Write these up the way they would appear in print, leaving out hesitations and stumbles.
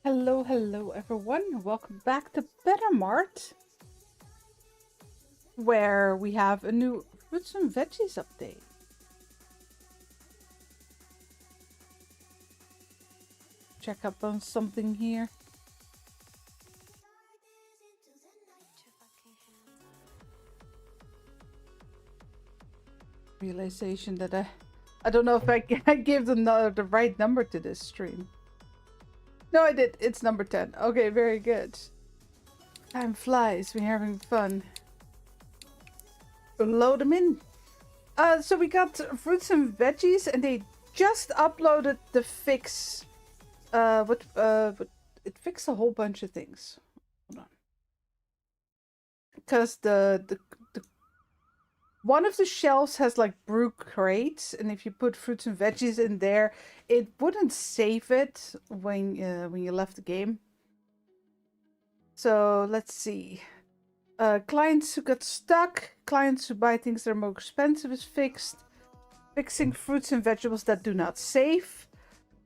Hello everyone. Welcome back to Better Mart, where we have a new fruits and veggies update. Check up on something here. Realization that I don't know if I gave the right number to this stream. No, I did. It's number 10. Okay, very good. Time flies. We're having fun. Load them in. So we got fruits and veggies, and they just uploaded the fix. It fixed a whole bunch of things. Hold on. Because the one of the shelves has like brew crates, and if you put fruits and veggies in there, it wouldn't save it when you left the game. So let's see. Clients who got stuck, clients who buy things that are more expensive is fixed. Fixing fruits and vegetables that do not save.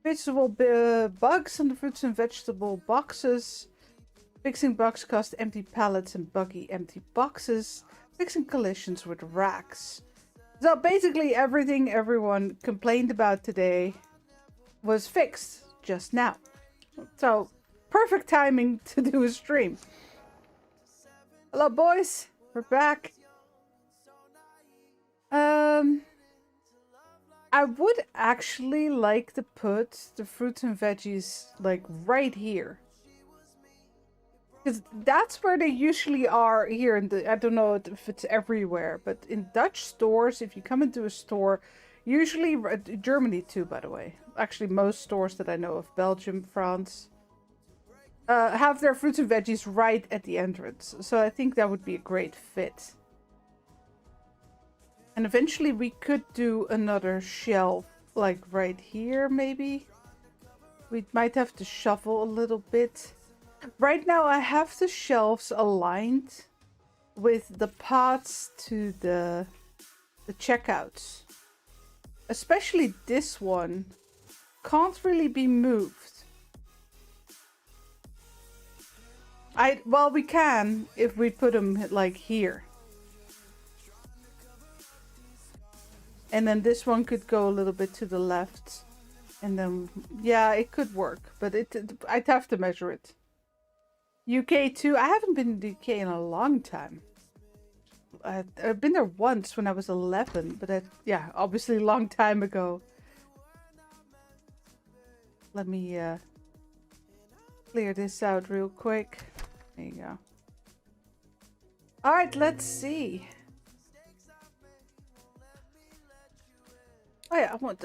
Vegetable bugs on the fruits and vegetable boxes. Fixing bugs cost empty pallets and buggy empty boxes. Fixing collisions with racks. So basically everything everyone complained about today was fixed just now. So perfect timing to do a stream. Hello boys, we're back. I would actually like to put the fruits and veggies like right here. Because that's where they usually are here in the, I don't know if it's everywhere, but in Dutch stores, if you come into a store, usually, Germany too, by the way. Actually, most stores that I know of, Belgium, France, have their fruits and veggies right at the entrance. So I think that would be a great fit. And eventually we could do another shelf, like right here, maybe. We might have to shuffle a little bit. Right now I have the shelves aligned with the pots to the checkouts. Especially this one can't really be moved. Well, we can if we put them like here. And then this one could go a little bit to the left. And then, yeah, it could work, but I'd have to measure it. UK too. I haven't been in the UK in a long time. I've been there once when I was 11, but yeah, obviously a long time ago. Let me clear this out real quick. There you go. All right, let's see. Oh yeah, I want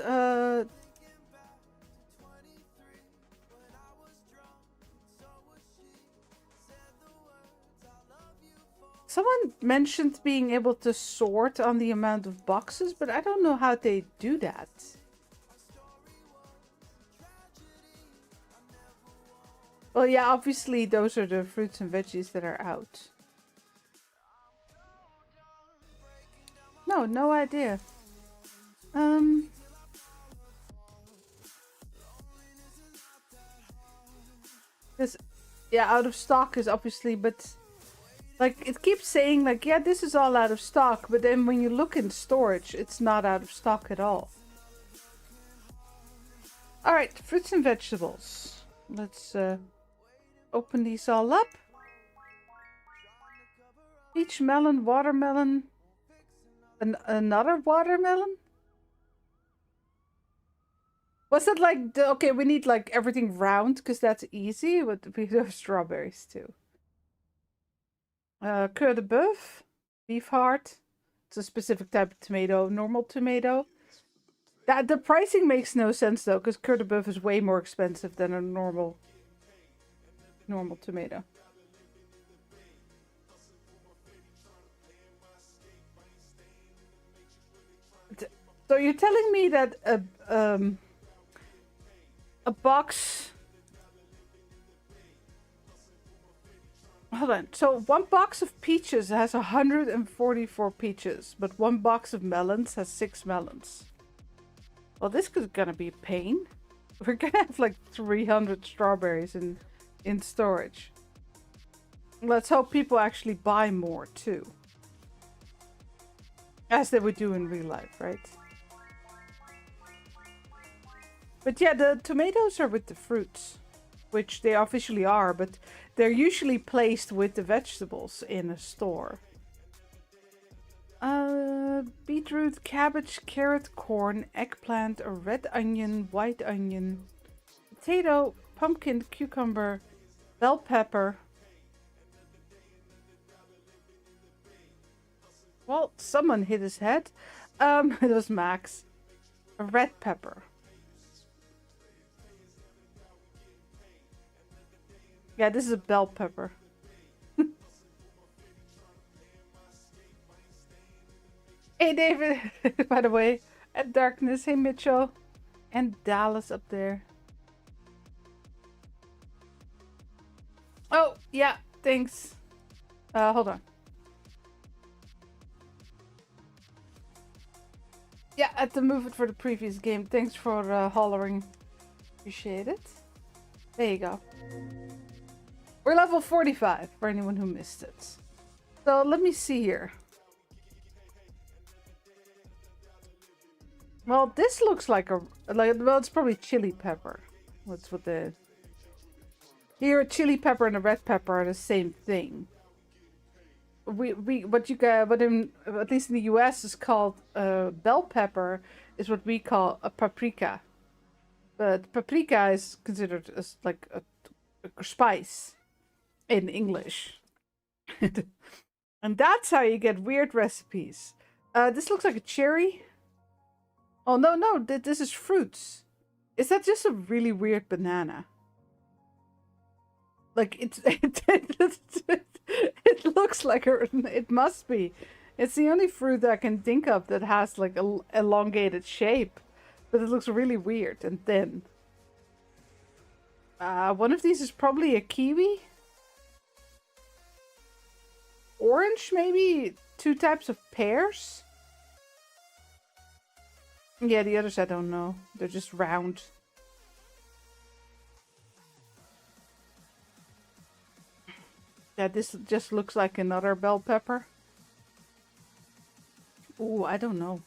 someone mentioned being able to sort on the amount of boxes, but I don't know how they do that. Well, yeah, obviously those are the fruits and veggies that are out. No idea. This, yeah, out of stock is obviously, but like it keeps saying like, yeah, this is all out of stock, but then when you look in storage, it's not out of stock at all. All right, fruits and vegetables. Let's open these all up. Peach, melon, watermelon, another watermelon. Was it like, okay, we need like everything round because that's easy, but we have strawberries too. Cœur de bœuf, beef heart. It's a specific type of tomato, normal tomato. The pricing makes no sense though, because cœur de bœuf is way more expensive than a normal tomato. So you're telling me that a box. Hold on. So one box of peaches has 144 peaches, but one box of melons has 6 melons. Well, this is gonna be a pain. We're gonna have like 300 strawberries and in storage. Let's hope people actually buy more too. As they would do in real life, right? But yeah, the tomatoes are with the fruits. Which they officially are, but they're usually placed with the vegetables in a store. Beetroot, cabbage, carrot, corn, eggplant, a red onion, white onion, potato, pumpkin, cucumber, bell pepper. Well, someone hit his head. It was Max. A red pepper. Yeah, this is a bell pepper. Hey, David, by the way. And Darkness. Hey, Mitchell. And Dallas up there. Oh, yeah, thanks. Hold on. Yeah, I had to move it for the previous game. Thanks for hollering. Appreciate it. There you go. We're level 45 for anyone who missed it. So let me see here. Well, this looks like well, it's probably chili pepper. What's what the here? A chili pepper and a red pepper are the same thing. What you get, what in at least in the US is called bell pepper, is what we call a paprika. But paprika is considered as like a spice in English. And that's how you get weird recipes. This looks like a cherry. Oh, no, this is fruits. Is that just a really weird banana? Like, it looks like it must be. It's the only fruit that I can think of that has like a elongated shape. But it looks really weird and thin. One of these is probably a kiwi. Orange, maybe? Two types of pears? Yeah, the others I don't know. They're just round. Yeah, this just looks like another bell pepper. Ooh, I don't know.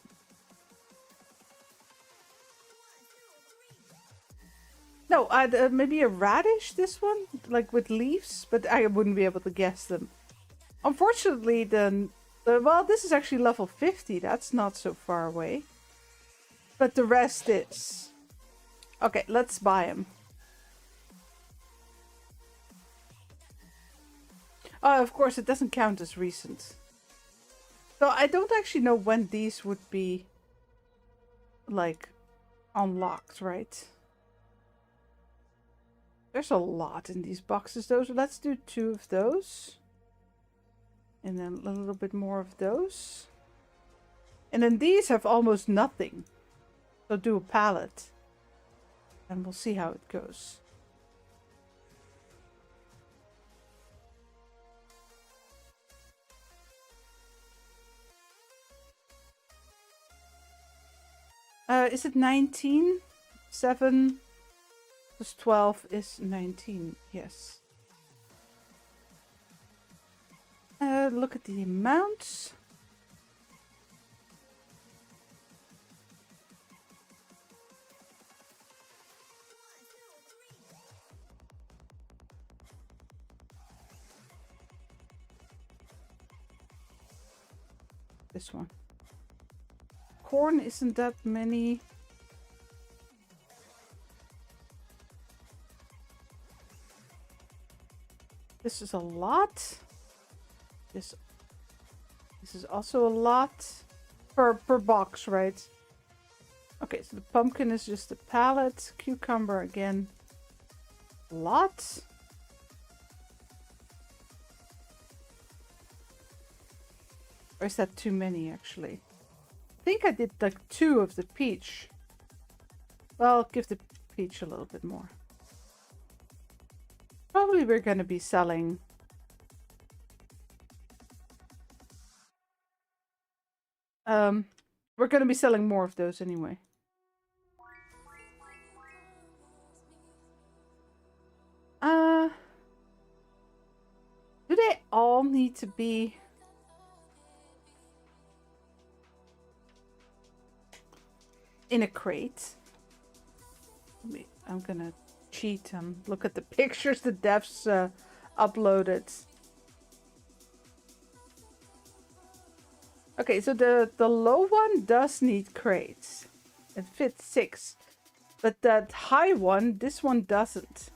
No, maybe a radish, this one? Like with leaves? But I wouldn't be able to guess them. Unfortunately, well, this is actually level 50. That's not so far away. But the rest is. Okay, let's buy them. Oh, of course, it doesn't count as recent. So I don't actually know when these would be, like, unlocked, right? There's a lot in these boxes, though. So let's do 2 of those. And then a little bit more of those. And then these have almost nothing. So do a pallet. And we'll see how it goes. Is it 19? 7 plus 12 is 19. Yes. Look at the amounts. This one. Corn isn't that many. This is a lot. This is also a lot per box, right? Okay, so the pumpkin is just a pallet. Cucumber again. A lot. Or is that too many actually? I think I did like 2 of the peach. Well, I'll give the peach a little bit more. Probably we're going to be selling we're going to be selling more of those anyway. they all need to be... in a crate? I'm gonna cheat and look at the pictures the devs uploaded. Okay, so the low one does need crates. It fits 6. But that high one, this one doesn't.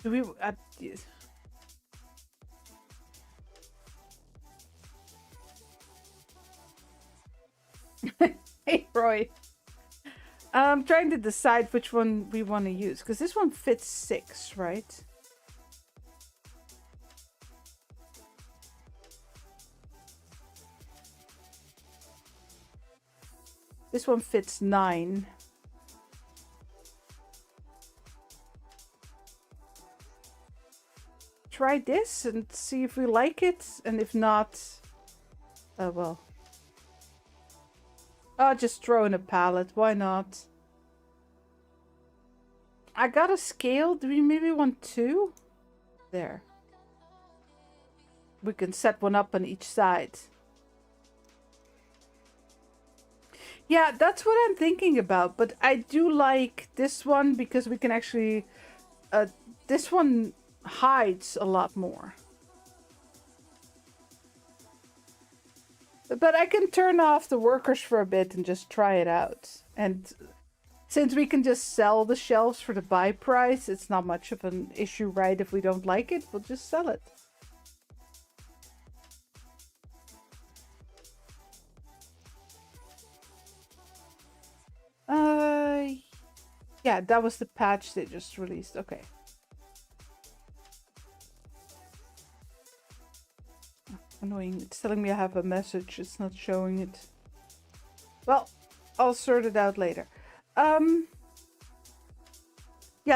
Do we... Hey, Roy. I'm trying to decide which one we want to use. Because this one fits 6, right? This one fits 9. Try this and see if we like it. And if not... well... I'll just throw in a pallet. Why not? I got a scale. Do we maybe want 2? There. We can set one up on each side. Yeah, that's what I'm thinking about. But I do like this one because we can actually... this one hides a lot more. But I can turn off the workers for a bit and just try it out. And since we can just sell the shelves for the buy price, it's not much of an issue, right? If we don't like it, we'll just sell it. Yeah, that was the patch they just released. Okay. Annoying. It's telling me I have a message. It's not showing it. Well, I'll sort it out later. Yeah,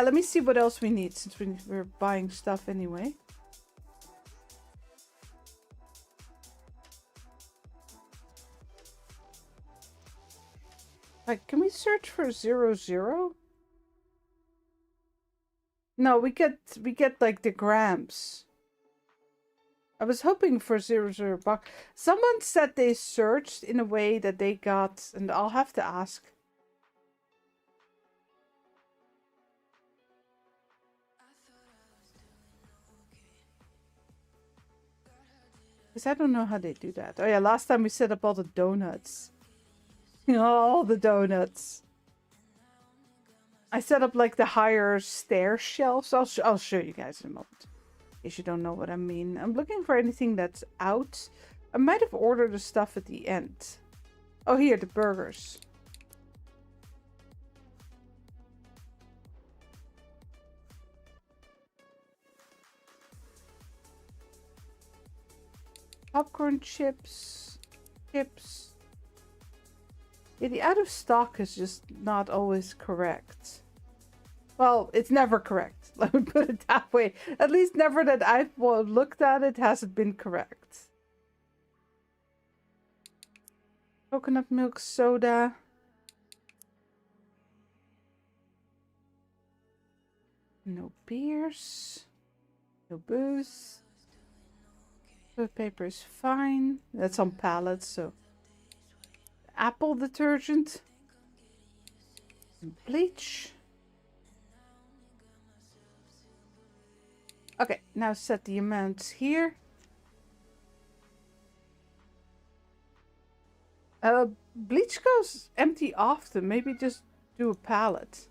let me see what else we need since we're buying stuff anyway. Like, can we search for 00? No, we get like the grams. I was hoping for 00 bucks. Someone said they searched in a way that they got, and I'll have to ask. Because I don't know how they do that. Oh yeah, last time we set up all the donuts. All the donuts. I set up like the higher stair shelves. I'll show you guys in a moment. In case you don't know what I mean. I'm looking for anything that's out. I might have ordered the stuff at the end. Oh, here, the burgers. Popcorn chips. Chips. Yeah, the out of stock is just not always correct. Well, it's never correct. Let me put it that way. At least never that I've looked at it hasn't been correct. Coconut milk soda. No beers. No booze. Toilet paper is fine. That's on pallets, so. Apple detergent. And bleach. Okay, now set the amounts here. Bleach goes empty often. Maybe just do a pallet.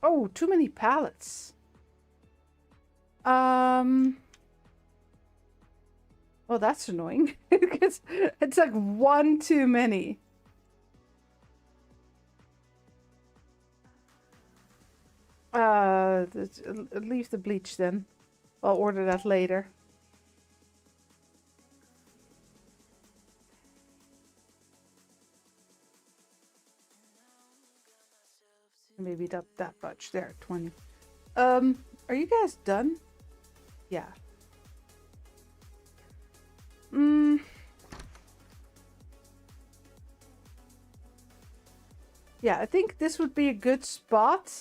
Oh, too many pallets. Well, that's annoying. It's like one too many. Leave the bleach then. I'll order that later. Maybe that much there, 20. Are you guys done? Yeah. Yeah, I think this would be a good spot.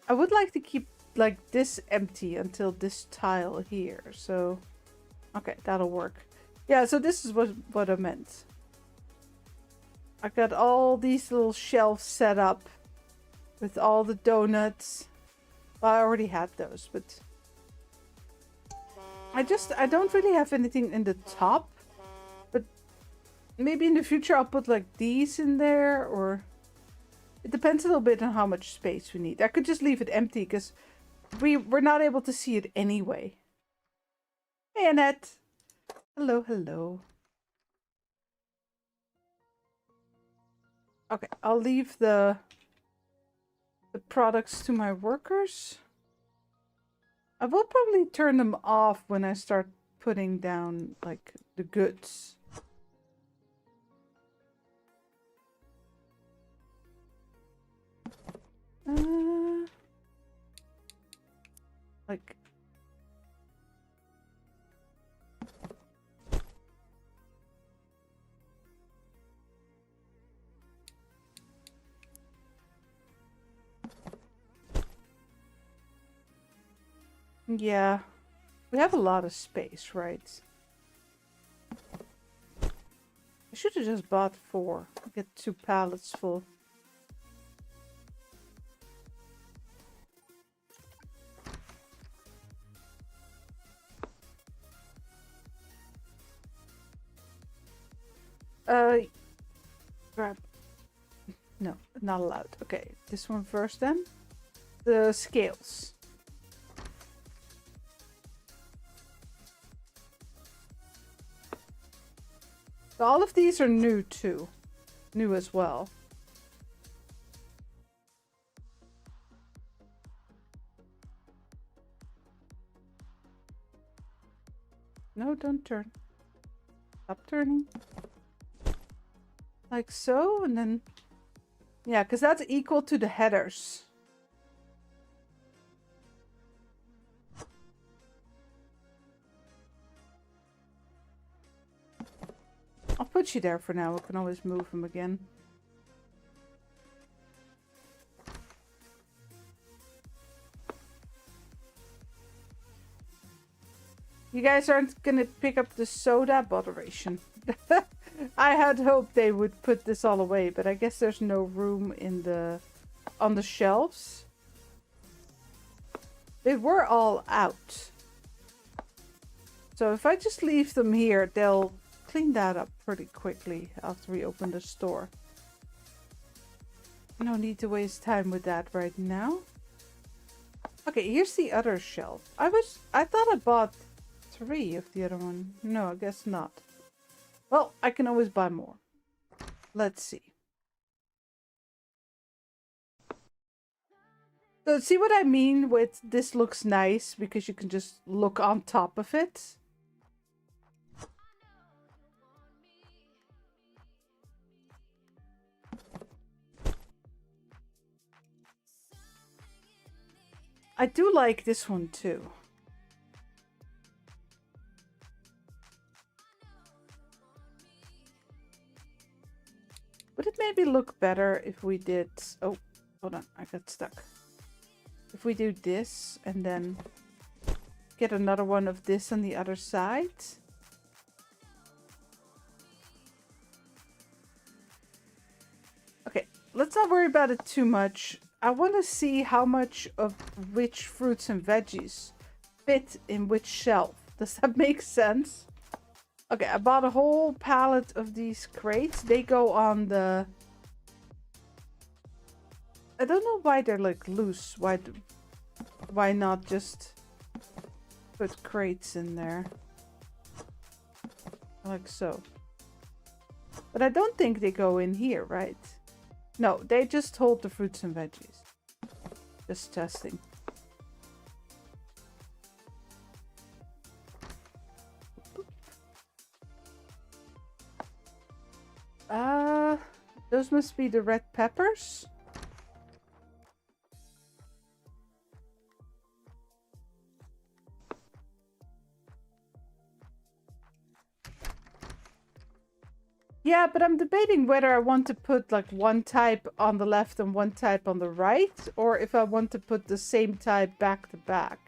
I would like to keep like this empty until this tile here. So, okay, that'll work. Yeah, so this is what I meant. I got all these little shelves set up with all the donuts. Well, I already had those, but I don't really have anything in the top. But maybe in the future I'll put like these in there, or it depends a little bit on how much space we need. I could just leave it empty because we're not able to see it anyway. Hey, Annette. Hello, hello. Okay, I'll leave the products to my workers. I will probably turn them off when I start putting down like the goods. Like yeah, we have a lot of space, right? I should have just bought 4. Get 2 pallets full. Grab. No, not allowed. Okay, this one first then. The scales. So all of these are new too. New as well. No, don't turn. Stop turning. Like so, and then... yeah, because that's equal to the headers. I'll put you there for now. We can always move him again. You guys aren't gonna pick up the soda botheration. I had hoped they would put this all away, but I guess there's no room in on the shelves. They were all out. So if I just leave them here, they'll clean that up pretty quickly after we open the store. No need to waste time with that right now. Okay, here's the other shelf. I thought I bought 3 of the other one. No, I guess not. Well, I can always buy more. Let's see. So see what I mean with this looks nice because you can just look on top of it. I do like this one too. Would it maybe look better if we did... oh, hold on, I got stuck. If we do this and then get another one of this on the other side. Okay, let's not worry about it too much. I want to see how much of which fruits and veggies fit in which shelf. Does that make sense? Okay, I bought a whole pallet of these crates. They go on the... I don't know why they're like loose. Why not just put crates in there? Like so. But I don't think they go in here, right? No, they just hold the fruits and veggies. Just testing. Those must be the red peppers. Yeah, but I'm debating whether I want to put like one type on the left and one type on the right, or if I want to put the same type back to back.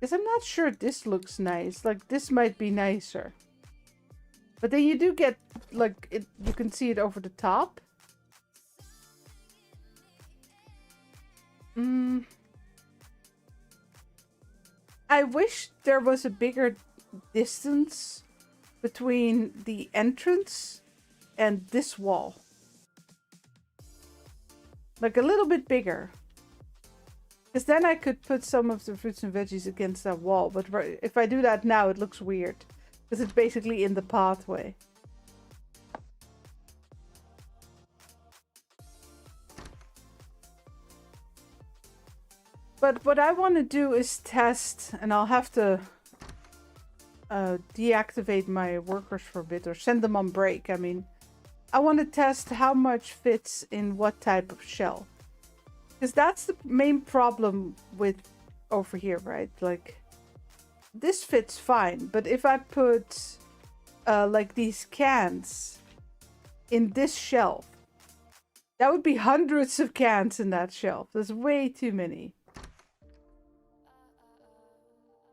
Because I'm not sure this looks nice. Like, this might be nicer. But then you do get, like, it. You can see it over the top. I wish there was a bigger distance between the entrance and this wall. Like, a little bit bigger. Because then I could put some of the fruits and veggies against that wall. But if I do that now, it looks weird. Because it's basically in the pathway. But what I want to do is test, and I'll have to deactivate my workers for a bit or send them on break. I mean, I want to test how much fits in what type of shell. Because that's the main problem with over here, right? Like, this fits fine. But if I put like these cans in this shelf, that would be hundreds of cans in that shelf. There's way too many.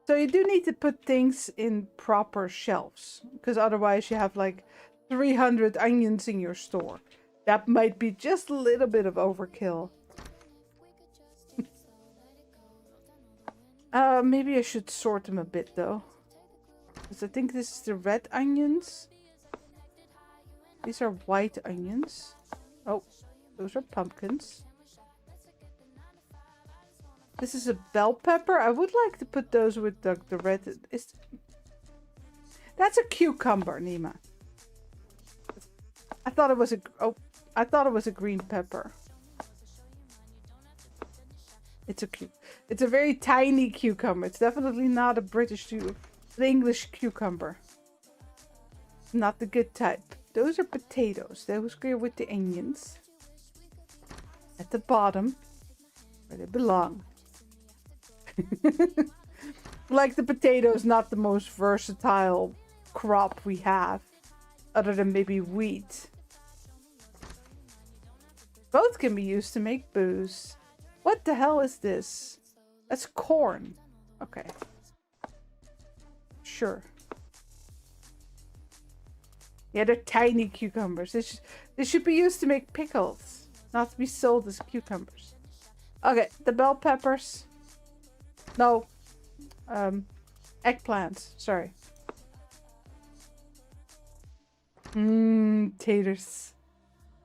So you do need to put things in proper shelves. Because otherwise you have like 300 onions in your store. That might be just a little bit of overkill. Maybe I should sort them a bit though. Because I think this is the red onions. These are white onions. Oh, those are pumpkins. This is a bell pepper. I would like to put those with the red. That's a cucumber, Nima. I thought it was I thought it was a green pepper. It's a very tiny cucumber. It's definitely not a English cucumber. Not the good type. Those are potatoes. Those go with the onions. At the bottom, where they belong. Like the potato is not the most versatile crop we have, other than maybe wheat. Both can be used to make booze. What the hell is this? That's corn. Okay. Sure. Yeah, they're tiny cucumbers. They should be used to make pickles, not to be sold as cucumbers. Okay, the bell peppers. No. Eggplants. Sorry. Taters.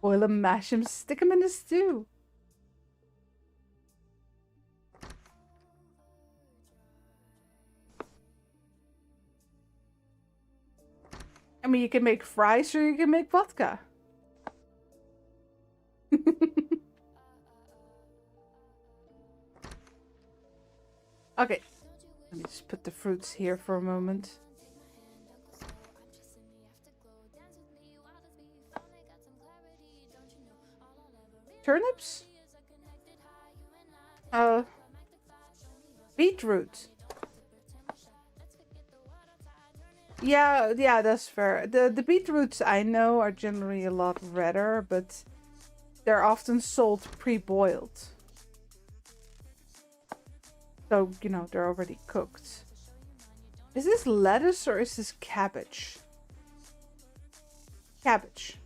Boil them, mash them, stick them in the stew. I mean, you can make fries or you can make vodka. Okay. Let me just put the fruits here for a moment. Turnips? Beetroot. Yeah, that's fair. The beetroots I know are generally a lot redder, but they're often sold pre-boiled. So, you know, they're already cooked. Is this lettuce or is this cabbage? Cabbage.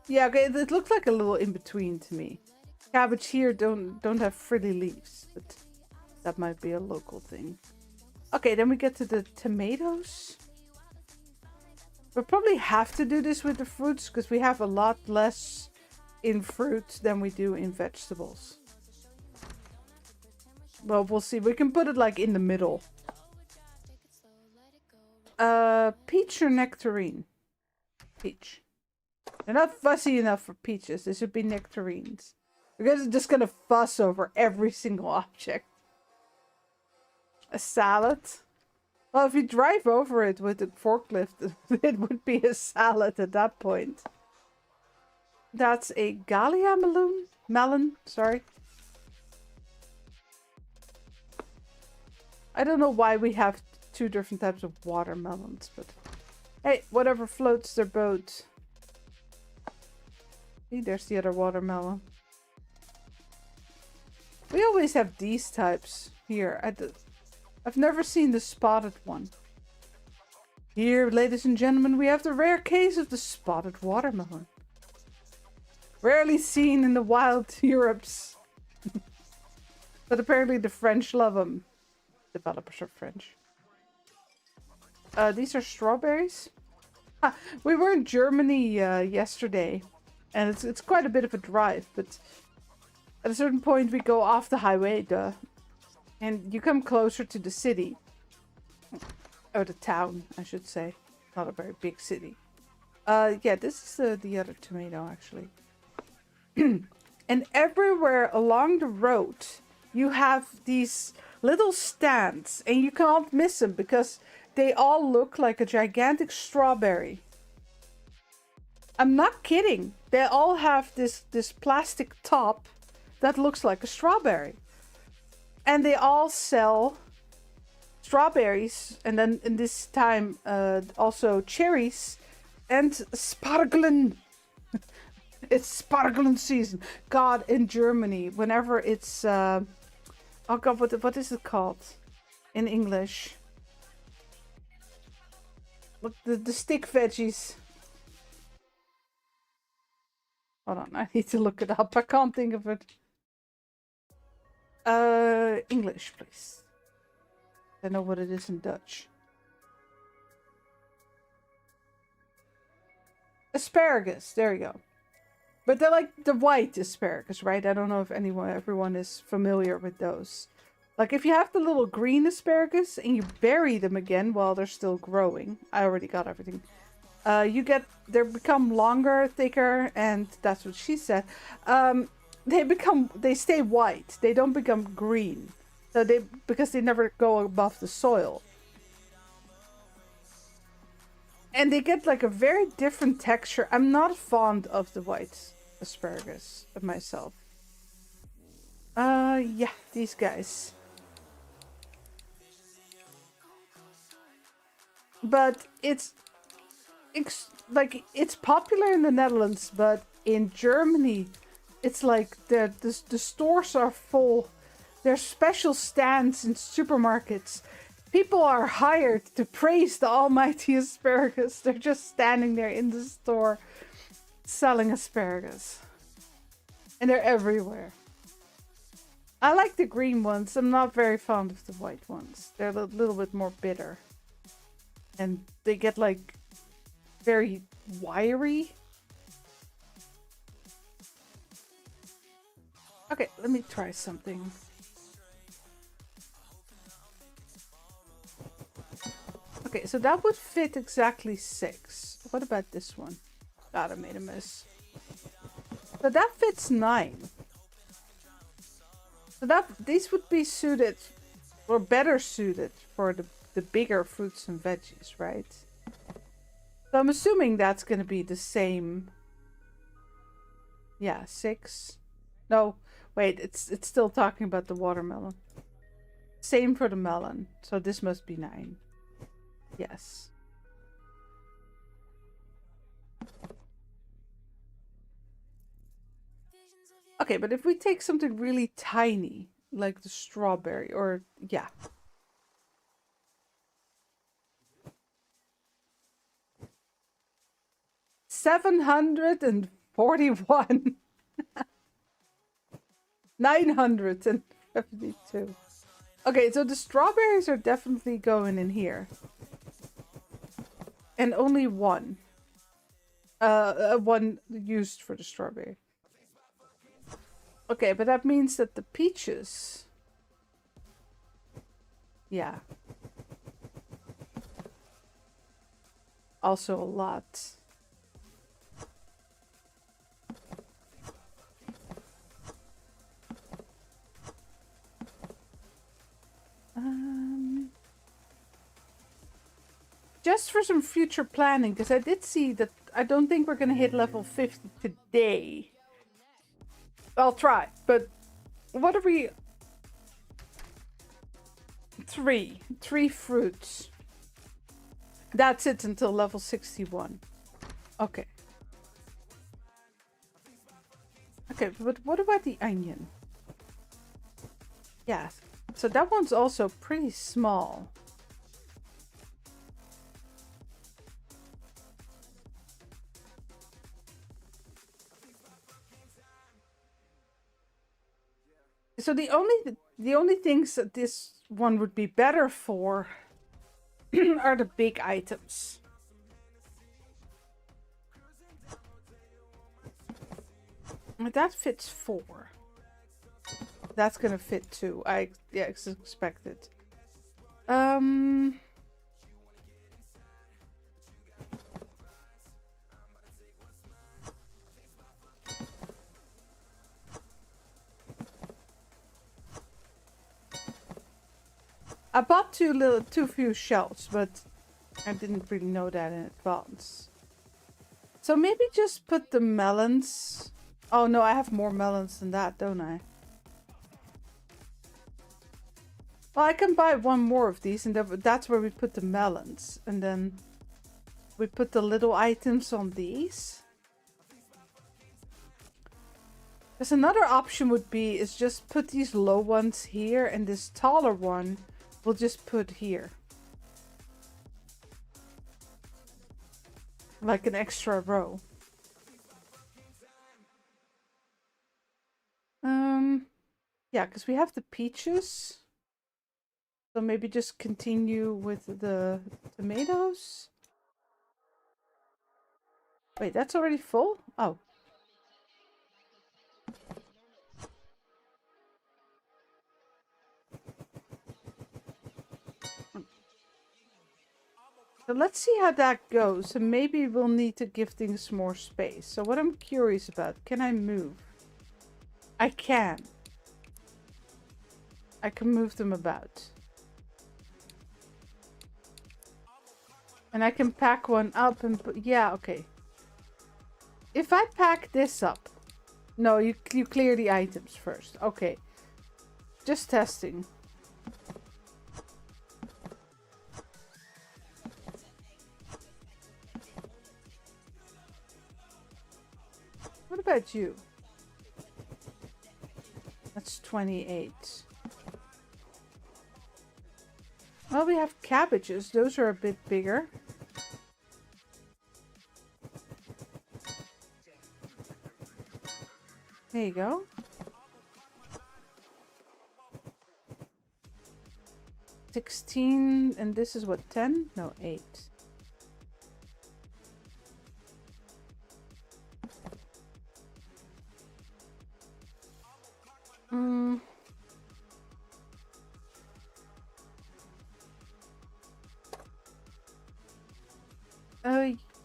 Yeah, okay, it looks like a little in between to me. Cabbage here don't have frilly leaves, but that might be a local thing. Okay, then we get to the tomatoes. We'll probably have to do this with the fruits because we have a lot less in fruit than we do in vegetables. Well, we'll see. We can put it like in the middle. Peach or nectarine? Peach. They're not fussy enough for peaches. They should be nectarines. Because it's just gonna fuss over every single object. A salad? Well, if you drive over it with a forklift, it would be a salad at that point. That's a Gallia melon, sorry. I don't know why we have 2 different types of watermelons, but hey, whatever floats their boat. See, there's the other watermelon. We always have these types here. I've never seen the spotted one. Here, ladies and gentlemen, we have the rare case of the spotted watermelon. Rarely seen in the wild Europes. But apparently the French love them. Developers are French. These are strawberries. We were in Germany yesterday. And it's quite a bit of a drive. But at a certain point we go off the highway. And you come closer to the city. Or the town, I should say. Not a very big city. Yeah, this is the other tomato, actually. And everywhere along the road, you have these little stands. And you can't miss them, because they all look like a gigantic strawberry. I'm not kidding. They all have this plastic top that looks like a strawberry. And they all sell strawberries, and then in this time also cherries and spargelen. It's spargelen season. God, in Germany, whenever it's oh god, what is it called in English? Look, the stick veggies. Hold on, I need to look it up. I can't think of it. English, please. I know what it is in Dutch. Asparagus, there you go. But they're like the white asparagus, right? I don't know if everyone is familiar with those. Like if you have the little green asparagus and you bury them again while they're still growing. I already got everything. They become longer, thicker, and that's what she said. They stay white. They don't become green. So because they never go above the soil. And they get like a very different texture. I'm not fond of the white asparagus myself. Yeah, these guys. But it's popular in the Netherlands, but in Germany, it's like the stores are full. There's special stands in supermarkets. People are hired to praise the almighty asparagus. They're just standing there in the store selling asparagus. And they're everywhere. I like the green ones. I'm not very fond of the white ones. They're a little bit more bitter. And they get like very wiry. Okay, let me try something. Okay, so that would fit exactly 6. What about this one? God, I made a mess. So that fits 9. So these would be suited, or better suited, for the bigger fruits and veggies, right? So I'm assuming that's going to be the same. Yeah, 6. No, wait, it's still talking about the watermelon. Same for the melon. So this must be 9. Yes. Okay, but if we take something really tiny, like the strawberry, or yeah. $741. 952. Okay, so the strawberries are definitely going in here. And only one. One used for the strawberry. Okay, but that means that the peaches... Yeah. Also a lot. Just for some future planning, because I did see that I don't think we're going to hit level 50 today. I'll try, but what are we... Three fruits. That's it until level 61. Okay. Okay, but what about the onion? Yeah, so that one's also pretty small. So the only things that this one would be better for are the big items. That fits 4. That's gonna fit 2. I expected. I bought too few shells, but I didn't really know that in advance. So maybe just put the melons. Oh no, I have more melons than that, don't I? Well, I can buy one more of these, and that's where we put the melons. And then we put the little items on these. There's another option would be is just put these low ones here, and this taller one we'll just put here. Like an extra row. Yeah, because we have the peaches. So maybe just continue with the tomatoes. Wait, that's already full? Oh. So let's see how that goes. So maybe we'll need to give things more space. So what I'm curious about, can I move? I can. I can move them about. And I can pack one up and put, yeah, okay. If I pack this up. No, you clear the items first. Okay. Just testing. What about you? That's 28. Well, we have cabbages. Those are a bit bigger. There you go. $16, and this is what, 10? No, 8.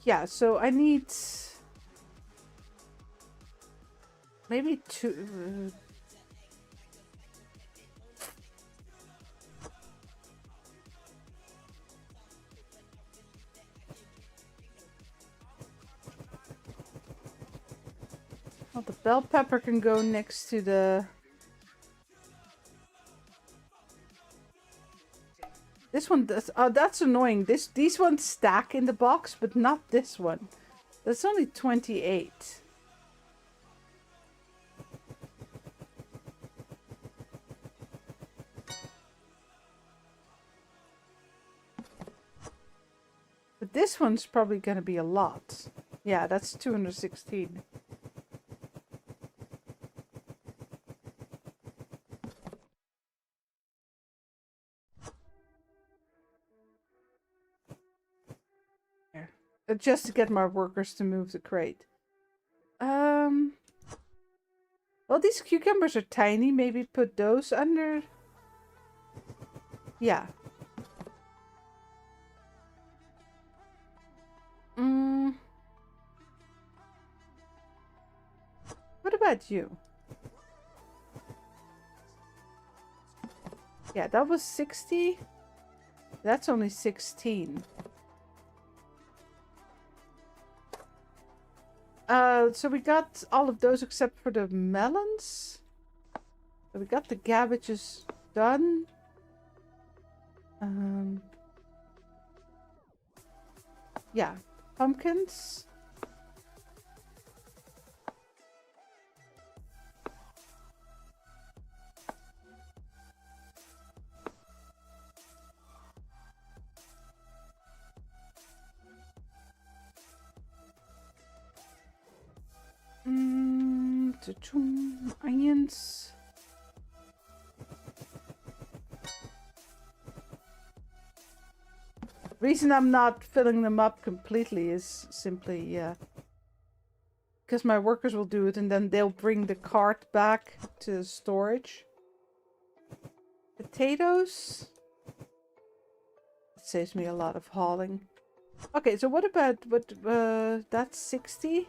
Yeah, so I need maybe 2. Well, the bell pepper can go next to the... This one does... Oh, that's annoying. These ones stack in the box, but not this one. That's only 28. But this one's probably going to be a lot. Yeah, that's 216. Just to get my workers to move the crate. Well, these cucumbers are tiny. Maybe put those under. Yeah. What about you? Yeah, that was 60. That's only 16. So we got all of those except for the melons. So we got the cabbages done. Yeah, pumpkins. Onions. Reason I'm not filling them up completely is simply because my workers will do it and then they'll bring the cart back to storage. Potatoes. It saves me a lot of hauling. Okay, so what about that's 60?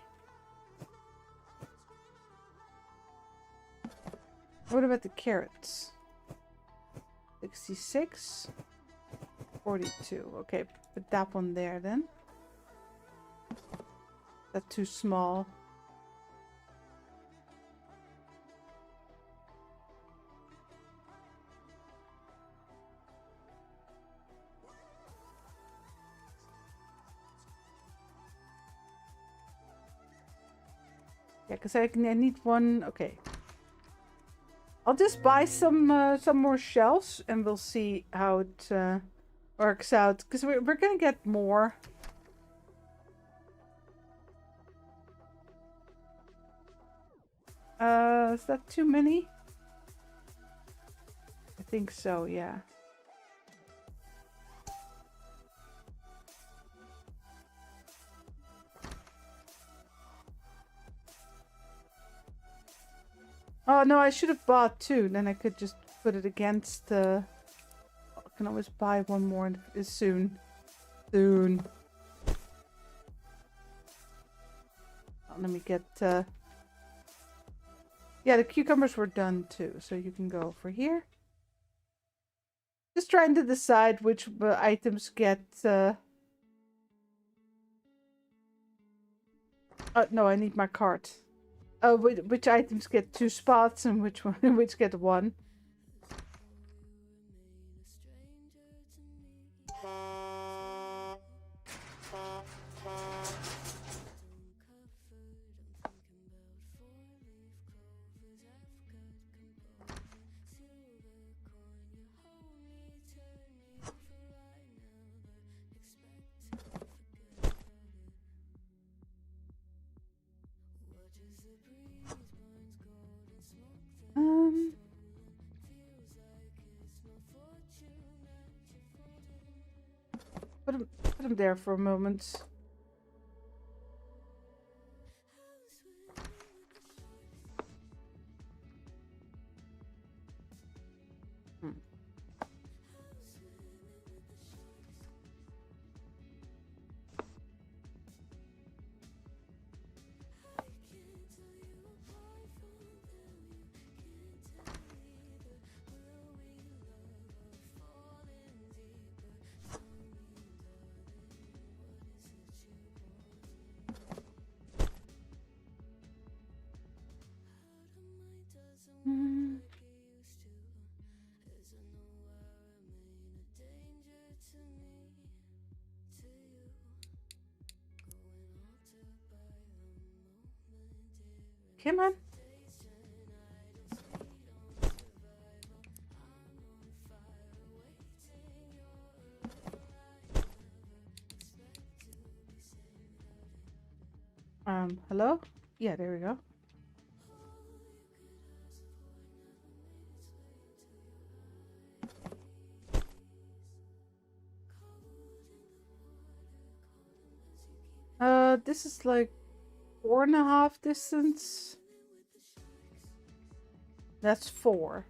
What about the carrots? 66, 42. Okay, put that one there then. That's too small. Yeah, because I need one. Okay. I'll just buy some more shelves and we'll see how it works out. Because we're gonna get more. Is that too many? I think so, yeah. Oh no, I should have bought two. Then I could just put it against. I can always buy one more soon. Soon. Oh, let me get. Yeah, the cucumbers were done too, so you can go for here. Just trying to decide which items get. No, I need my cart. Which items get 2 spots and which get 1. Put them there for a moment. Come on. Hello? Yeah, there we go. This is like 4.5 distance. That's 4.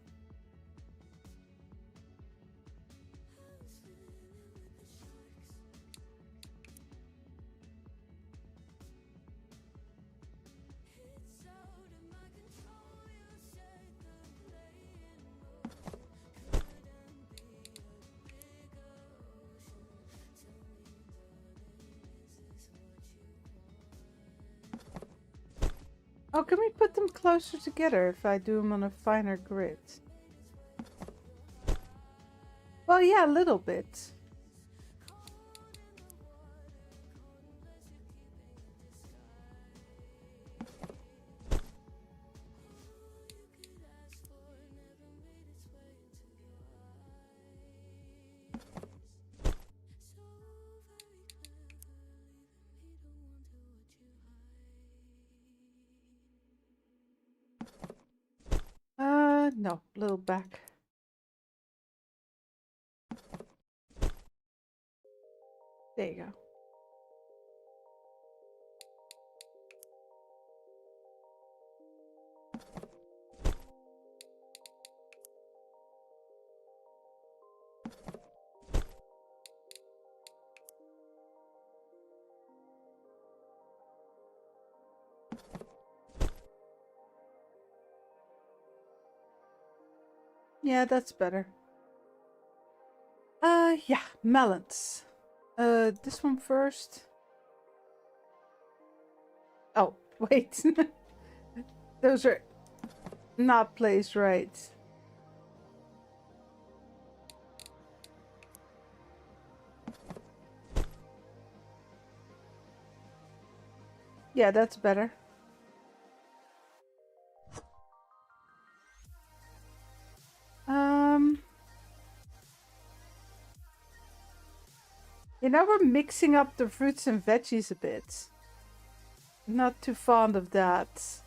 Oh, can we put them closer together if I do them on a finer grid? Well, yeah, a little bit. No, a little back. There you go. Yeah, that's better. Yeah, melons. This one first. Oh, wait. Those are not placed right. Yeah, that's better. You know, we're mixing up the fruits and veggies a bit. Not too fond of that.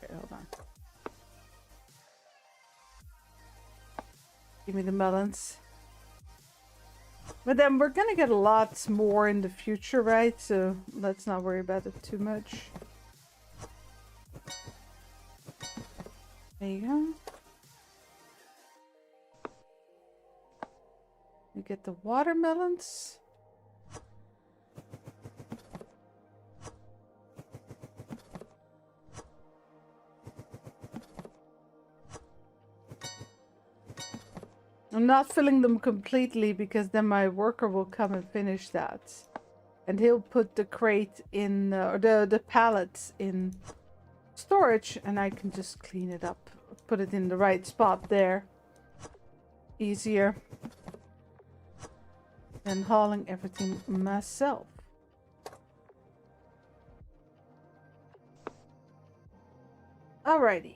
Okay, hold on. Give me the melons. But then we're gonna get a lot more in the future, right? So let's not worry about it too much. There you go. We get the watermelons. I'm not filling them completely because then my worker will come and finish that. And he'll put the crate in, or the pallet in storage, and I can just clean it up. Put it in the right spot there. Easier than hauling everything myself. Alrighty.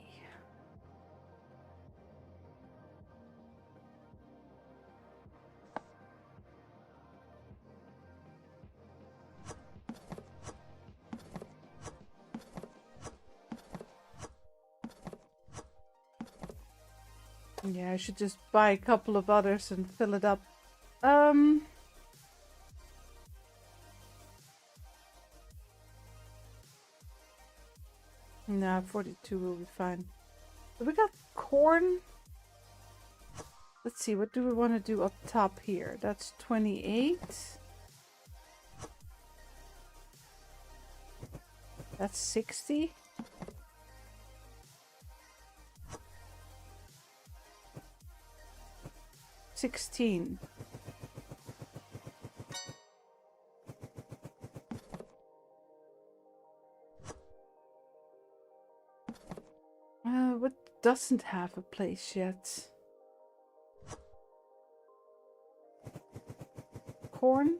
Yeah, I should just buy a couple of others and fill it up. Nah, 42 will be fine. So we got corn. Let's see, what do we want to do up top here? That's 28. That's 60. $16. What doesn't have a place yet? Corn?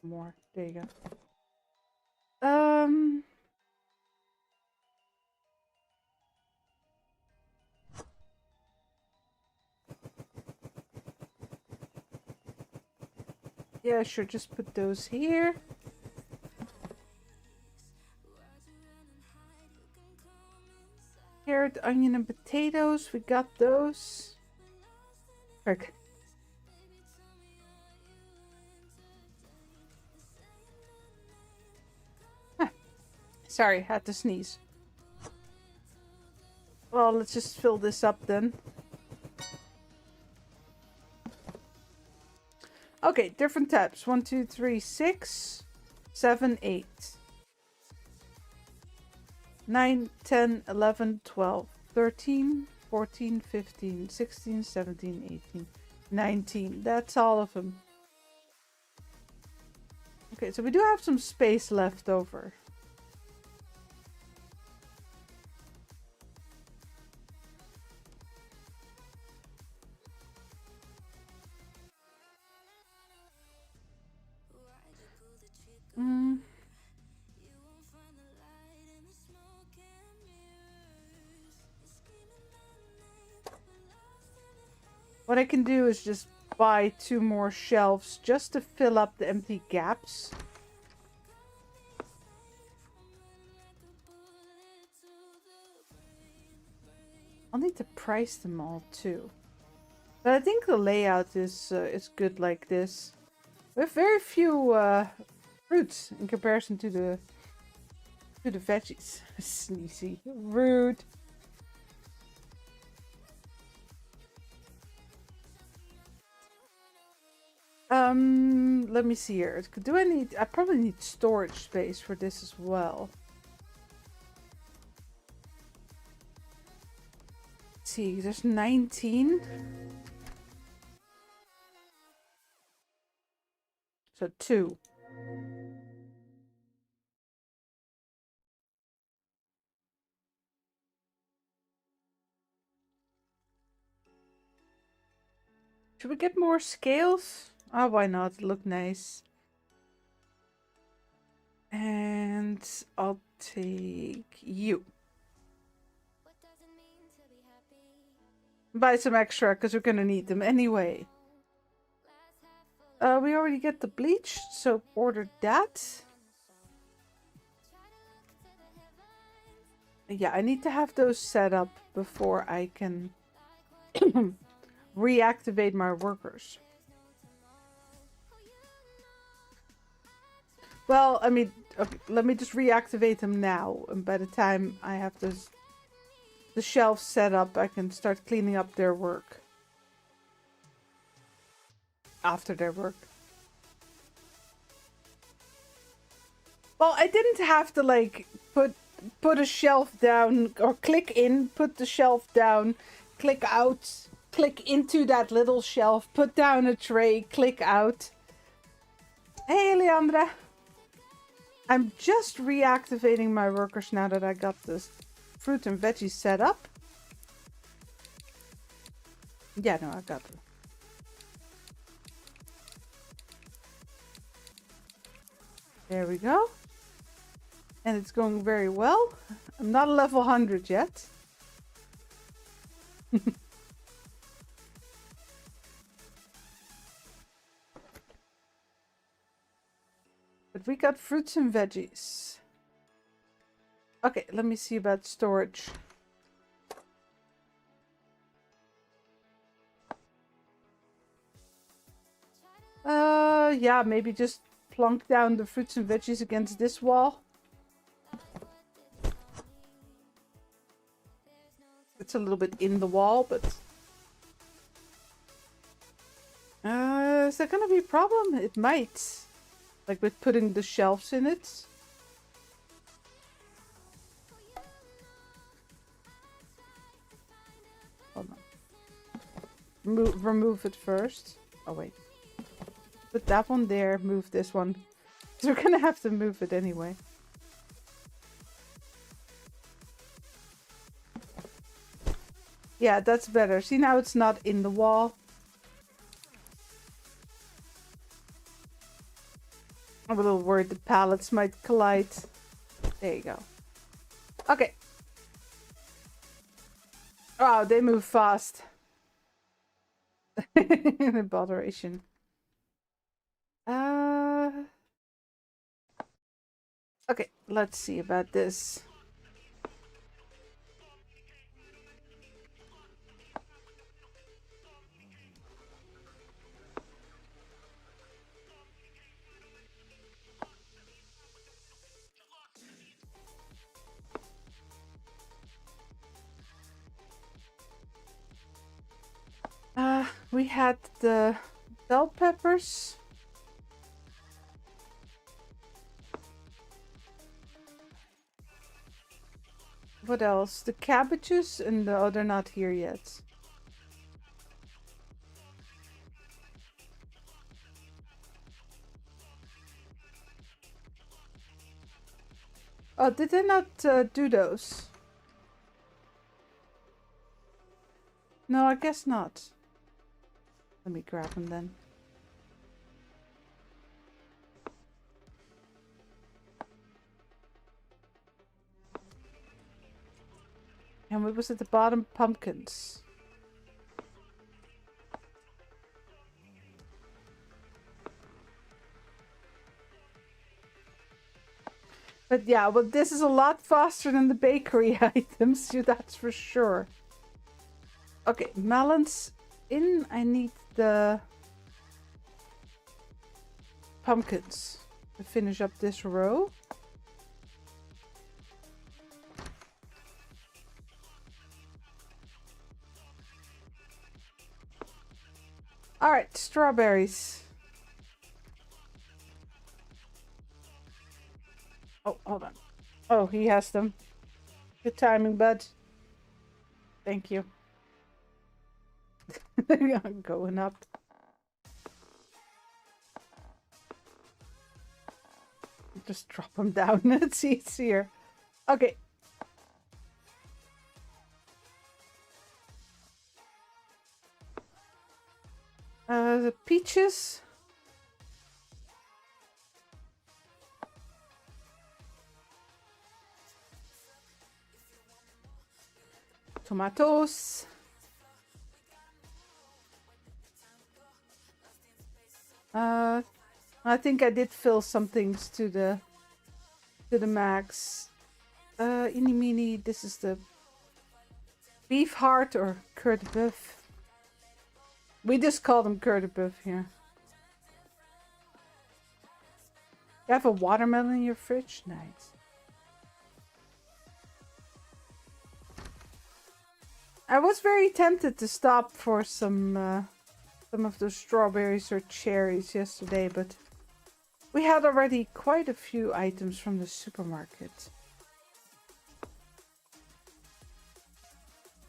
More. There you go. Yeah, sure, just put those here. Carrot, onion, and potatoes. We got those. Frick. Huh. Sorry, had to sneeze. Well, let's just fill this up then. Okay, different tabs. 1, 2, 3, 6, 7, 8. 9, 10, 11, 12, 13, 14, 15, 16, 17, 18, 19. That's all of them. Okay, so we do have some space left over. What I can do is just buy 2 more shelves just to fill up the empty gaps. I'll need to price them all too. But I think the layout is good like this. We have very few fruits in comparison to the veggies. Sneezy. Rude. Let me see here. Do I need... I probably need storage space for this as well. Let's see, there's 19. So 2. Should we get more scales? Oh, why not? Look nice. And I'll take you. Buy some extra because we're gonna need them anyway. We already get the bleach, so order that. Yeah, I need to have those set up before I can reactivate my workers. Well, I mean, okay, let me just reactivate them now. And by the time I have the shelves set up, I can start cleaning up their work. After their work. Well, I didn't have to, like, put a shelf down, or click in, put the shelf down, click out, click into that little shelf, put down a tray, click out. Hey, Leandra. I'm just reactivating my workers now that I got this fruit and veggies set up. Yeah, no, I got them. There we go. And it's going very well. I'm not a level 100 yet. But we got fruits and veggies. Okay, let me see about storage. Yeah, maybe just plunk down the fruits and veggies against this wall. It's a little bit in the wall, but... is that gonna be a problem? It might. Like with putting the shelves in it. Hold on. Remove it first. Oh, wait. Put that one there, move this one. So we're gonna have to move it anyway. Yeah, that's better. See, now it's not in the wall. I'm a little worried the pallets might collide. There you go. Okay. Oh, they move fast. The botheration. Okay, let's see about this. We had the bell peppers. What else? The cabbages and the they're not here yet. Oh, did they not do those? No, I guess not. Let me grab them then. And what was at the bottom? Pumpkins. But yeah, well, this is a lot faster than the bakery items, that's for sure. Okay, melons in. I need the pumpkins to finish up this row. Alright, strawberries. Oh, hold on. Oh, he has them. Good timing, bud. Thank you. I'm going up. Just drop them down. It's easier. Okay. The peaches. Tomatoes. I think I did fill some things to the max. Eeny meeny, this is the beef heart or cœur de bœuf. We just call them cœur de bœuf here. You have a watermelon in your fridge? Nice. I was very tempted to stop for some of those strawberries or cherries yesterday, but we had already quite a few items from the supermarket.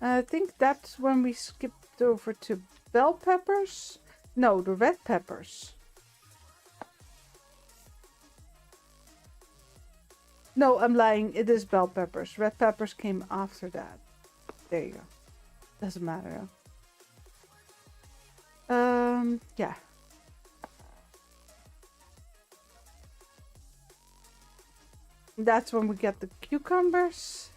I think that's when we skipped over to bell peppers. No, the red peppers. No, I'm lying. It is bell peppers. Red peppers came after that. There you go. Doesn't matter. Yeah. That's when we get the cucumbers.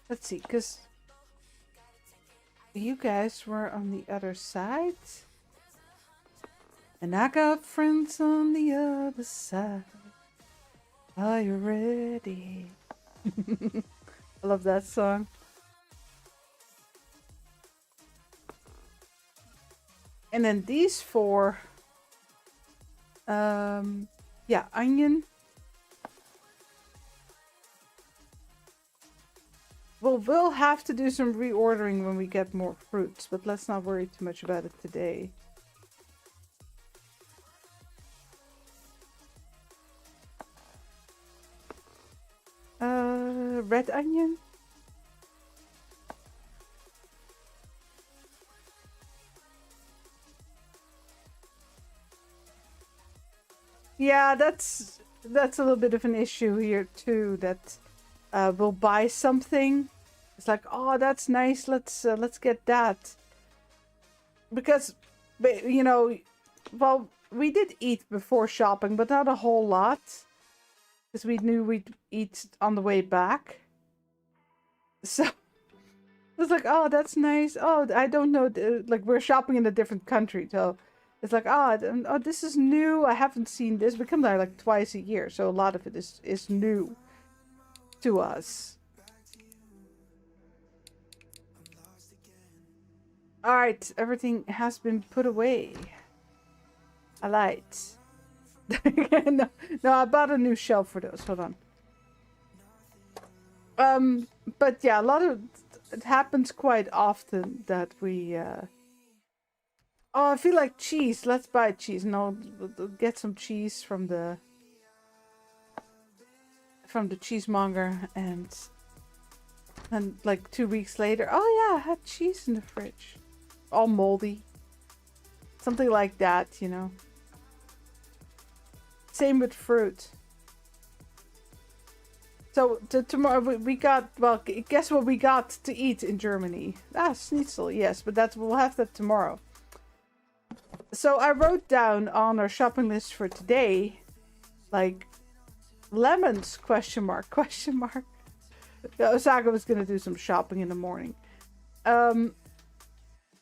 Let's see, because you guys were on the other side. And I got friends on the other side. Are you ready? I love that song. And then these four. Yeah, onion. Well, we'll have to do some reordering when we get more fruits, but let's not worry too much about it today. Red onion. Yeah, that's a little bit of an issue here too. That we'll buy something. It's like, oh, that's nice. Let's get that. Because, you know, well, we did eat before shopping, but not a whole lot. Because we knew we'd eat on the way back. So, it was like, oh, that's nice. Oh, I don't know. Like, we're shopping in a different country. So, it's like, oh, this is new. I haven't seen this. We come there like twice a year. So, a lot of it is new to us. Alright, everything has been put away. I lied. no, I bought a new shelf for those. Hold on. But yeah, it happens quite often that we, oh, I feel like cheese. Let's buy cheese. No, we'll get some cheese from the from the cheesemonger, and like 2 weeks later, oh yeah, I had cheese in the fridge. All moldy. Something like that, you know. Same with fruit. So tomorrow we got, well, guess what we got to eat in Germany? Ah, schnitzel, yes, but we'll have that tomorrow. So I wrote down on our shopping list for today, like, lemons, question mark. Yeah, Osaka was gonna do some shopping in the morning.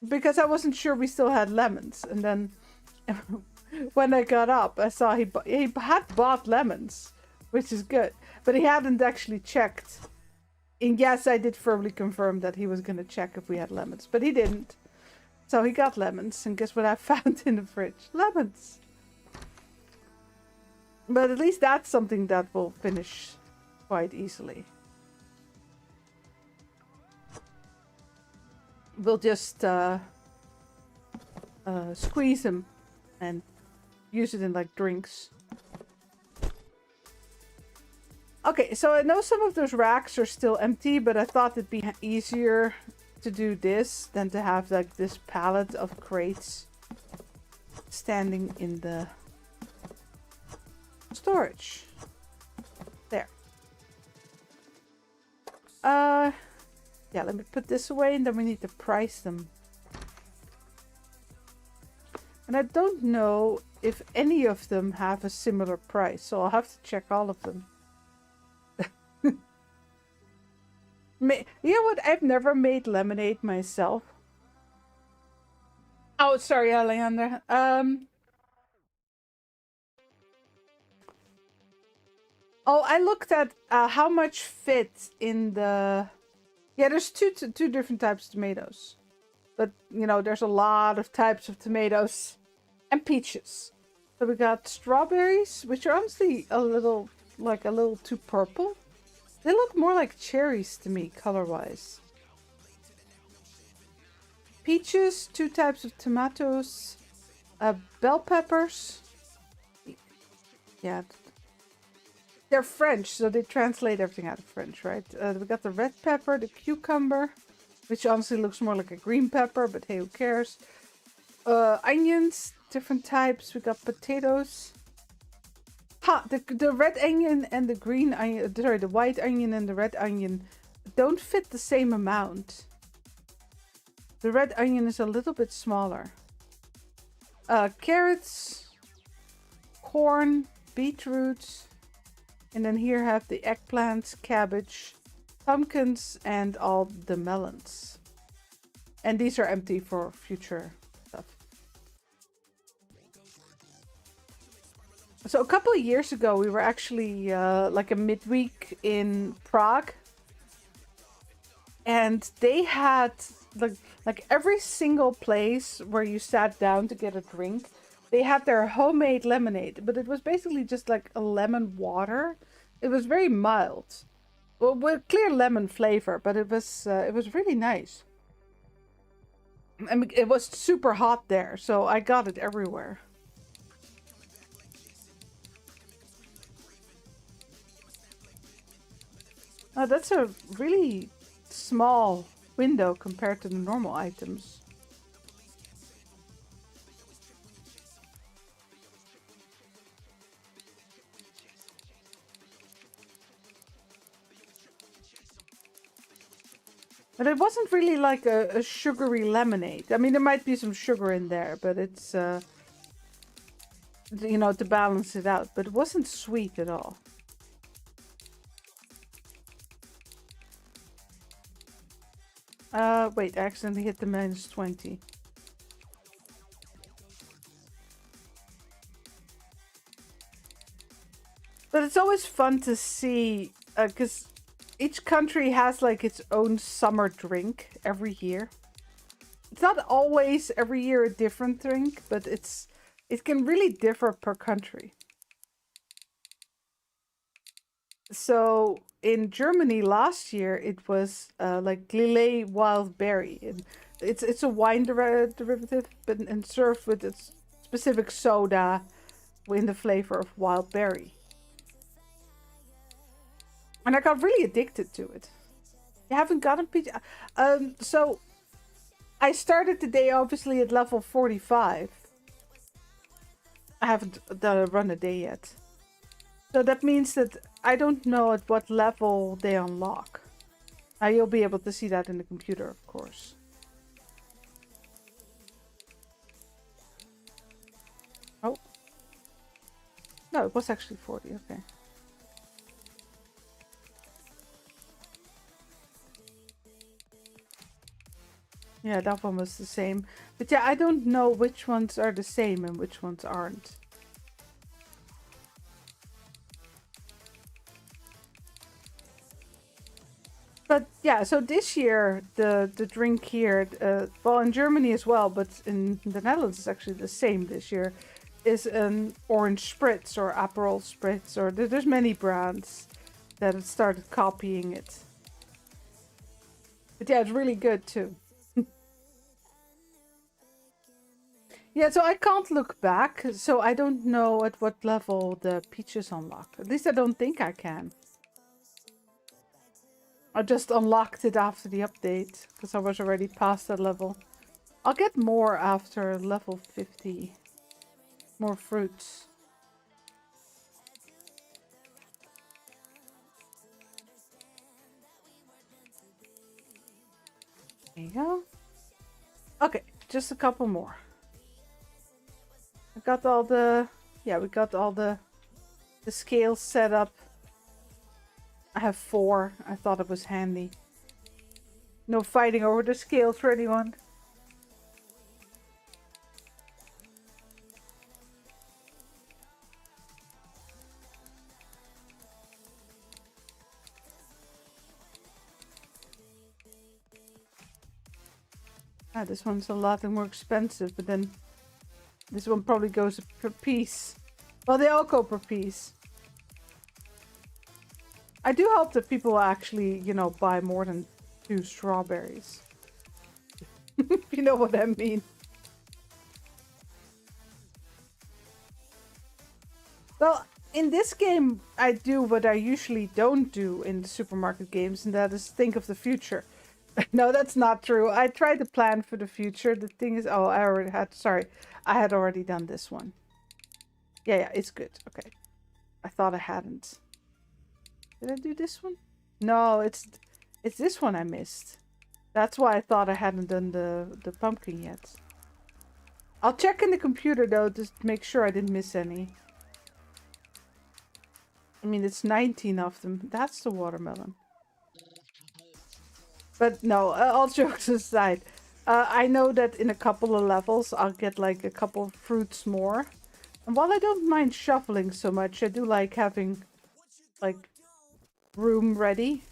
Because I wasn't sure we still had lemons. And then when I got up, I saw he had bought lemons, which is good. But he hadn't actually checked. And yes, I did verbally confirm that he was going to check if we had lemons. But he didn't. So he got lemons. And guess what I found in the fridge? Lemons. But at least that's something that will finish quite easily. We'll just squeeze them and use it in like drinks. Okay, so I know some of those racks are still empty, but I thought it'd be easier to do this than to have like this pallet of crates standing in the storage. There. Yeah, let me put this away and then we need to price them. And I don't know if any of them have a similar price, so I'll have to check all of them. You know what? I've never made lemonade myself. Oh, sorry, Alejandra. Oh, I looked at how much fits in the... Yeah, there's two different types of tomatoes. But, you know, there's a lot of types of tomatoes. And peaches. So we got strawberries, which are honestly a little too purple. They look more like cherries to me, color-wise. Peaches, 2 types of tomatoes. Bell peppers. Yeah. They're French, so they translate everything out of French, right? We got the red pepper, the cucumber, which honestly looks more like a green pepper, but hey, who cares? Onions, different types. We got potatoes. The red onion and the green onion, sorry, the white onion and the red onion don't fit the same amount. The red onion is a little bit smaller. Carrots, corn, beetroot, and then here have the eggplants, cabbage, pumpkins, and all the melons. And these are empty for future stuff. So a couple of years ago, we were actually like a midweek in Prague. And they had like every single place where you sat down to get a drink, they had their homemade lemonade. But it was basically just like a lemon water. It was very mild. Well, with clear lemon flavor, but it was really nice. I mean, it was super hot there, so I got it everywhere. That's a really small window compared to the normal items. But it wasn't really like a sugary lemonade. I mean, there might be some sugar in there, but it's, you know, to balance it out. But it wasn't sweet at all. Wait, I accidentally hit the -20. But it's always fun to see, because each country has like its own summer drink every year. It's not always every year a different drink, but it can really differ per country. So in Germany last year, it was like Lillet Wild Berry. And it's a wine derivative, but and served with its specific soda in the flavor of wild berry. And I got really addicted to it. You haven't gotten peach? So I started the day obviously at level 45. I haven't run a day yet. So that means that I don't know at what level they unlock. You'll be able to see that in the computer, of course. Oh. No, it was actually 40, okay. Yeah, that one was the same. But yeah, I don't know which ones are the same and which ones aren't. But yeah, so this year, the drink here, well, in Germany as well, but in the Netherlands it's actually the same this year, is an orange spritz or Aperol spritz, or there's many brands that have started copying it. But yeah, it's really good too. Yeah, so I can't look back, so I don't know at what level the peaches unlock. At least I don't think I can. I just unlocked it after the update, because I was already past that level. I'll get more after level 50. More fruits. There you go. Okay, just a couple more. I got all the... Yeah, we got all the scales set up. I have 4. I thought it was handy. No fighting over the scales for anyone. Ah, this one's a lot more expensive, but then this one probably goes per piece. Well, they all go per piece. I do hope that people actually, you know, buy more than 2 strawberries. You know what I mean. Well, in this game, I do what I usually don't do in the supermarket games, and that is think of the future. No, that's not true. I try to plan for the future. The thing is, oh, I already had, sorry, I had already done this one. Yeah, it's good. Okay. I thought I hadn't. Did I do this one? No, it's this one I missed. That's why I thought I hadn't done the pumpkin yet. I'll check in the computer though, just to make sure I didn't miss any. I mean, it's 19 of them. That's the watermelon. But no, all jokes aside, I know that in a couple of levels I'll get like a couple of fruits more. And while I don't mind shuffling so much, I do like having like room ready.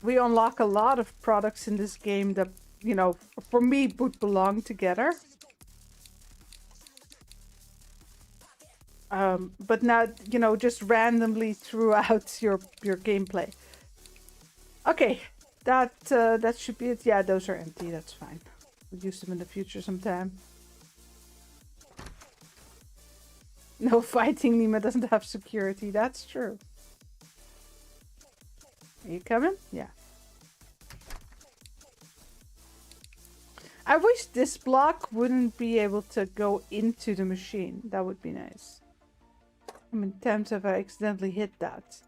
We unlock a lot of products in this game that, you know, for me would belong together. But not, you know, just randomly throughout your gameplay. Okay, that should be it. Yeah, those are empty. That's fine. We'll use them in the future sometime. No fighting. Nima doesn't have security. That's true. Are you coming? Yeah. I wish this block wouldn't be able to go into the machine. That would be nice. How many times have I accidentally hit that?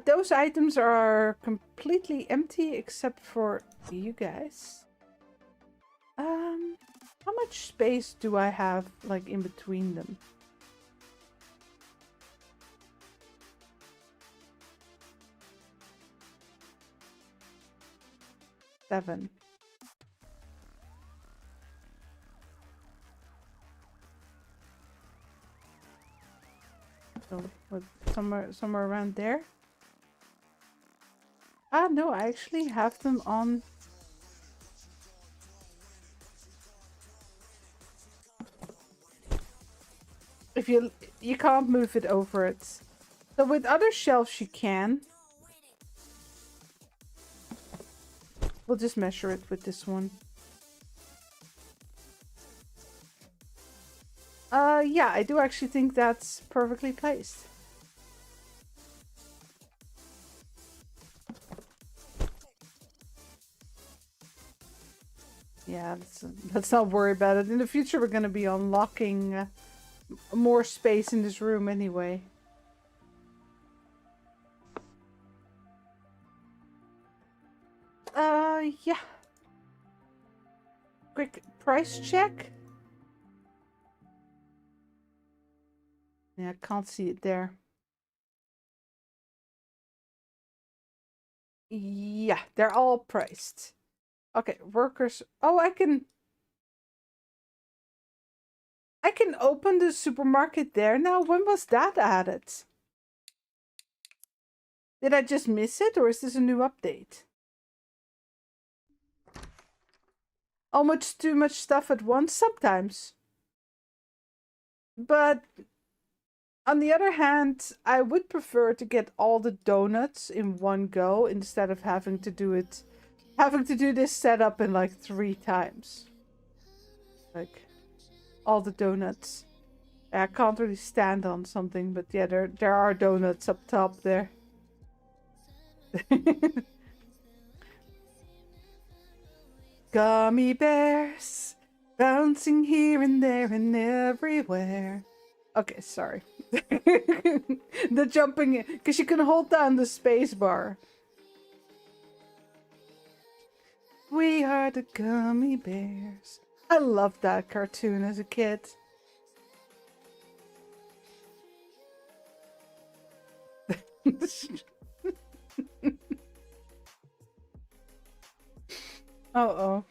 Those items are completely empty except for you guys. How much space do I have, like, in between them? Seven. So, what, somewhere around there? Ah, no, I actually have them on... If you can't move it over it. So with other shelves you can. We'll just measure it with this one. Yeah, I do actually think that's perfectly placed. Yeah, let's not worry about it. In the future, we're going to be unlocking more space in this room anyway. Yeah. Quick price check. Yeah, I can't see it there. Yeah, they're all priced. Okay, workers. Oh, I can open the supermarket there now. When was that added? Did I just miss it, or is this a new update? Oh, much too much stuff at once sometimes. But on the other hand, I would prefer to get all the donuts in one go instead of having to do this setup in like 3 times. Like all the donuts. I can't really stand on something, but yeah, there are donuts up top there. Gummy bears bouncing here and there and everywhere. Okay, sorry. The jumping, because you can hold down the space bar. We are the gummy bears. I loved that cartoon as a kid. Uh-oh.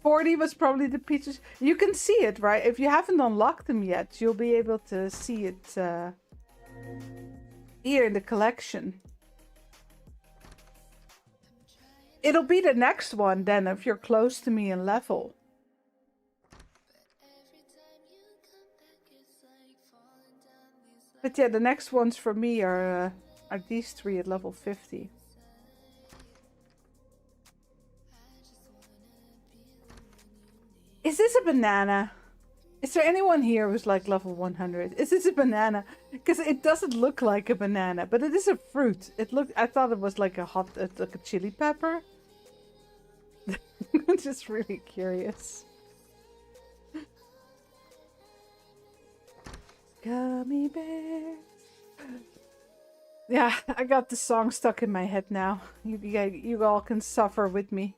40 was probably the peaches. You can see it, right? If you haven't unlocked them yet, you'll be able to see it here in the collection. It'll be the next one then if you're close to me in level. But yeah, the next ones for me are these 3 at level 50. Is this a banana? Is there anyone here who's like level 100? Is this a banana? Because it doesn't look like a banana, but it is a fruit. I thought it was like like a chili pepper. I'm just really curious. Gummy bears. Yeah, I got the song stuck in my head now. You all can suffer with me.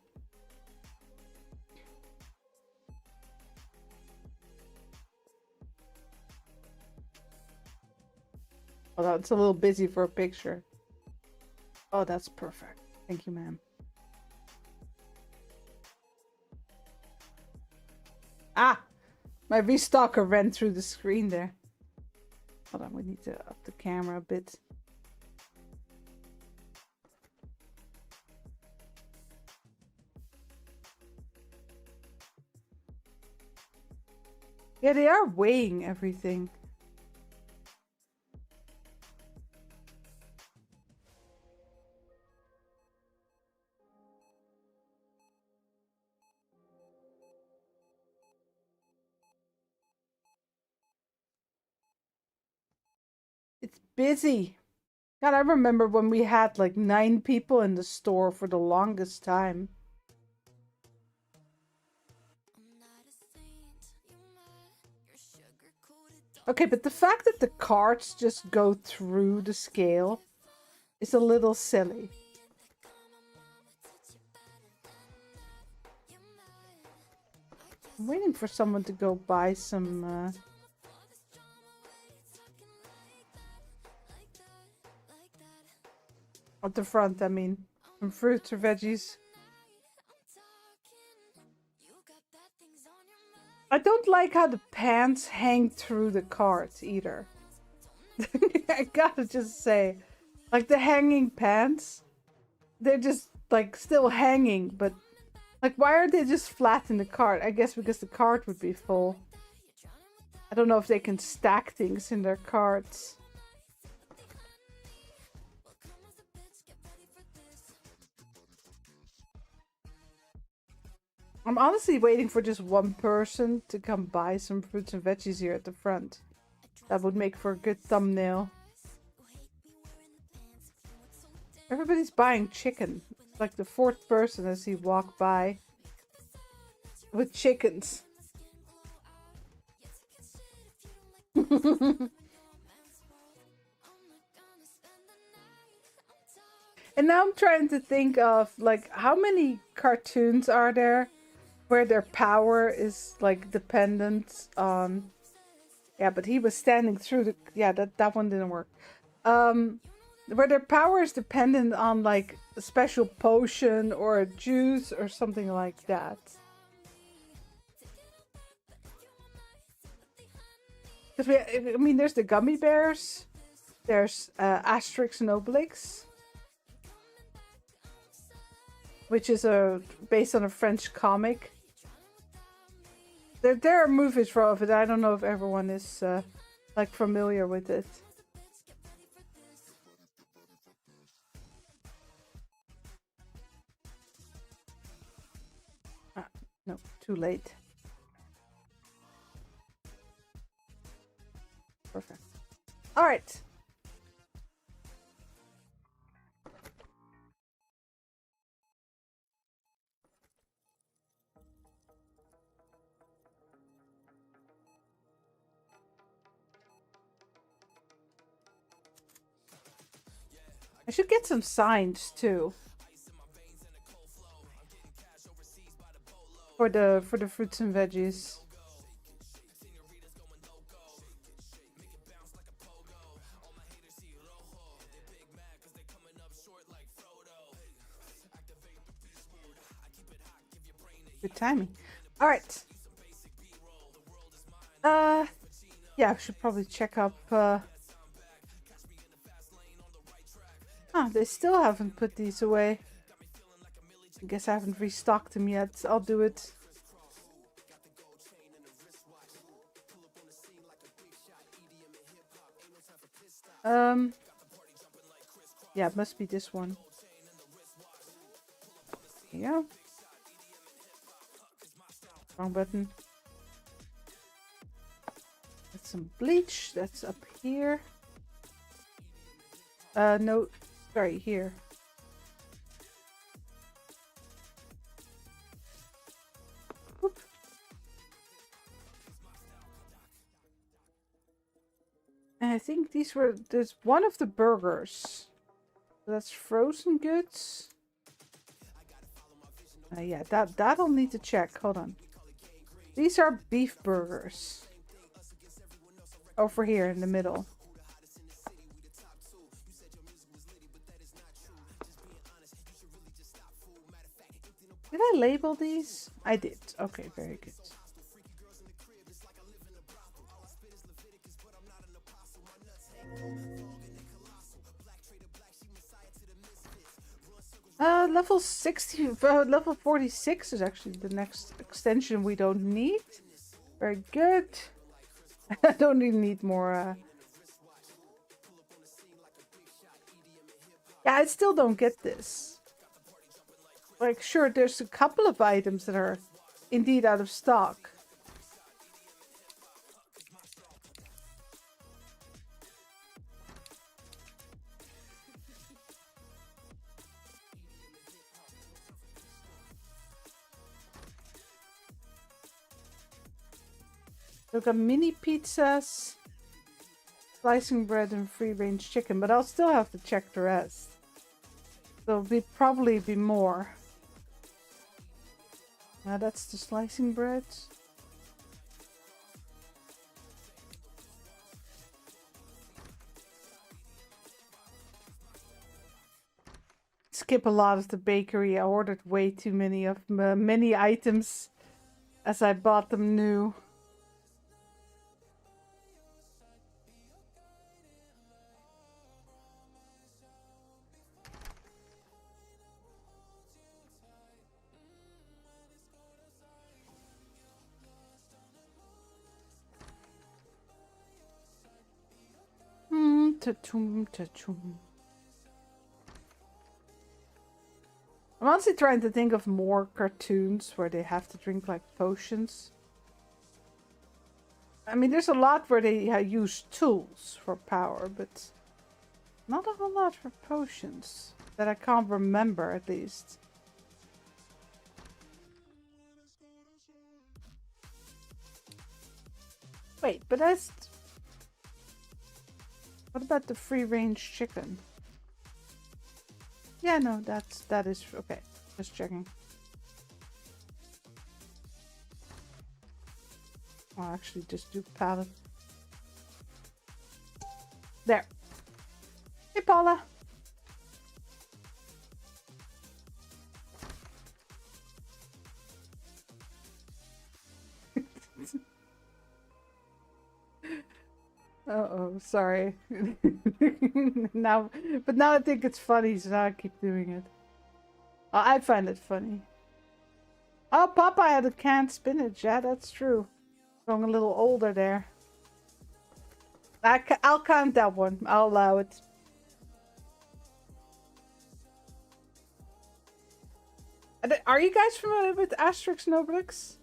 Oh, it's a little busy for a picture. Oh, that's perfect. Thank you, ma'am. Ah! My restocker ran through the screen there. Hold on, we need to up the camera a bit. Yeah, they are weighing everything. It's busy. God, I remember when we had like 9 people in the store for the longest time. Okay, but the fact that the carts just go through the scale is a little silly. I'm waiting for someone to go buy some... At the front, I mean. Some fruits or veggies. I don't like how the pants hang through the cart either. I gotta just say. Like the hanging pants. They're just like still hanging, but... Like why are they just flat in the cart? I guess because the cart would be full. I don't know if they can stack things in their carts. I'm honestly waiting for just one person to come buy some fruits and veggies here at the front. That would make for a good thumbnail. Everybody's buying chicken. It's like the fourth person as he walk by with chickens. And now I'm trying to think of like how many cartoons are there where their power is like dependent on. Yeah, but he was standing through the. Yeah, that one didn't work. Where their power is dependent on like a special potion or a juice or something like that. Because I mean, there's the gummy bears. There's Asterix and Obelix, which is based on a French comic. There are movies for it. I don't know if everyone is like familiar with it. No, too late. Perfect. All right. I should get some signs too. For the fruits and veggies. Good timing. All right. Yeah, I should probably check up. They still haven't put these away. I guess I haven't restocked them yet. I'll do it. Yeah, it must be this one. Yeah. Wrong button. That's some bleach. That's up here. No, sorry, here. Whoop. And I think there's one of the burgers. That's frozen goods. Yeah, that'll need to check. Hold on. These are beef burgers. Over here in the middle. Did I label these? I did. Okay, very good. Level 60, level 46 is actually the next extension we don't need. Very good. I don't even need more. Yeah, I still don't get this. Like, sure, there's a couple of items that are indeed out of stock. We've got mini pizzas, slicing bread, and free-range chicken, but I'll still have to check the rest. There'll probably be more. Now that's the slicing bread. Skip a lot of the bakery. I ordered way too many of many items as I bought them new. Ta-tum, ta-tum. I'm I'm honestly trying to think of more cartoons where they have to drink like potions. I mean, there's a lot where they use tools for power, but not a whole lot for potions. That I can't remember, at least. Wait, but that's... What about the free-range chicken? Yeah, no, that is... Okay, just checking. I'll actually just do pallet. There. Hey, Paula. Uh-oh, sorry. Now I think it's funny, so now I keep doing it. Oh, I find it funny. Oh, Papa had a canned spinach. Yeah, that's true. Going a little older there. I'll count that one. I'll allow it. Are you guys familiar with Asterix and Obelix?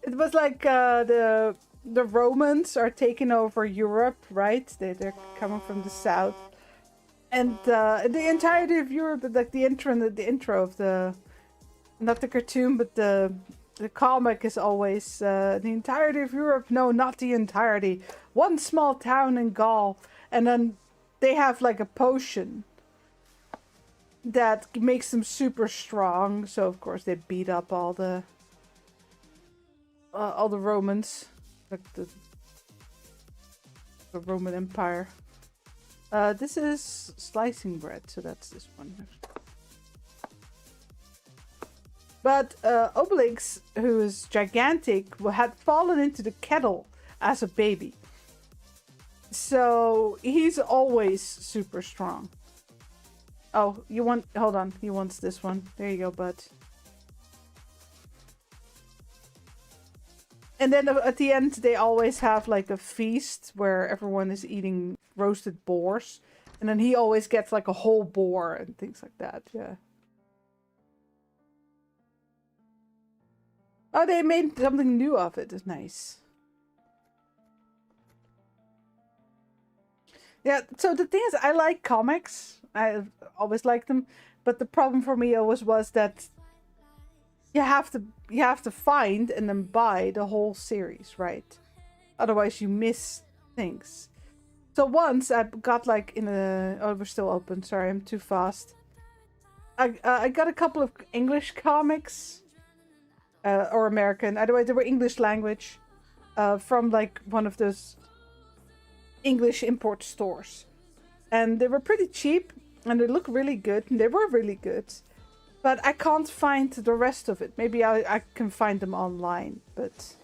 It was like the Romans are taking over Europe, right? They're coming from the south, and the entirety of Europe, like the intro of the, not the cartoon, but the comic is always the entirety of Europe. No, not the entirety. One small town in Gaul, and then they have like a potion that makes them super strong. So of course they beat up all the Romans, like the Roman Empire. This is slicing bread, so that's this one. But Obelix, who is gigantic, had fallen into the kettle as a baby. So he's always super strong. Oh, you want... Hold on. He wants this one. There you go, bud. And then at the end, they always have like a feast where everyone is eating roasted boars. And then he always gets like a whole boar and things like that. Yeah. Oh, they made something new of it. It's nice. Yeah, so the thing is, I like comics. I always liked them. But the problem for me always was that you have to find and then buy the whole series, right? Otherwise you miss things. So once I got like in a... Oh, we're still open. Sorry, I'm too fast. I got a couple of English comics. Or American. Either way, they were English language. From like one of those English import stores. And they were pretty cheap. And they look really good. And they were really good. But I can't find the rest of it. Maybe I can find them online. But...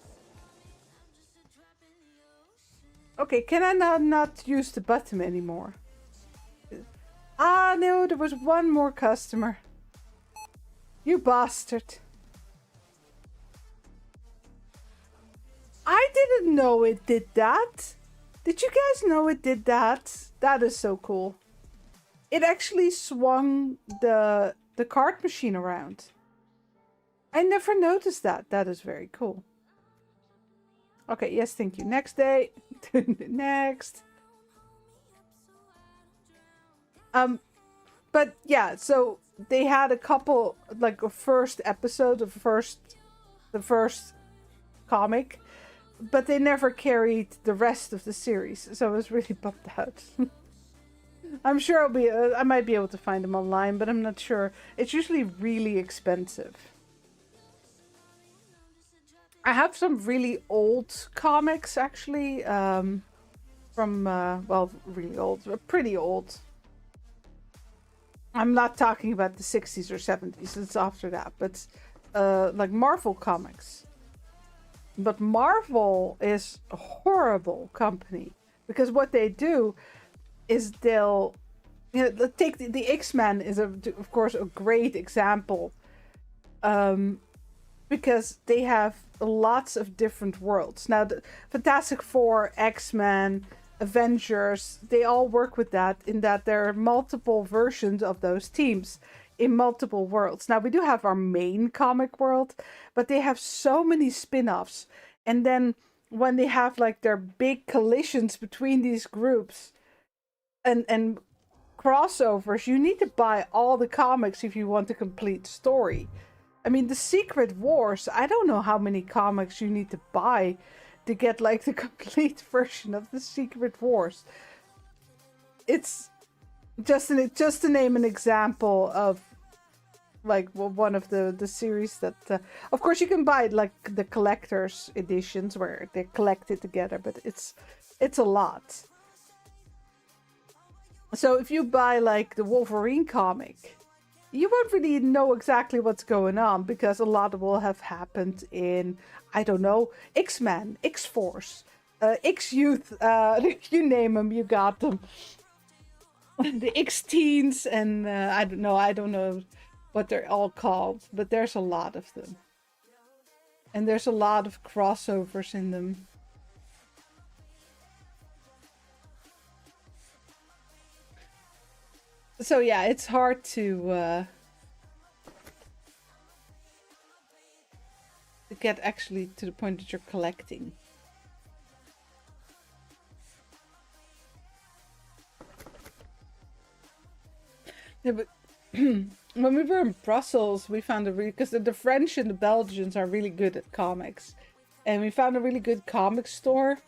Okay, can I now not use the button anymore? Ah, no, there was one more customer. You bastard. I didn't know it did that. Did you guys know it did that? That is so cool. It actually swung the card machine around. I never noticed that. That is very cool. Okay, yes, thank you. Next day. Next. But yeah, so they had a couple, like a first episode of the first comic, but they never carried the rest of the series, so I was really bummed out. I'm sure I might be able to find them online, but I'm not sure. It's usually really expensive. I have some really old comics, actually, from, well, really old, pretty old. I'm not talking about the 60s or 70s, it's after that, but like Marvel comics. But Marvel is a horrible company, because what they do is they'll, you know, take the X-Men is of course a great example, because they have lots of different worlds. Now, the Fantastic Four, X-Men, Avengers, they all work with that, in that there are multiple versions of those teams. in multiple worlds. Now we do have our main comic world, but they have so many spin-offs. And then when they have like their big collisions between these groups and crossovers, you need to buy all the comics if you want a complete story. I mean, the Secret Wars, I don't know how many comics you need to buy to get like the complete version of the Secret Wars. It's just to name an example of like one of the series that of course you can buy like the collector's editions where they're collected together, but it's a lot. So if you buy like the Wolverine comic, you won't really know exactly what's going on because a lot will have happened in, I don't know, X-Men, X-Force, X-Youth, you name them, you got them. The X-Teens and I don't know what they're all called, but there's a lot of them. And there's a lot of crossovers in them. So yeah, it's hard to get actually to the point that you're collecting. Yeah, but when we were in Brussels, we found because the French and the Belgians are really good at comics, and we found a really good comic store.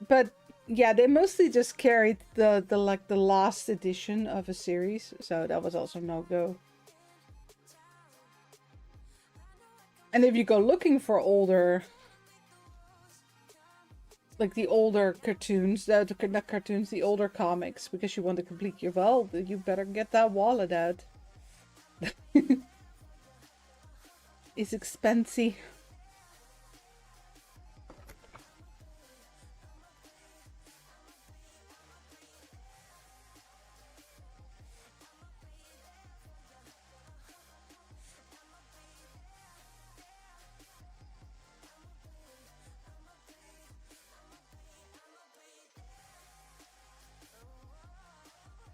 But yeah, they mostly just carried the last edition of a series, so that was also no go. And if you go looking for older, like the older cartoons, not cartoons, the older comics, because you want to complete your, well, you better get that wallet out. It's expensive.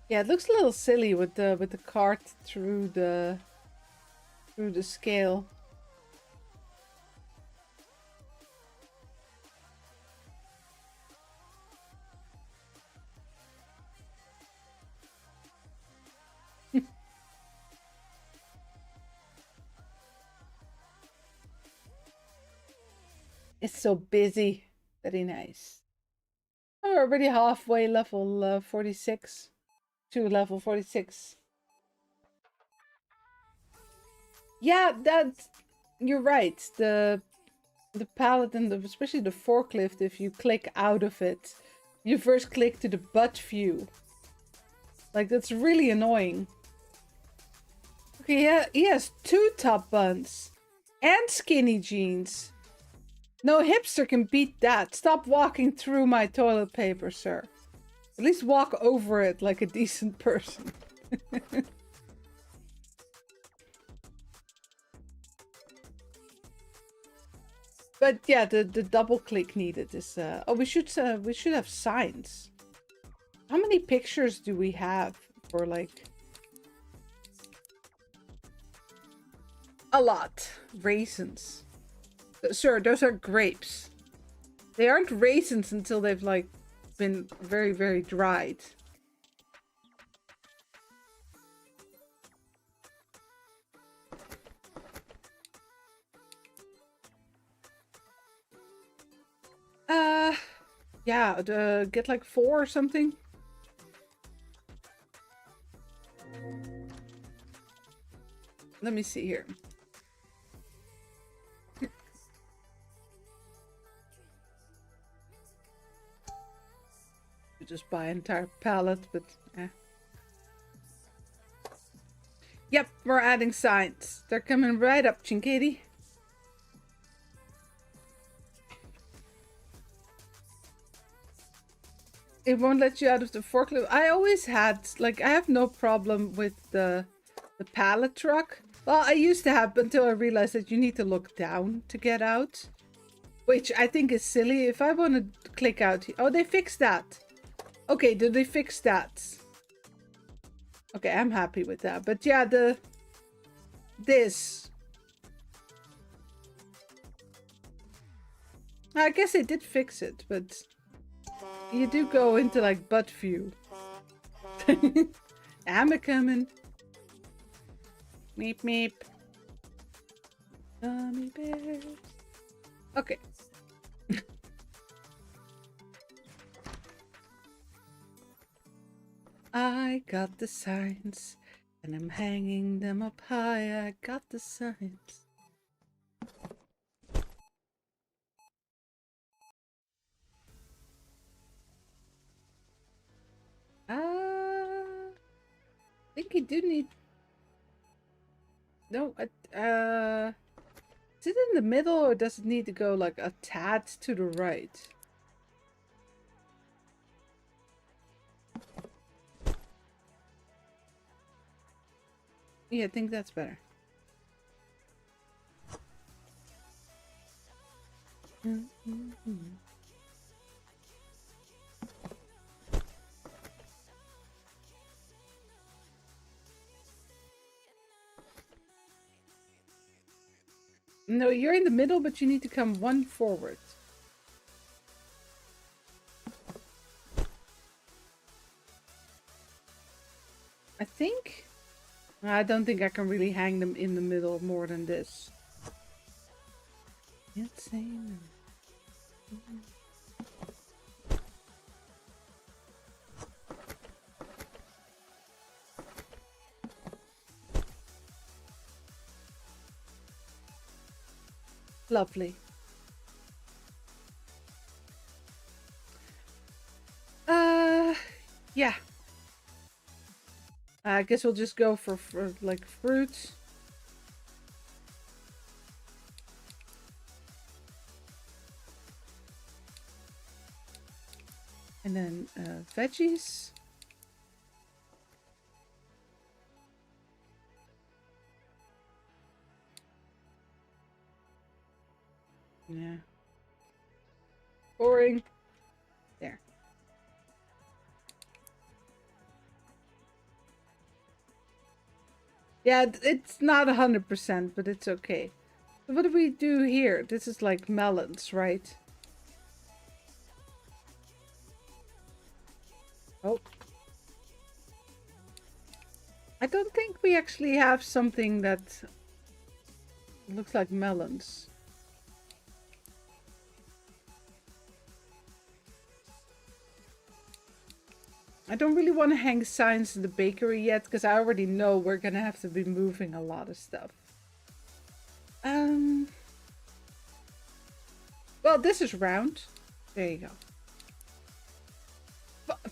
Yeah, it looks a little silly with the cart through the scale. It's so busy. Very nice. Oh, we're already halfway level 46 to level 46. Yeah, you're right. The pallet and especially the forklift, if you click out of it, you first click to the butt view. Like, that's really annoying. Okay, yeah, he has 2 top buns and skinny jeans. No hipster can beat that. Stop walking through my toilet paper, sir. At least walk over it like a decent person. But yeah, the double click needed is oh, we should have signs. How many pictures do we have for like a lot? Raisins. Sir, those are grapes. They aren't raisins until they've like been very, very dried. Yeah, get like 4 or something. Let me see here. Just buy an entire pallet, but eh. Yep, we're adding signs. They're coming right up, Chinkady. It won't let you out of the forklift. I always had, like, I have no problem with the pallet truck. Well, I used to have until I realized that you need to look down to get out, which I think is silly. If I want to click out, oh, they fixed that. Okay, did they fix that? Okay, I'm happy with that. But yeah, this. I guess they did fix it, but you do go into like butt view. I'm a coming. Meep meep. Gummy bears. Okay. I got the signs, and I'm hanging them up high. I got the signs. I think you do need. No, is it in the middle or does it need to go like a tad to the right? Yeah, I think that's better. No, you're in the middle, but you need to come one forward. I think. I don't think I can really hang them in the middle more than this. Insane. Lovely. Yeah. I guess we'll just go for like fruits. And then veggies. Yeah. Boring. There. Yeah, it's not 100%, but it's okay. So what do we do here? This is like melons, right? Oh. I don't think we actually have something that looks like melons. I don't really want to hang signs in the bakery yet, because I already know we're gonna have to be moving a lot of stuff. Well, this is round. There you go.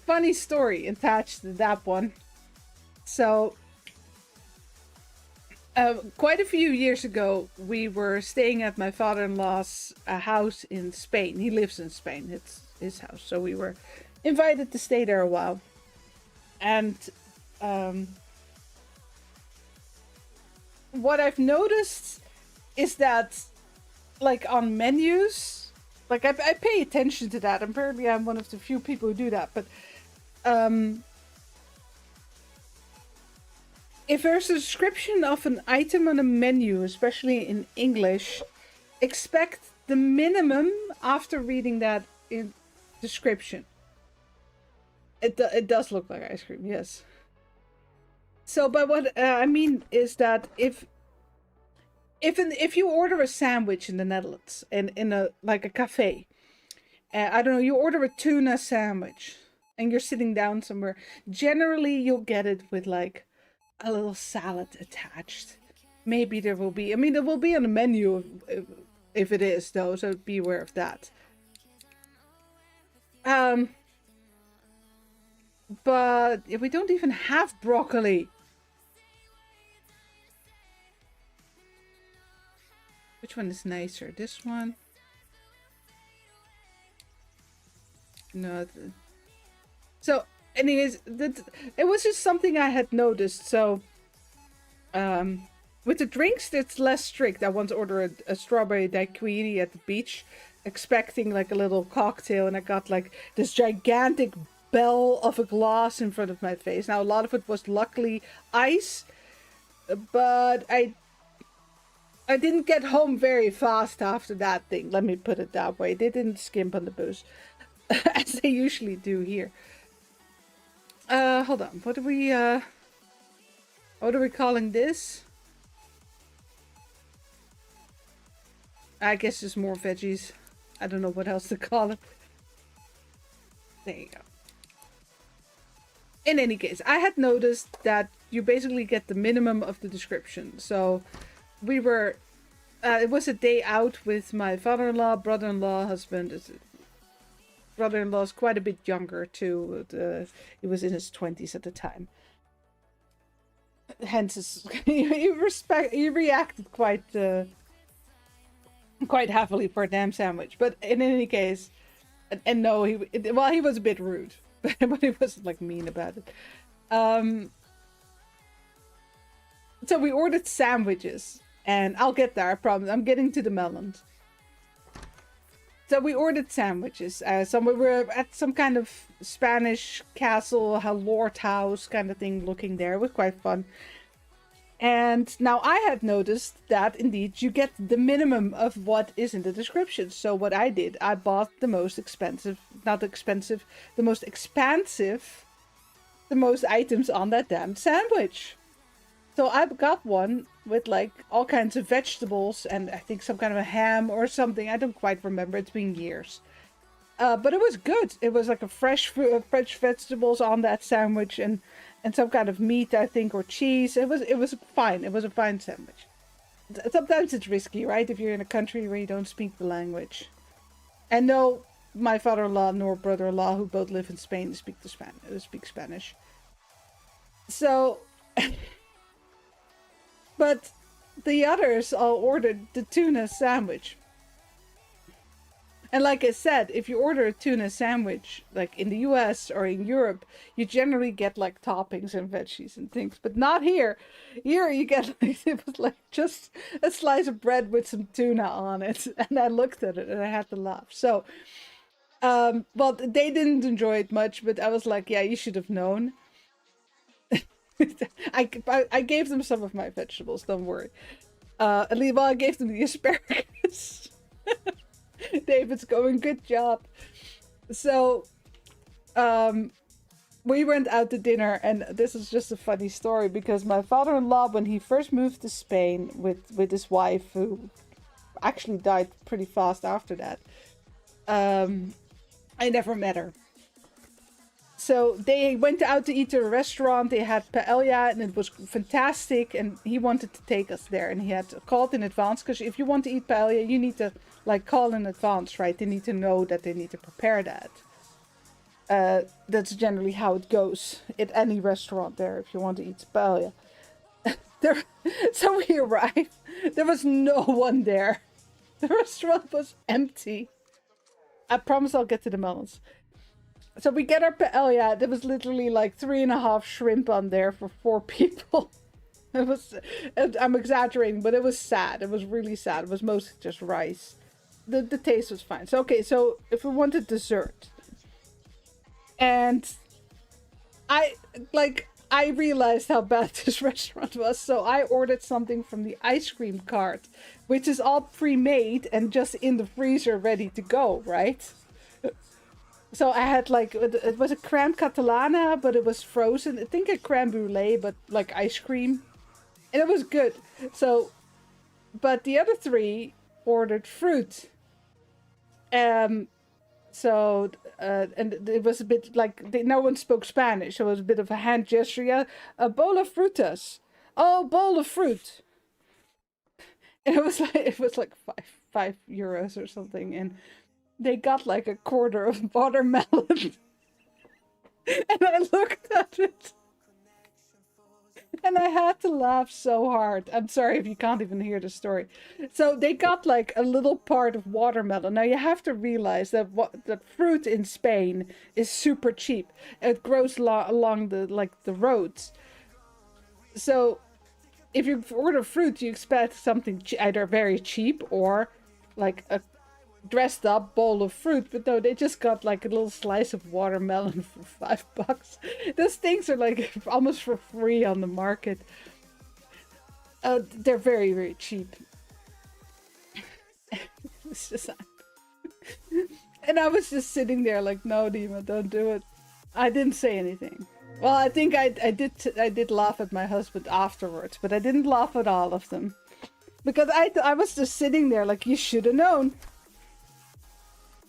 Funny story attached to that one. So, quite a few years ago, we were staying at my father-in-law's house in Spain. He lives in Spain. It's his house. So we were invited to stay there a while. And what I've noticed is that, like, on menus, like, I pay attention to that. Apparently I'm one of the few people who do that. But if there's a description of an item on a menu, especially in English, expect the minimum after reading that in description. It does look like ice cream, yes. So, but what I mean is that if you order a sandwich in the Netherlands and in a like a cafe, I don't know, you order a tuna sandwich and you're sitting down somewhere, generally you'll get it with like a little salad attached. Maybe there will be. I mean, there will be on the menu if it is though, so be aware of that. But we don't even have broccoli. Which one is nicer? This one? No. So, anyways, it was just something I had noticed. So, with the drinks, it's less strict. I once ordered a strawberry daiquiri at the beach, expecting like a little cocktail, and I got like this gigantic bell of a glass in front of my face. Now, a lot of it was luckily ice, but I didn't get home very fast after that thing. Let me put it that way. They didn't skimp on the booze, as they usually do here. Hold on. What are we calling this? I guess just more veggies. I don't know what else to call it. There you go. In any case, I had noticed that you basically get the minimum of the description. So we were, it was a day out with my father-in-law, brother-in-law, husband. Brother-in-law is quite a bit younger too. He was in his 20s at the time. Hence, he reacted quite happily for a damn sandwich. But in any case, and no, he was a bit rude, but he wasn't like mean about it. So we ordered sandwiches, and I'll get there, I promise. I'm getting to the melons. So we ordered sandwiches. So we were at some kind of Spanish castle, a lord house kind of thing looking there. It was quite fun. And now I had noticed that indeed you get the minimum of what is in the description. So what I did, I bought the most expensive, not expensive, the most expansive, the most items on that damn sandwich. So I got one with like all kinds of vegetables and I think some kind of a ham or something. I don't quite remember. It's been years. But it was good. It was like a fresh vegetables on that sandwich and some kind of meat, I think, or cheese. It was fine. It was a fine sandwich. Sometimes it's risky, right? If you're in a country where you don't speak the language. And no, my father-in-law nor brother-in-law, who both live in Spain, speak Spanish. So, but the others all ordered the tuna sandwich. And like I said, if you order a tuna sandwich, like in the US or in Europe, you generally get like toppings and veggies and things, but not here. Here you get like, it was like just a slice of bread with some tuna on it. And I looked at it and I had to laugh. So, well, they didn't enjoy it much, but I was like, yeah, you should have known. I gave them some of my vegetables, don't worry. At least, well, I gave them the asparagus. David's going, good job. So, we went out to dinner, and this is just a funny story because my father-in-law, when he first moved to Spain with his wife, who actually died pretty fast after that, I never met her. So they went out to eat at a restaurant. They had paella and it was fantastic. And he wanted to take us there. And he had called in advance. Because if you want to eat paella, you need to like call in advance, right? They need to know that they need to prepare that. That's generally how it goes at any restaurant there if you want to eat paella. So we arrived. There was no one there. The restaurant was empty. I promise I'll get to the melons. So we get our paella. There was literally like 3.5 shrimp on there for 4 people. It was, I'm exaggerating, but it was sad. It was really sad. It was mostly just rice. The taste was fine. So, okay, so if we wanted dessert. And I realized how bad this restaurant was. So I ordered something from the ice cream cart, which is all pre-made and just in the freezer ready to go, right? So I had like, it was a creme catalana, but it was frozen. I think a creme brulee, but like ice cream. And it was good. So, but the other 3 ordered fruit. So, and it was a bit like, no one spoke Spanish. So it was a bit of a hand gesture. Yeah, a bowl of frutas. Oh, bowl of fruit. And it was like five euros or something. And they got like a quarter of watermelon. And I looked at it. And I had to laugh so hard. I'm sorry if you can't even hear the story. So they got like a little part of watermelon. Now you have to realize that the fruit in Spain is super cheap. It grows along the roads. So if you order fruit, you expect something either very cheap or like a dressed up bowl of fruit, but no, they just got like a little slice of watermelon for $5. Those things are like almost for free on the market. They're very, very cheap. It's just, and I was just sitting there like, no, Dima, don't do it. I didn't say anything. Well, I think I did laugh at my husband afterwards, but I didn't laugh at all of them. Because I was just sitting there like, you should have known.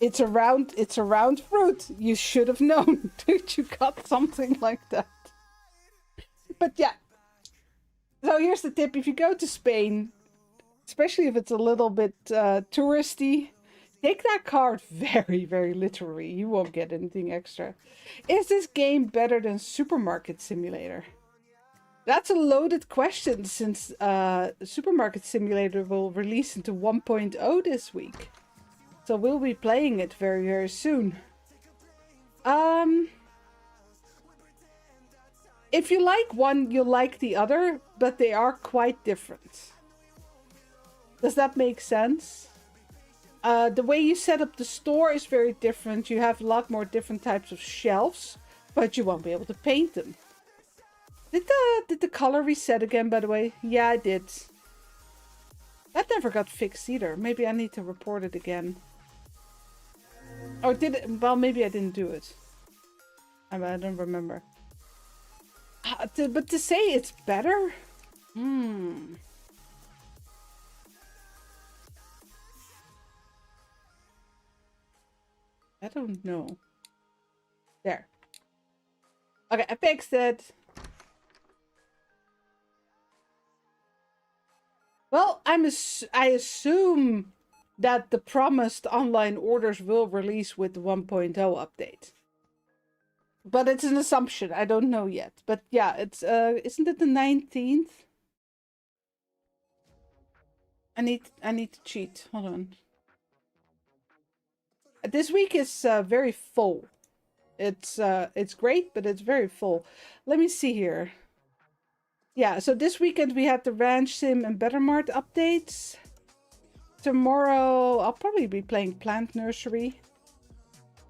It's a round fruit. You should have known. Dude, you got something like that. But yeah. So here's the tip. If you go to Spain, especially if it's a little bit touristy, take that card very, very literally. You won't get anything extra. Is this game better than Supermarket Simulator? That's a loaded question since Supermarket Simulator will release into 1.0 this week. So we'll be playing it very, very soon. If you like one, you'll like the other, but they are quite different. Does that make sense? The way you set up the store is very different. You have a lot more different types of shelves, but you won't be able to paint them. Did the color reset again, by the way? Yeah, I did. That never got fixed either. Maybe I need to report it again. Or did it? Well, maybe I didn't do it. I don't remember. But to say it's better? I don't know. There. Okay, I fixed it. Well, I assume that the promised online orders will release with the 1.0 update. But it's an assumption. I don't know yet. But yeah, it's isn't it the 19th? I need to cheat. Hold on. This week is very full. It's great, but it's very full. Let me see here. Yeah, so this weekend we have the Ranch Sim and Better Mart updates. Tomorrow I'll probably be playing Plant Nursery.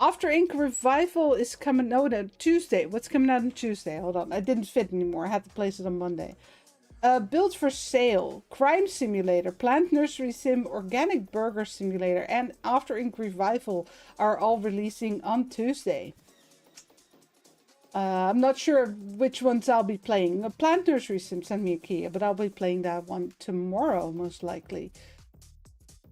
After Ink Revival is coming. No, Tuesday. What's coming out on Tuesday? Hold on, I didn't fit anymore. I had to place it on Monday. Build for Sale, Crime Simulator, Plant Nursery Sim, Organic Burger Simulator, and After Ink Revival are all releasing on Tuesday. I'm not sure which ones I'll be playing. Plant Nursery Sim sent me a key, but I'll be playing that one tomorrow, most likely.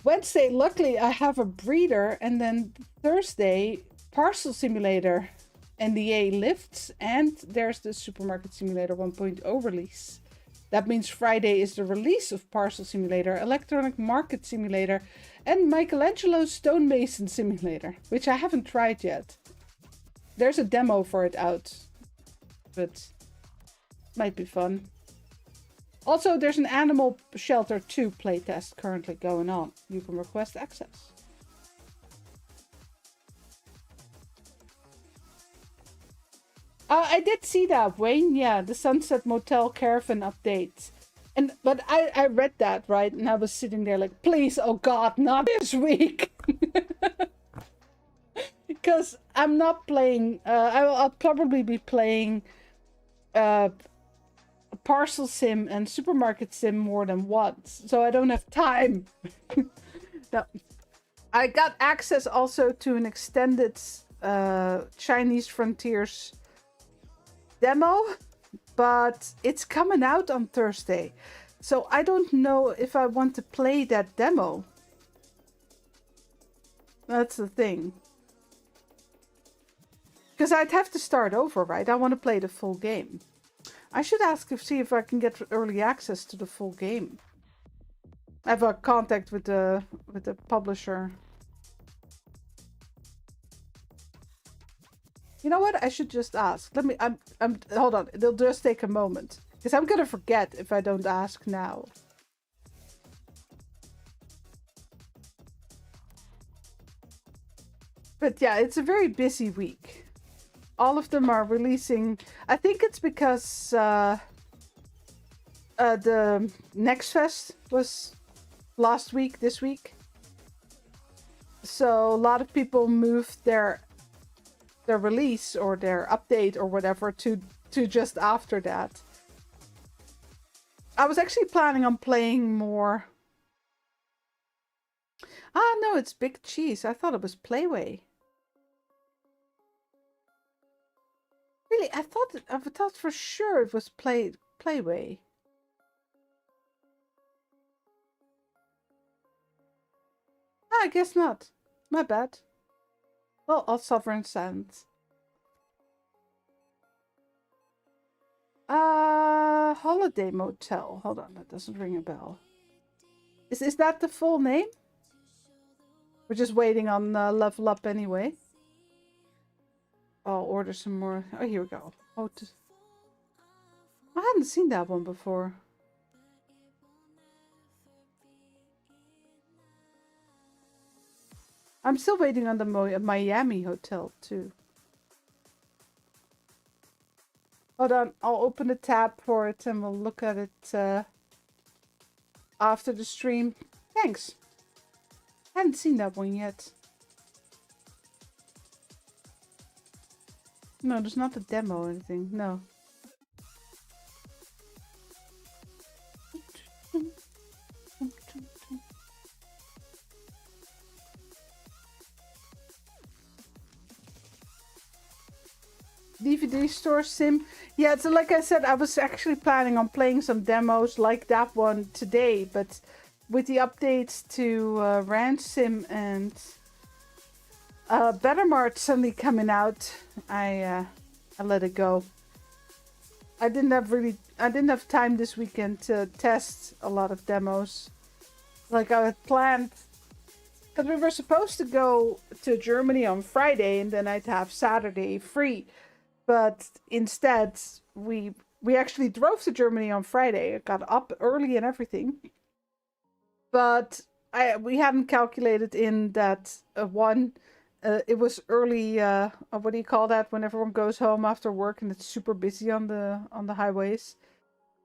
Wednesday, luckily, I have a breeder, and then Thursday, Parcel Simulator, NDA lifts, and there's the Supermarket Simulator 1.0 release. That means Friday is the release of Parcel Simulator, Electronic Market Simulator, and Michelangelo's Stonemason Simulator, which I haven't tried yet. There's a demo for it out, but might be fun. Also, there's an Animal Shelter 2 playtest currently going on. You can request access. I did see that, Wayne. Yeah, the Sunset Motel Caravan update. But I read that, right? And I was sitting there like, please, oh God, not this week. Because I'm not playing, I'll probably be playing Parcel Sim and Supermarket Sim more than once. So I don't have time. No. I got access also to an extended Chinese Frontiers demo, but it's coming out on Thursday. So I don't know if I want to play that demo. That's the thing. Because I'd have to start over, right? I want to play the full game. I should see if I can get early access to the full game. I have a contact with the publisher. You know what? I should just ask. Let me. Hold on. It'll just take a moment because I'm gonna forget if I don't ask now. But yeah, it's a very busy week. All of them are releasing. I think it's because the Next Fest was last week, this week. So a lot of people moved their release or their update or whatever to just after that. I was actually planning on playing more. Ah, no, it's Big Cheese. I thought it was Playway. Really, I thought for sure it was Playway. Ah, I guess not. My bad. Well, I'll suffer in silence. Holiday Motel. Hold on, that doesn't ring a bell. Is that the full name? We're just waiting on Level Up anyway. I'll order some more. Oh, here we go. Oh, I hadn't seen that one before. I'm still waiting on the Miami hotel too. Hold on, I'll open a tab for it and we'll look at it after the stream. Thanks. Hadn't seen that one yet. No, there's not a demo or anything. No. DVD store sim. Yeah, so like I said, I was actually planning on playing some demos like that one today, but with the updates to Ranch Sim and Better Mart suddenly coming out, I let it go. I didn't have time this weekend to test a lot of demos like I had planned, because we were supposed to go to Germany on Friday and then I'd have Saturday free. But instead, we actually drove to Germany on Friday. I got up early and everything. But we hadn't calculated in that it was early. What do you call that? When everyone goes home after work and it's super busy on the highways.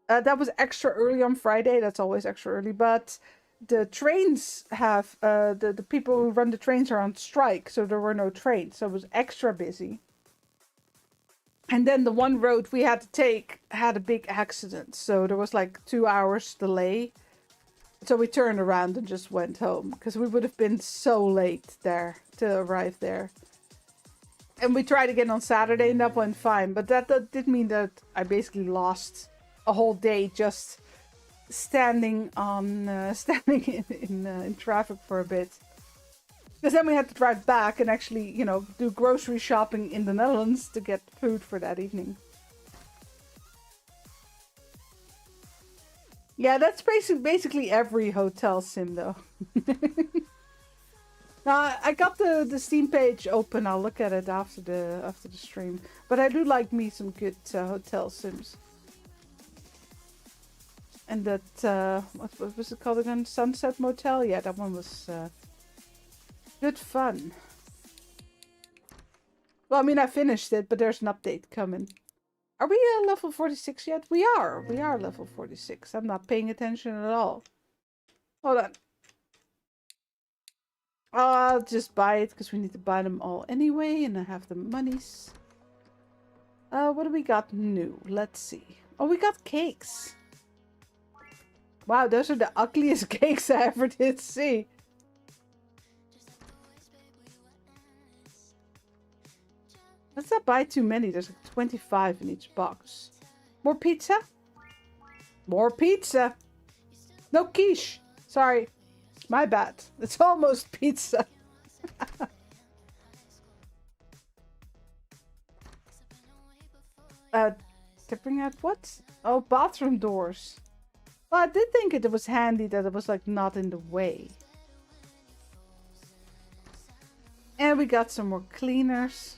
That was extra early on Friday. That's always extra early. But the trains have the people who run the trains are on strike, so there were no trains. So it was extra busy. And then the one road we had to take had a big accident. So there was like 2 hours delay. So we turned around and just went home. Because we would have been so late there to arrive there. And we tried again on Saturday and that went fine. But that did mean that I basically lost a whole day just standing in traffic for a bit. Because then we had to drive back and actually, do grocery shopping in the Netherlands to get food for that evening. Yeah, that's basically every hotel sim, though. Now, I got the Steam page open. I'll look at it after the stream. But I do like me some good hotel sims. And that, what was it called again? Sunset Motel? Yeah, that one was... good fun. Well, I mean, I finished it, but there's an update coming. Are we level 46 yet? We are level 46. I'm not paying attention at all. Hold on. I'll just buy it because we need to buy them all anyway, and I have the monies. What do we got new? Let's see. Oh, we got cakes. Wow, those are the ugliest cakes I ever did see. Let's not buy too many. There's like 25 in each box. More pizza? More pizza. No quiche. Sorry. My bad. It's almost pizza. To bring out what? Oh, bathroom doors. Well, I did think it was handy that it was like not in the way. And we got some more cleaners.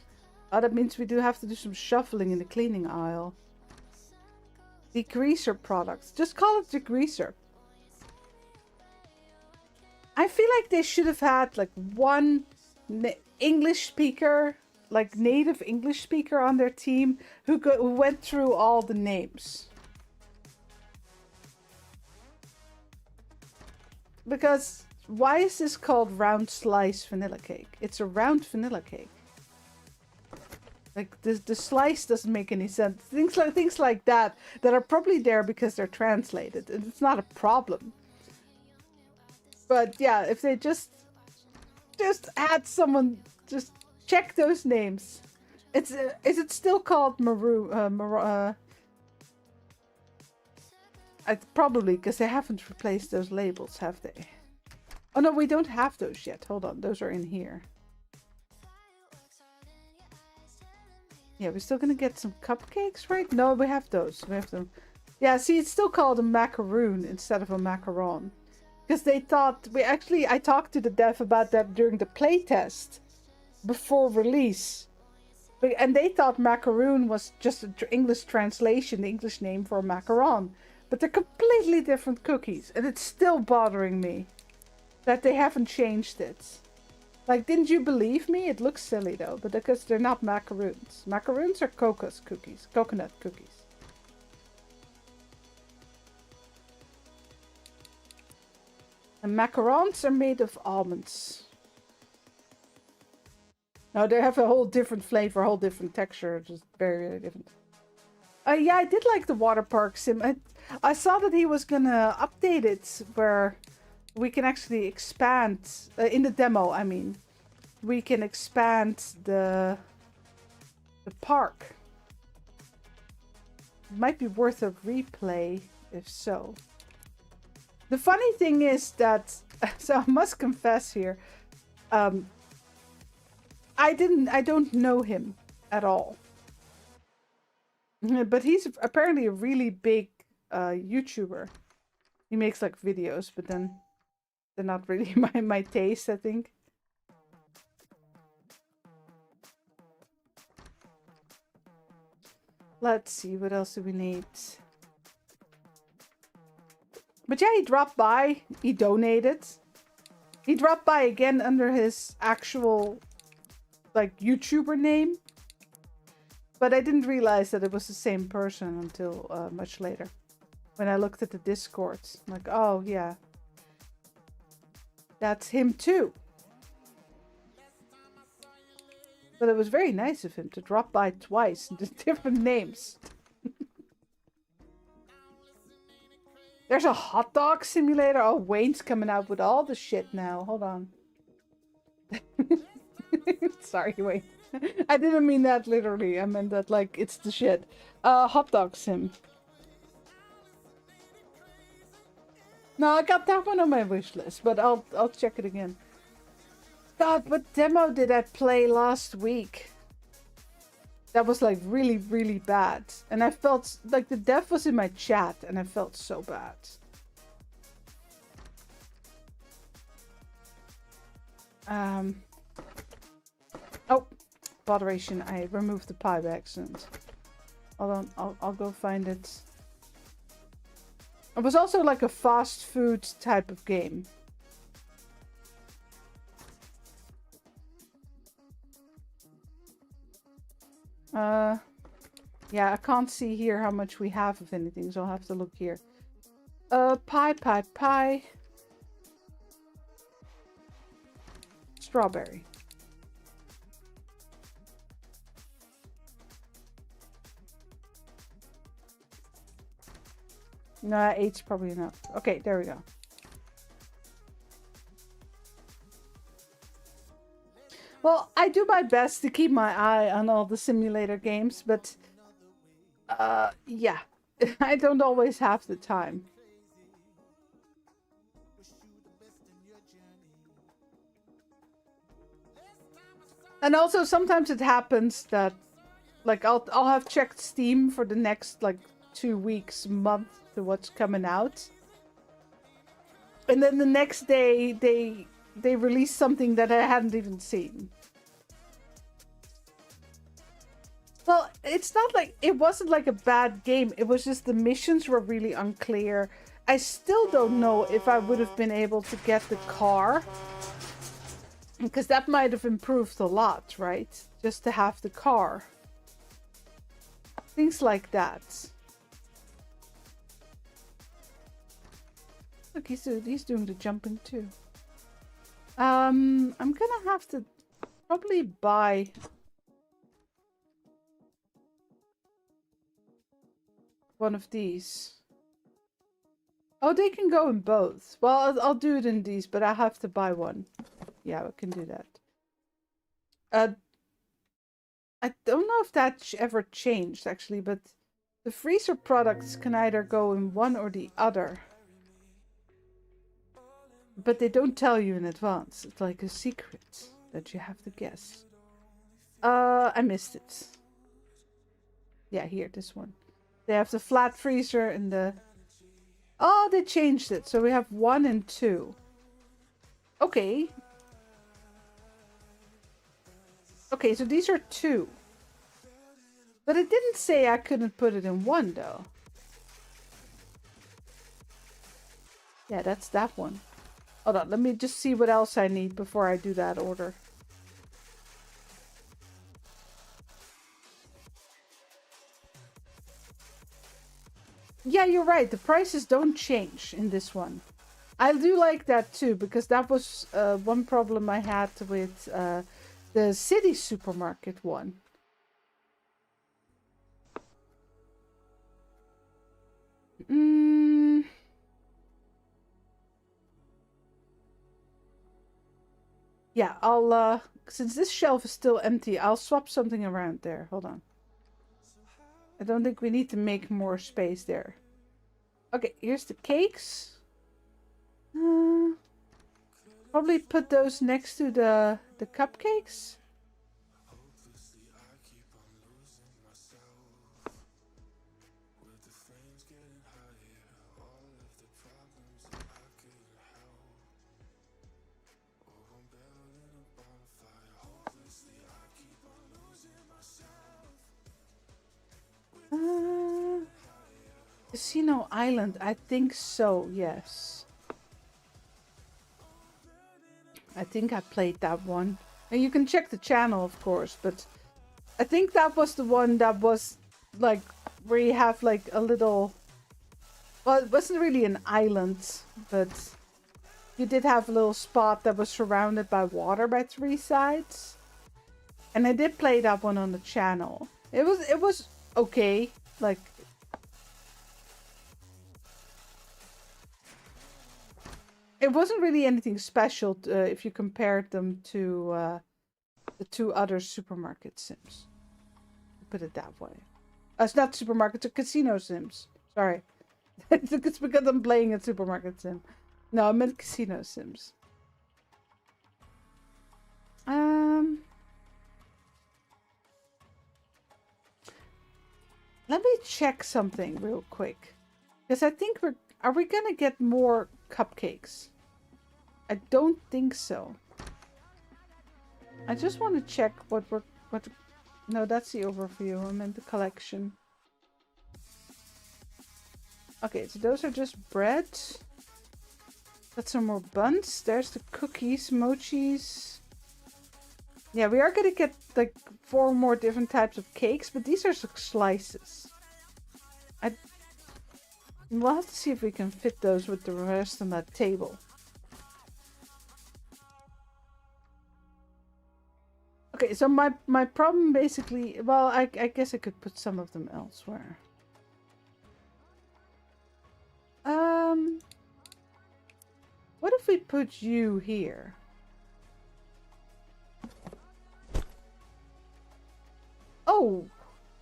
Oh, that means we do have to do some shuffling in the cleaning aisle. Degreaser products. Just call it degreaser. I feel like they should have had like one English speaker, like native English speaker on their team who went through all the names. Because why is this called round slice vanilla cake? It's a round vanilla cake. Like the slice doesn't make any sense. Things like that are probably there because they're translated, and it's not a problem. But yeah, if they just had someone just check those names. It's is it still called maroon? Probably because they haven't replaced those labels, have they? Oh no, we don't have those yet. Hold on, those are in here. Yeah, we're still gonna get some cupcakes, right? No, we have those. We have them. Yeah, see, it's still called a macaroon instead of a macaron. Because they thought... I talked to the dev about that during the playtest. Before release. And they thought macaroon was just an English translation, the English name for macaron. But they're completely different cookies. And it's still bothering me that they haven't changed it. Like, didn't you believe me? It looks silly though, but because they're not macaroons. Macaroons are coconut cookies. And macarons are made of almonds. No, they have a whole different flavor, a whole different texture, just very, very different. Yeah, I did like the water park sim. I saw that he was gonna update it where we can actually expand in the demo. I mean, we can expand the park. It might be worth a replay if so. The funny thing is that, so I must confess here, I don't know him at all. But he's apparently a really big YouTuber. He makes like videos, but then they're not really my taste, I think. Let's see, what else do we need? But yeah, he dropped by. He donated. He dropped by again under his actual, like, YouTuber name. But I didn't realize that it was the same person until much later. When I looked at the Discord. I'm like, oh, yeah. That's him too. But it was very nice of him to drop by twice and different names. There's a hot dog simulator. Oh, Wayne's coming out with all the shit now. Hold on. Sorry, Wayne. I didn't mean that literally. I meant that like it's the shit. Hot dog sim. No, I got that one on my wish list, but I'll check it again. God, what demo did I play last week? That was like really, really bad. And I felt like the dev was in my chat and I felt so bad. Oh, botheration. I removed the pie by accident. Hold on, I'll go find it. It was also like a fast food type of game. Yeah, I can't see here how much we have of anything, so I'll have to look here. Pie. Strawberry. No, 8's probably enough. Okay, there we go. Well, I do my best to keep my eye on all the simulator games, but yeah, I don't always have the time. And also sometimes it happens that like I'll have checked Steam for the next like 2 weeks, month to what's coming out. And then the next day they release something that I hadn't even seen. Well, it's not like it wasn't like a bad game. It was just the missions were really unclear. I still don't know if I would have been able to get the car. Because that might have improved a lot, right? Just to have the car. Things like that. Look, he's doing the jumping too. I'm gonna have to probably buy one of these. Oh, they can go in both. Well, I'll do it in these, but I have to buy one. Yeah, we can do that. I don't know if that ever changed, actually, but the freezer products can either go in one or the other. But they don't tell you in advance. It's like a secret that you have to guess. I missed it. Yeah, here, this one. They have the flat freezer and the... Oh, they changed it. So we have 1 and 2. Okay. Okay, so these are 2. But it didn't say I couldn't put it in 1, though. Yeah, that's that one. Hold on, let me just see what else I need before I do that order. Yeah, you're right. The prices don't change in this one. I do like that too, because that was one problem I had with the city supermarket one. Yeah, I'll, since this shelf is still empty, I'll swap something around there. Hold on. I don't think we need to make more space there. Okay, here's the cakes. Probably put those next to the cupcakes. Casino Island, I think so, yes. I think I played that one. And you can check the channel, of course, but I think that was the one that was like where you have like a little... Well, it wasn't really an island, but you did have a little spot that was surrounded by water by 3 sides. And I did play that one on the channel. It was okay. Like, it wasn't really anything special if you compared them to the 2 other supermarket sims. Put it that way. It's not supermarket, it's casino sims. Sorry. It's because I'm playing a supermarket sim. No, I meant casino sims. Let me check something real quick. Because I think are we gonna get more cupcakes? I don't think so. I just want to check what no, that's the overview. I meant the collection. Okay, so those are just bread. Got some more buns. There's the cookies, mochis. Yeah, we are gonna get like 4 more different types of cakes, but these are slices. We'll have to see if we can fit those with the rest on that table. Okay, so my problem basically... Well, I guess I could put some of them elsewhere. What if we put you here? Oh,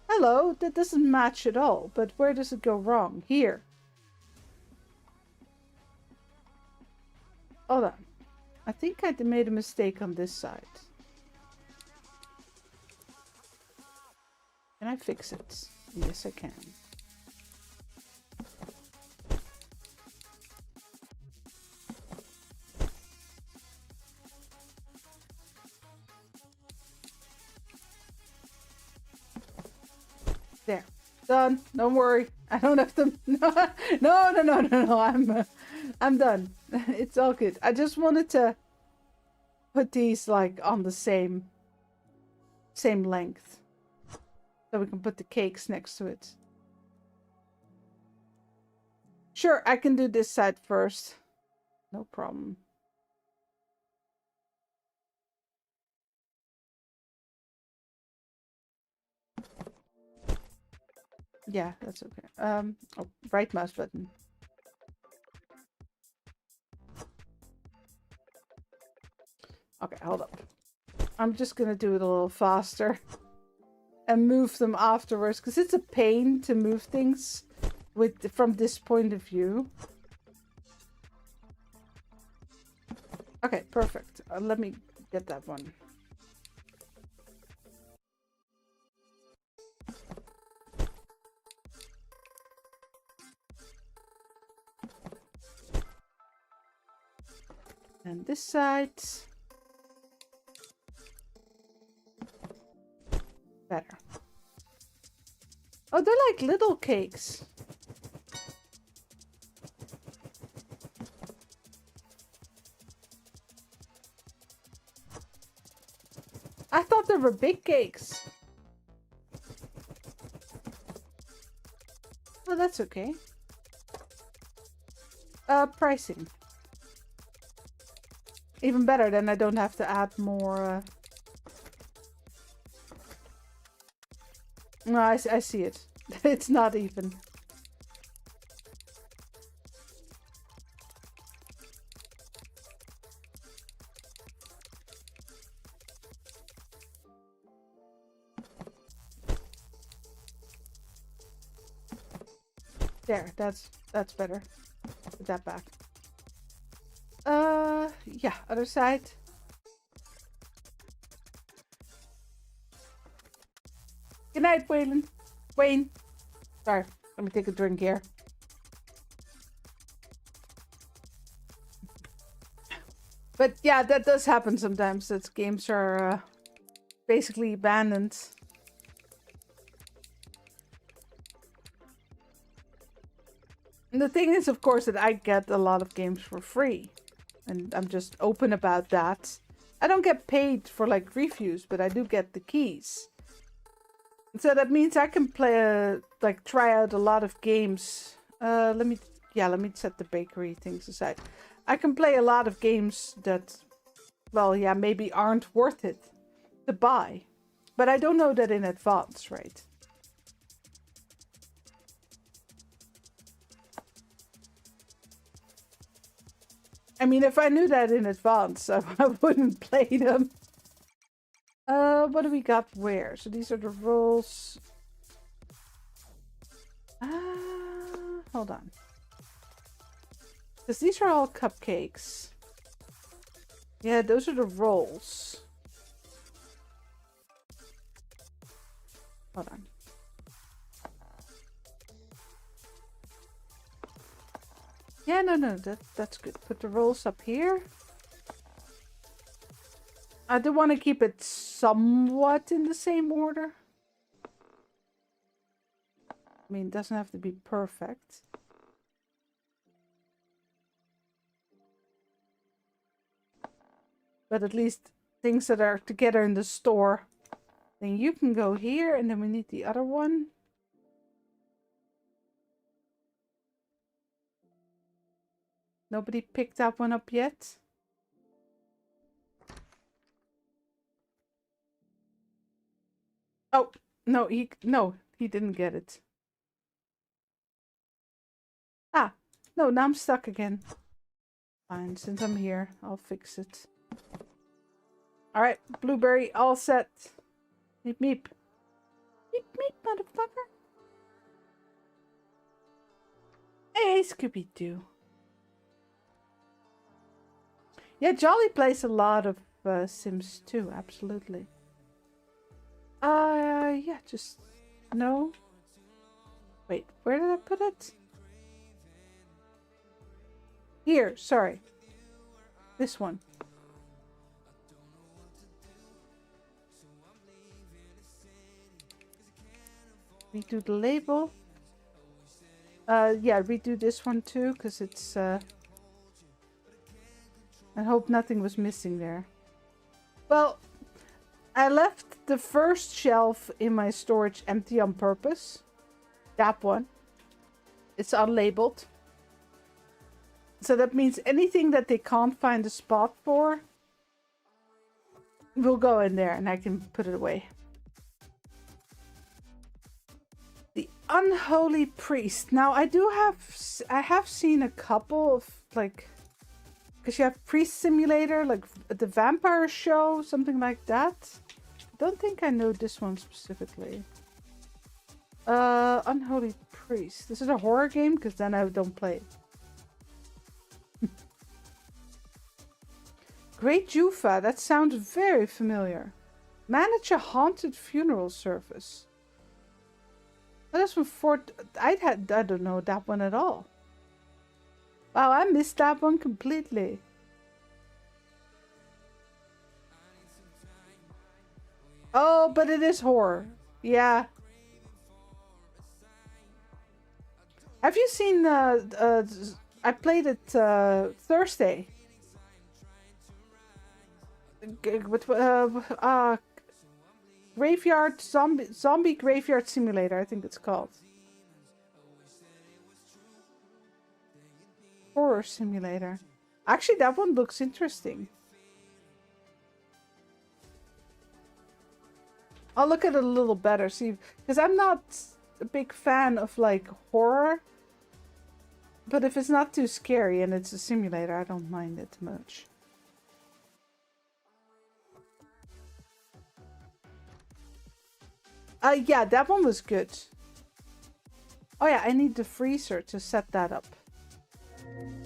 hello. That doesn't match at all. But where does it go wrong? Here. Hold on. I think I made a mistake on this side. Can I fix it? Yes, I can. There. Done. Don't worry. I don't have to... No. I'm done. It's all good. I just wanted to put these like on the same length. So we can put the cakes next to it. Sure, I can do this side first. No problem. Yeah, that's okay. Oh, right mouse button. Okay, hold up. I'm just gonna do it a little faster and move them afterwards because it's a pain to move things from this point of view. Okay, perfect. Let me get that one. And this side. Better. Oh, they're like little cakes. I thought they were big cakes. Oh, that's okay. Pricing. Even better, then I don't have to add more. No, I see it. It's not even. There, that's better. Put that back. Yeah, other side. Good night, Wayne. Sorry, let me take a drink here. But yeah, that does happen sometimes, that games are basically abandoned. And the thing is, of course, that I get a lot of games for free. And I'm just open about that. I don't get paid for like reviews, but I do get the keys. So that means I can play, like try out a lot of games. Let me set the bakery things aside. I can play a lot of games that, well, yeah, maybe aren't worth it to buy. But I don't know that in advance, right? I mean, if I knew that in advance, I wouldn't play them. What do we got where? So these are the rolls. Hold on. Because these are all cupcakes. Yeah, those are the rolls. Hold on. Yeah, no, that's good. Put the rolls up here. I do want to keep it somewhat in the same order. I mean, it doesn't have to be perfect. But at least things that are together in the store. Then you can go here, and then we need the other one. Nobody picked that one up yet. Oh, no, he didn't get it. Ah, no, now I'm stuck again. Fine, since I'm here, I'll fix it. Alright, blueberry, all set. Meep meep. Meep meep, motherfucker. Hey, Scooby-Doo. Yeah, Jolly plays a lot of Sims too, absolutely. Yeah, just... No. Wait, where did I put it? Here, sorry. This one. Redo the label. Yeah, redo this one too, because it's... I hope nothing was missing there. Well, I left the first shelf in my storage empty on purpose. That one. It's unlabeled. So that means anything that they can't find a spot for will go in there and I can put it away. The Unholy Priest. Now I have seen a couple of like, because you have Priest Simulator, like the Vampire Show, something like that. I don't think I know this one specifically. Unholy Priest. This is a horror game, because then I don't play it. Great Jufa. That sounds very familiar. Manage a haunted funeral service. Oh, that's from Fort. I don't know that one at all. Wow, I missed that one completely. Oh, but it is horror. Yeah. Have you seen I played it Thursday. With Graveyard Zombie Graveyard Simulator, I think it's called. Horror Simulator. Actually, that one looks interesting. I'll look at it a little better, see, because I'm not a big fan of like horror. But if it's not too scary and it's a simulator, I don't mind it much. Yeah, that one was good. Oh yeah, I need the freezer to set that up.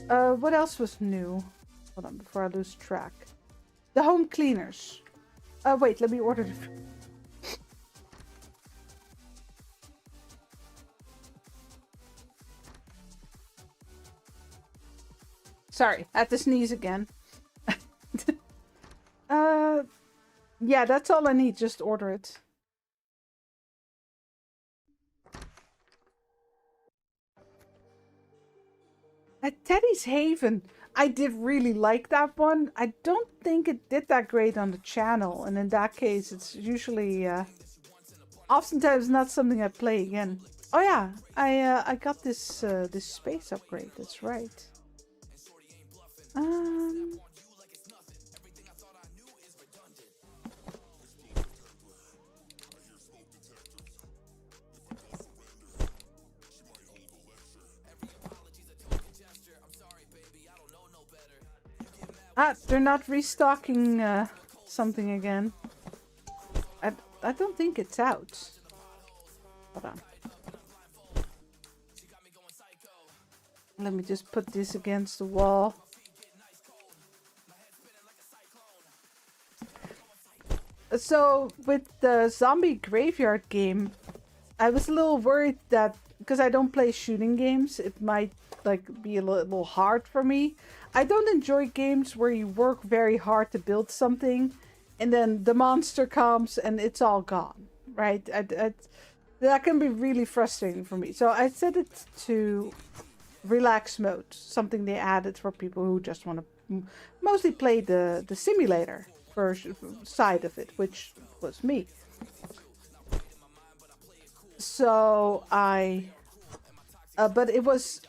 What else was new? Hold on, before I lose track. The home cleaners. Wait, let me order the... Sorry, I had to sneeze again. Yeah, that's all I need. Just order it. At Teddy's Haven, I did really like that one. I don't think it did that great on the channel, and in that case, it's usually oftentimes not something I play again. Oh yeah, I got this this space upgrade. That's right. They're not restocking something again. I don't think it's out. Hold on. Let me just put this against the wall. So with the zombie graveyard game, I was a little worried that because I don't play shooting games, it might like be a little hard for me. I don't enjoy games where you work very hard to build something and then the monster comes and it's all gone, right? That can be really frustrating for me. So I set it to relax mode, something they added for people who just want to mostly play the simulator version side of it, which was me. So but it was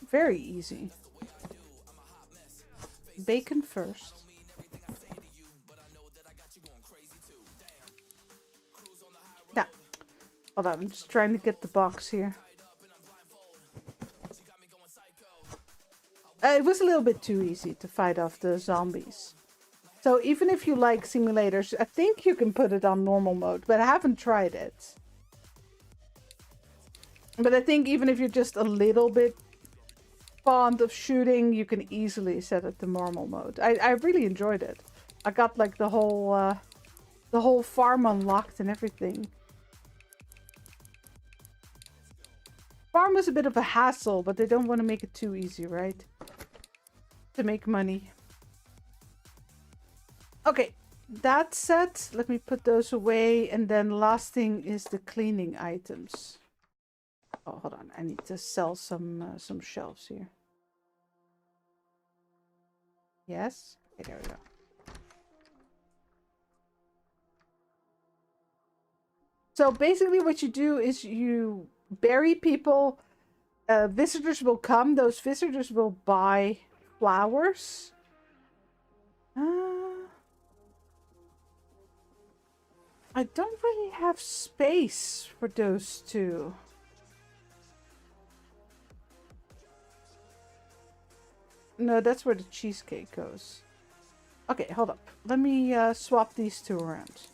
very easy. Bacon first. Yeah. Hold on, I'm just trying to get the box here. It was a little bit too easy to fight off the zombies. So even if you like simulators, I think you can put it on normal mode, but I haven't tried it. But I think even if you're just a little bit fond of shooting, you can easily set it to normal mode. I really enjoyed it. I got like the whole farm unlocked and everything. Farm was a bit of a hassle, but they don't want to make it too easy, right? To make money. Okay, that set. Let me put those away, and then last thing is the cleaning items. Oh, hold on. I need to sell some shelves here. Yes. Okay, there we go. So basically what you do is you bury people. Visitors will come. Those visitors will buy flowers. I don't really have space for those two. No, that's where the cheesecake goes. Okay, hold up. Let me swap these two around.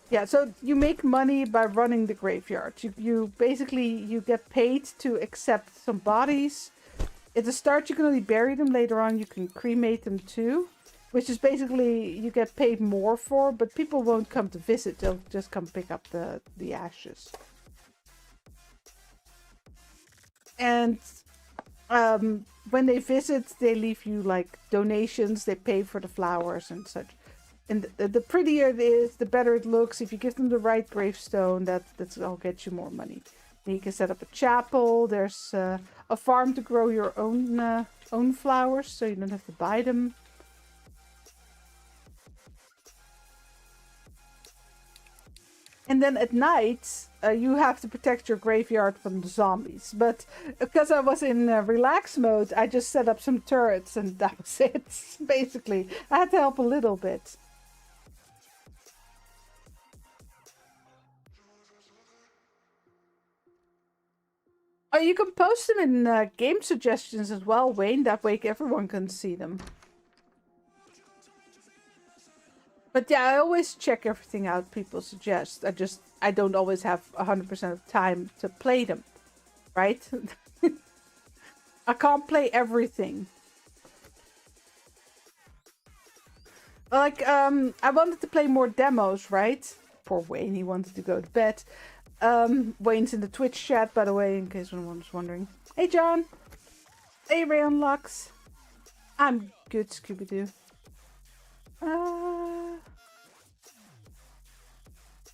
Yeah, so you make money by running the graveyard. You basically, you get paid to accept some bodies. At the start, you can only bury them. Later on, you can cremate them too. Which is basically, you get paid more for, but people won't come to visit. They'll just come pick up the ashes. And when they visit, they leave you like donations. They pay for the flowers and such. And the prettier it is, the better it looks. If you give them the right gravestone, that'll get you more money. Then you can set up a chapel. There's a farm to grow your own flowers, so you don't have to buy them. And then at night, you have to protect your graveyard from the zombies. But because I was in relax mode, I just set up some turrets and that was it. Basically, I had to help a little bit. Oh, you can post them in game suggestions as well, Wayne. That way everyone can see them. But yeah, I always check everything out people suggest. I don't always have 100% of time to play them, right? I can't play everything. Like, I wanted to play more demos, right? Poor Wayne, he wanted to go to bed. Wayne's in the Twitch chat, by the way, in case anyone was wondering. Hey, John. Hey, Rayon Lux. I'm good, Scooby-Doo.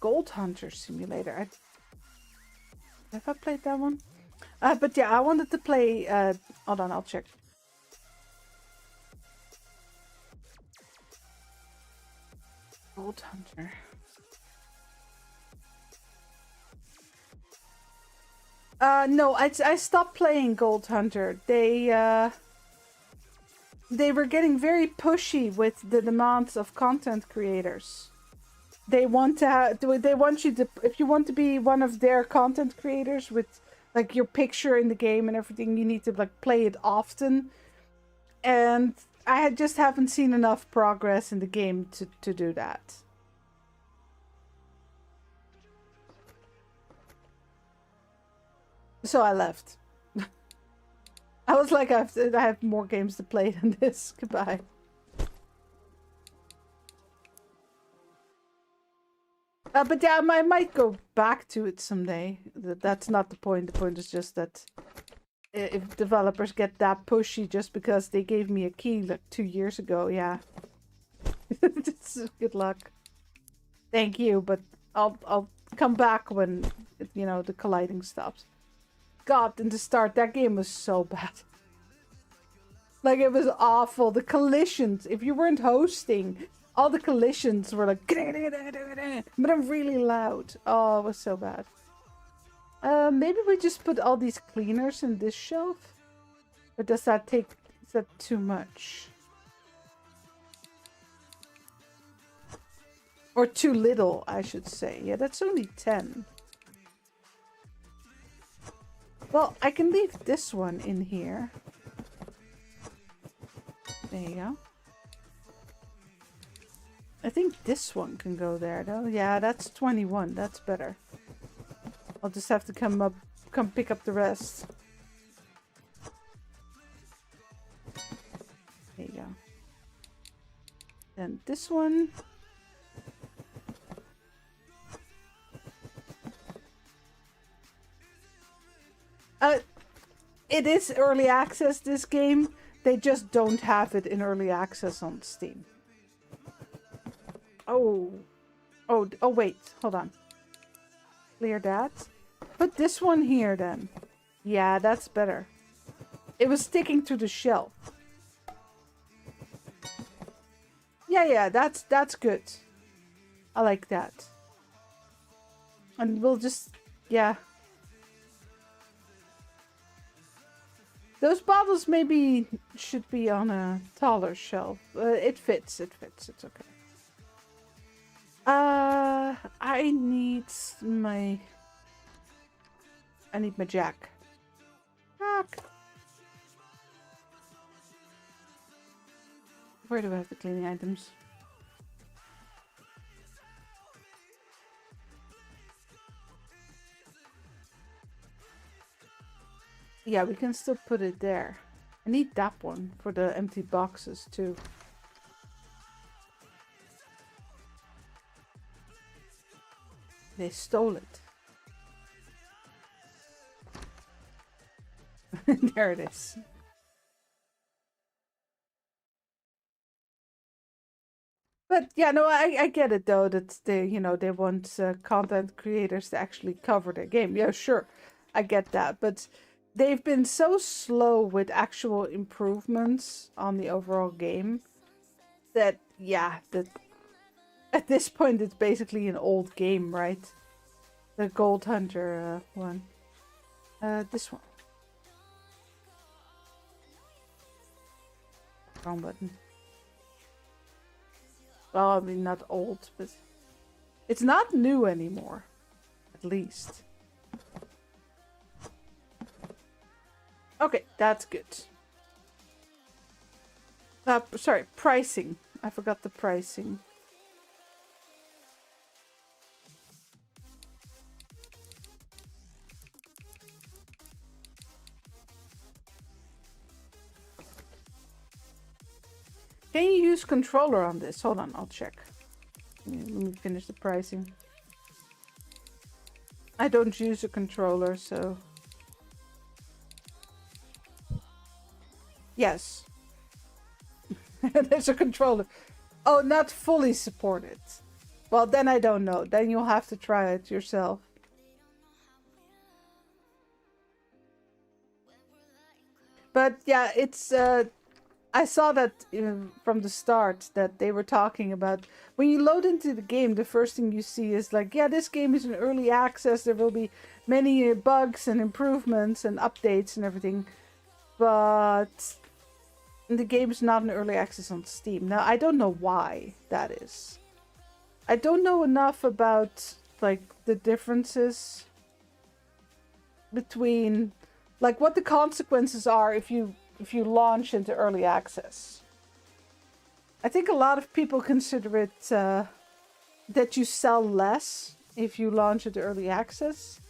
Gold Hunter Simulator. Have I played that one? But yeah, I wanted to play... hold on, I'll check. Gold Hunter. No, I stopped playing Gold Hunter. They were getting very pushy with the demands of content creators. They want you to, if you want to be one of their content creators with like your picture in the game and everything, you need to like play it often. And I just haven't seen enough progress in the game to do that. So I left. I was like, I have more games to play than this. Goodbye. But yeah, I might go back to it someday. That's not the point. The point is just that if developers get that pushy just because they gave me a key like 2 years ago, yeah. Good luck. Thank you, but I'll come back when, you know, the colliding stops. God, in the start, that game was so bad. Like, it was awful. The collisions, if you weren't hosting... All the collisions were like, but I'm really loud. Oh, it was so bad. Maybe we just put all these cleaners in this shelf? Or does that take, is that too much? Or too little, I should say. Yeah, that's only 10. Well, I can leave this one in here. There you go. I think this one can go there though. Yeah, that's 21. That's better. I'll just have to come pick up the rest. There you go. Then this one. It is early access, this game. They just don't have it in early access on Steam. Oh, wait, hold on. Clear that. Put this one here then. Yeah, that's better. It was sticking to the shelf. Yeah, that's good. I like that. And we'll just, yeah. Those bottles maybe should be on a taller shelf. It fits, it's okay. I need my jack. Jack. Where do I have the cleaning items? Yeah, we can still put it there. I need that one for the empty boxes too. They stole it. There it is. But yeah, no, I get it though that they, you know, they want content creators to actually cover their game. Yeah, sure, I get that. But they've been so slow with actual improvements on the overall game that, yeah, that at this point it's basically an old game, right? The Gold Hunter one. This one. Wrong button. Well, I mean, not old, but it's not new anymore. At least. Okay, that's good. Sorry, pricing. I forgot the pricing. Can you use controller on this? Hold on, I'll check. Let me finish the pricing. I don't use a controller, so... Yes. There's a controller. Oh, not fully supported. Well, then I don't know. Then you'll have to try it yourself. But yeah, it's... I saw that from the start that they were talking about when you load into the game, the first thing you see is like, yeah, this game is in early access. There will be many bugs and improvements and updates and everything. But the game is not in early access on Steam. Now, I don't know why that is. I don't know enough about like the differences between like what the consequences are if you launch into early access. I think a lot of people consider it that you sell less if you launch into early access.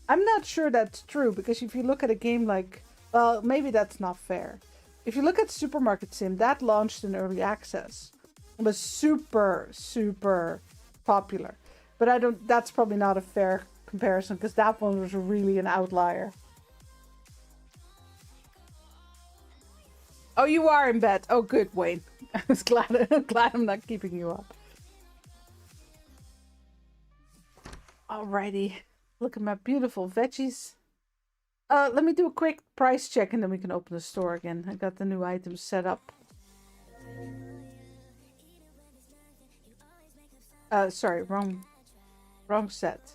I'm not sure that's true, because if you look at a game like, well, maybe that's not fair. If you look at Supermarket Sim, that launched in early access. It was super, super popular. But that's probably not a fair comparison, because that one was really an outlier. Oh, you are in bed. Oh, good, Wayne. I was glad I'm not keeping you up. Alrighty. Look at my beautiful veggies. Let me do a quick price check and then we can open the store again. I got the new items set up. Sorry, wrong set.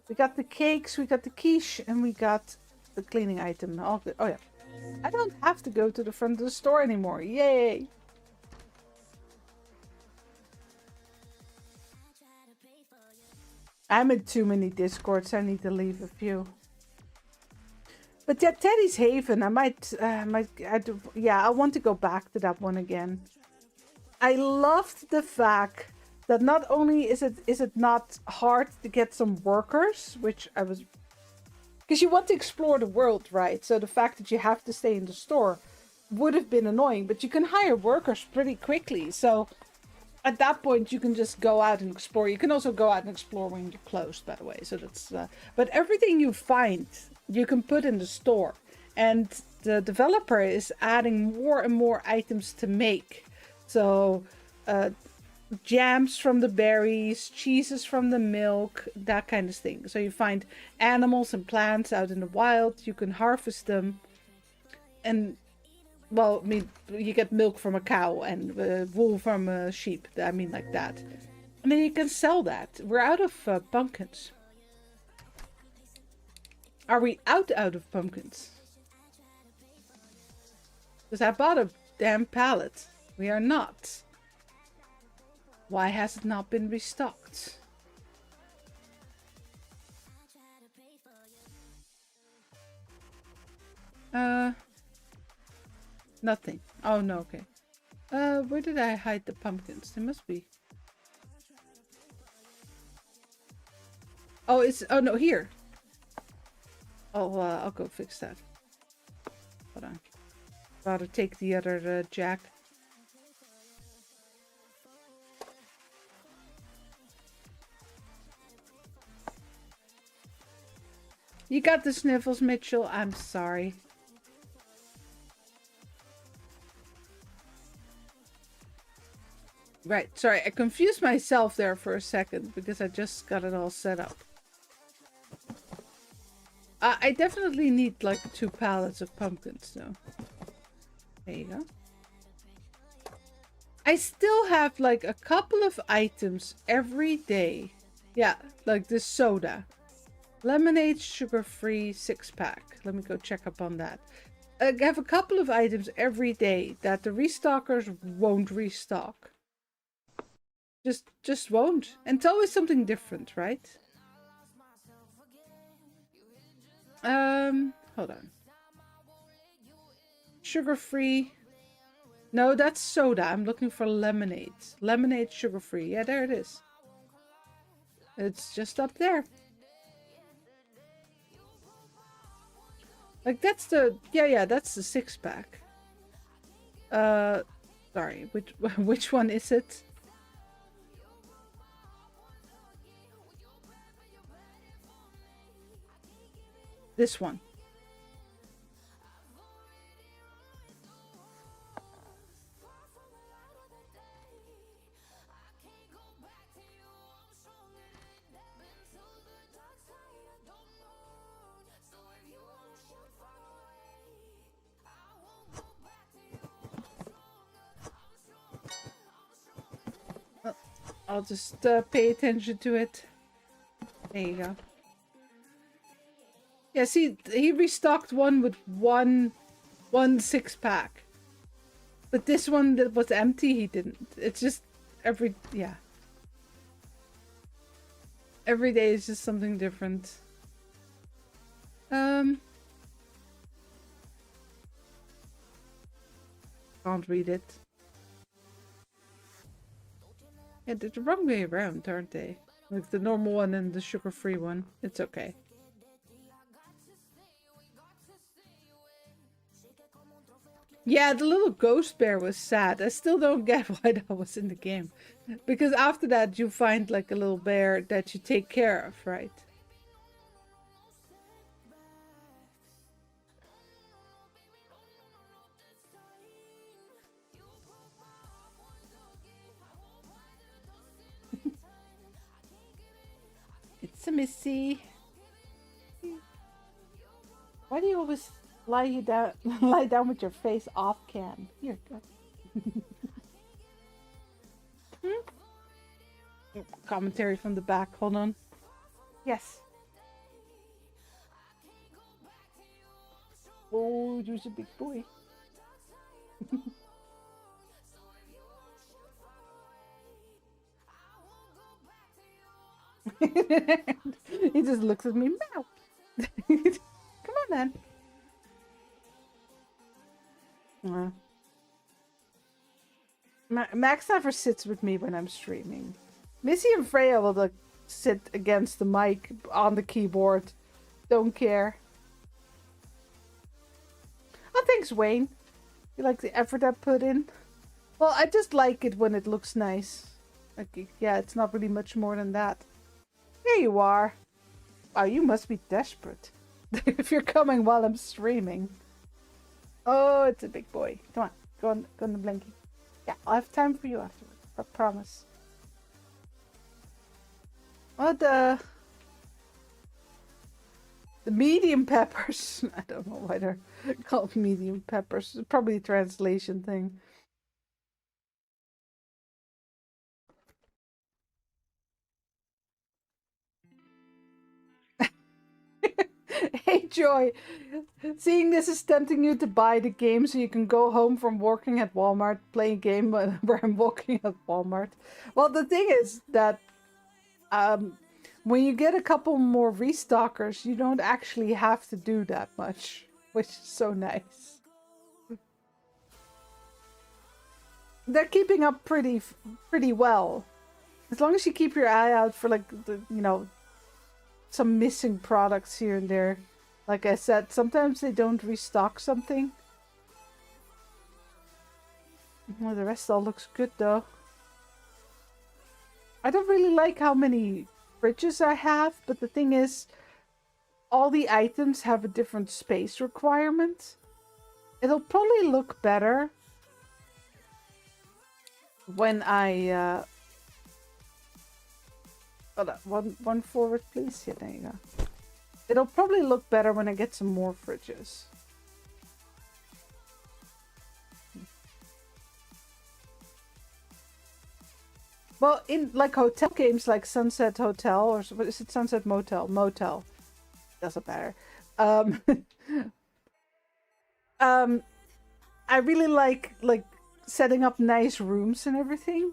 We got the cakes, we got the quiche, and we got the cleaning item. All good. Oh yeah. I don't have to go to the front of the store anymore. Yay! I'm in too many Discords. I need to leave a few. But yeah, Teddy's Haven. I want to go back to that one again. I loved the fact that not only is it not hard to get some workers, which I was... Because you want to explore the world, right? So the fact that you have to stay in the store would have been annoying, but you can hire workers pretty quickly. So at that point, you can just go out and explore. You can also go out and explore when you're closed, by the way. So that's... but everything you find, you can put in the store. And the developer is adding more and more items to make. So jams from the berries, cheeses from the milk, that kind of thing. So you find animals and plants out in the wild, you can harvest them, and well, I mean, you get milk from a cow and wool from a sheep, I mean, like that. And then you can sell that. We're out of pumpkins. Are we out of pumpkins? Because I bought a damn pallet. We are not. Why has it not been restocked? Nothing. Oh, no, okay. Where did I hide the pumpkins? They must be. Oh, it's... Oh, no, here. Oh, I'll go fix that. Hold on. Gotta take the other jack. You got the sniffles, Mitchell. I'm sorry. Right. Sorry, I confused myself there for a second because I just got it all set up. I definitely need like 2 pallets of pumpkins though. There you go. I still have like a couple of items every day. Yeah, like this soda. Lemonade, sugar-free 6-pack. Let me go check up on that. I have a couple of items every day that the restockers won't restock. Just won't. And it's always something different, right? Hold on. Sugar-free. No, that's soda. I'm looking for lemonade. Lemonade, sugar-free. Yeah, there it is. It's just up there. Like, that's the... Yeah, that's the 6-pack. Sorry. Which one is it? This one. I'll just pay attention to it. There you go. Yeah, see, he restocked one with one 6-pack. But this one that was empty, he didn't. It's just yeah. Every day is just something different. Can't read it. Yeah, they're the wrong way around, aren't they? Like the normal one and the sugar-free one. It's okay. Yeah, the little ghost bear was sad. I still don't get why that was in the game. Because after that, you find like a little bear that you take care of, right? It's a Missy. Why do you always lie down with your face off cam? Here, go. Commentary from the back. Hold on. Yes. Oh, you're a big boy. He just looks at me. Meow. Come on, then. Max never sits with me when I'm streaming. Missy and Freya will like sit against the mic on the keyboard. Don't care. Oh, thanks, Wayne. You like the effort I put in? Well, I just like it when it looks nice. Like, yeah, it's not really much more than that. There you are. Wow, you must be desperate. If you're coming while I'm streaming. Oh, it's a big boy. Come on, go on the blinky. Yeah, I'll have time for you afterwards. I promise. Oh, the medium peppers. I don't know why they're called medium peppers. It's probably a translation thing. Hey, Joy. Seeing this is tempting you to buy the game so you can go home from working at Walmart, play a game where I'm working at Walmart. Well, the thing is that when you get a couple more restockers, you don't actually have to do that much, which is so nice. they're keeping up pretty well. As long as you keep your eye out for like some missing products here and there. Like I said, sometimes they don't restock something. Well, the rest all looks good though. I don't really like how many fridges I have, but the thing is, all the items have a different space requirement. It'll probably look better when I hold on, one forward please. Yeah, there you go. It'll probably look better when I get some more fridges. Well, in like hotel games like Sunset Hotel, or what is it, Sunset Motel? Motel. Doesn't matter. Um, I really like setting up nice rooms and everything.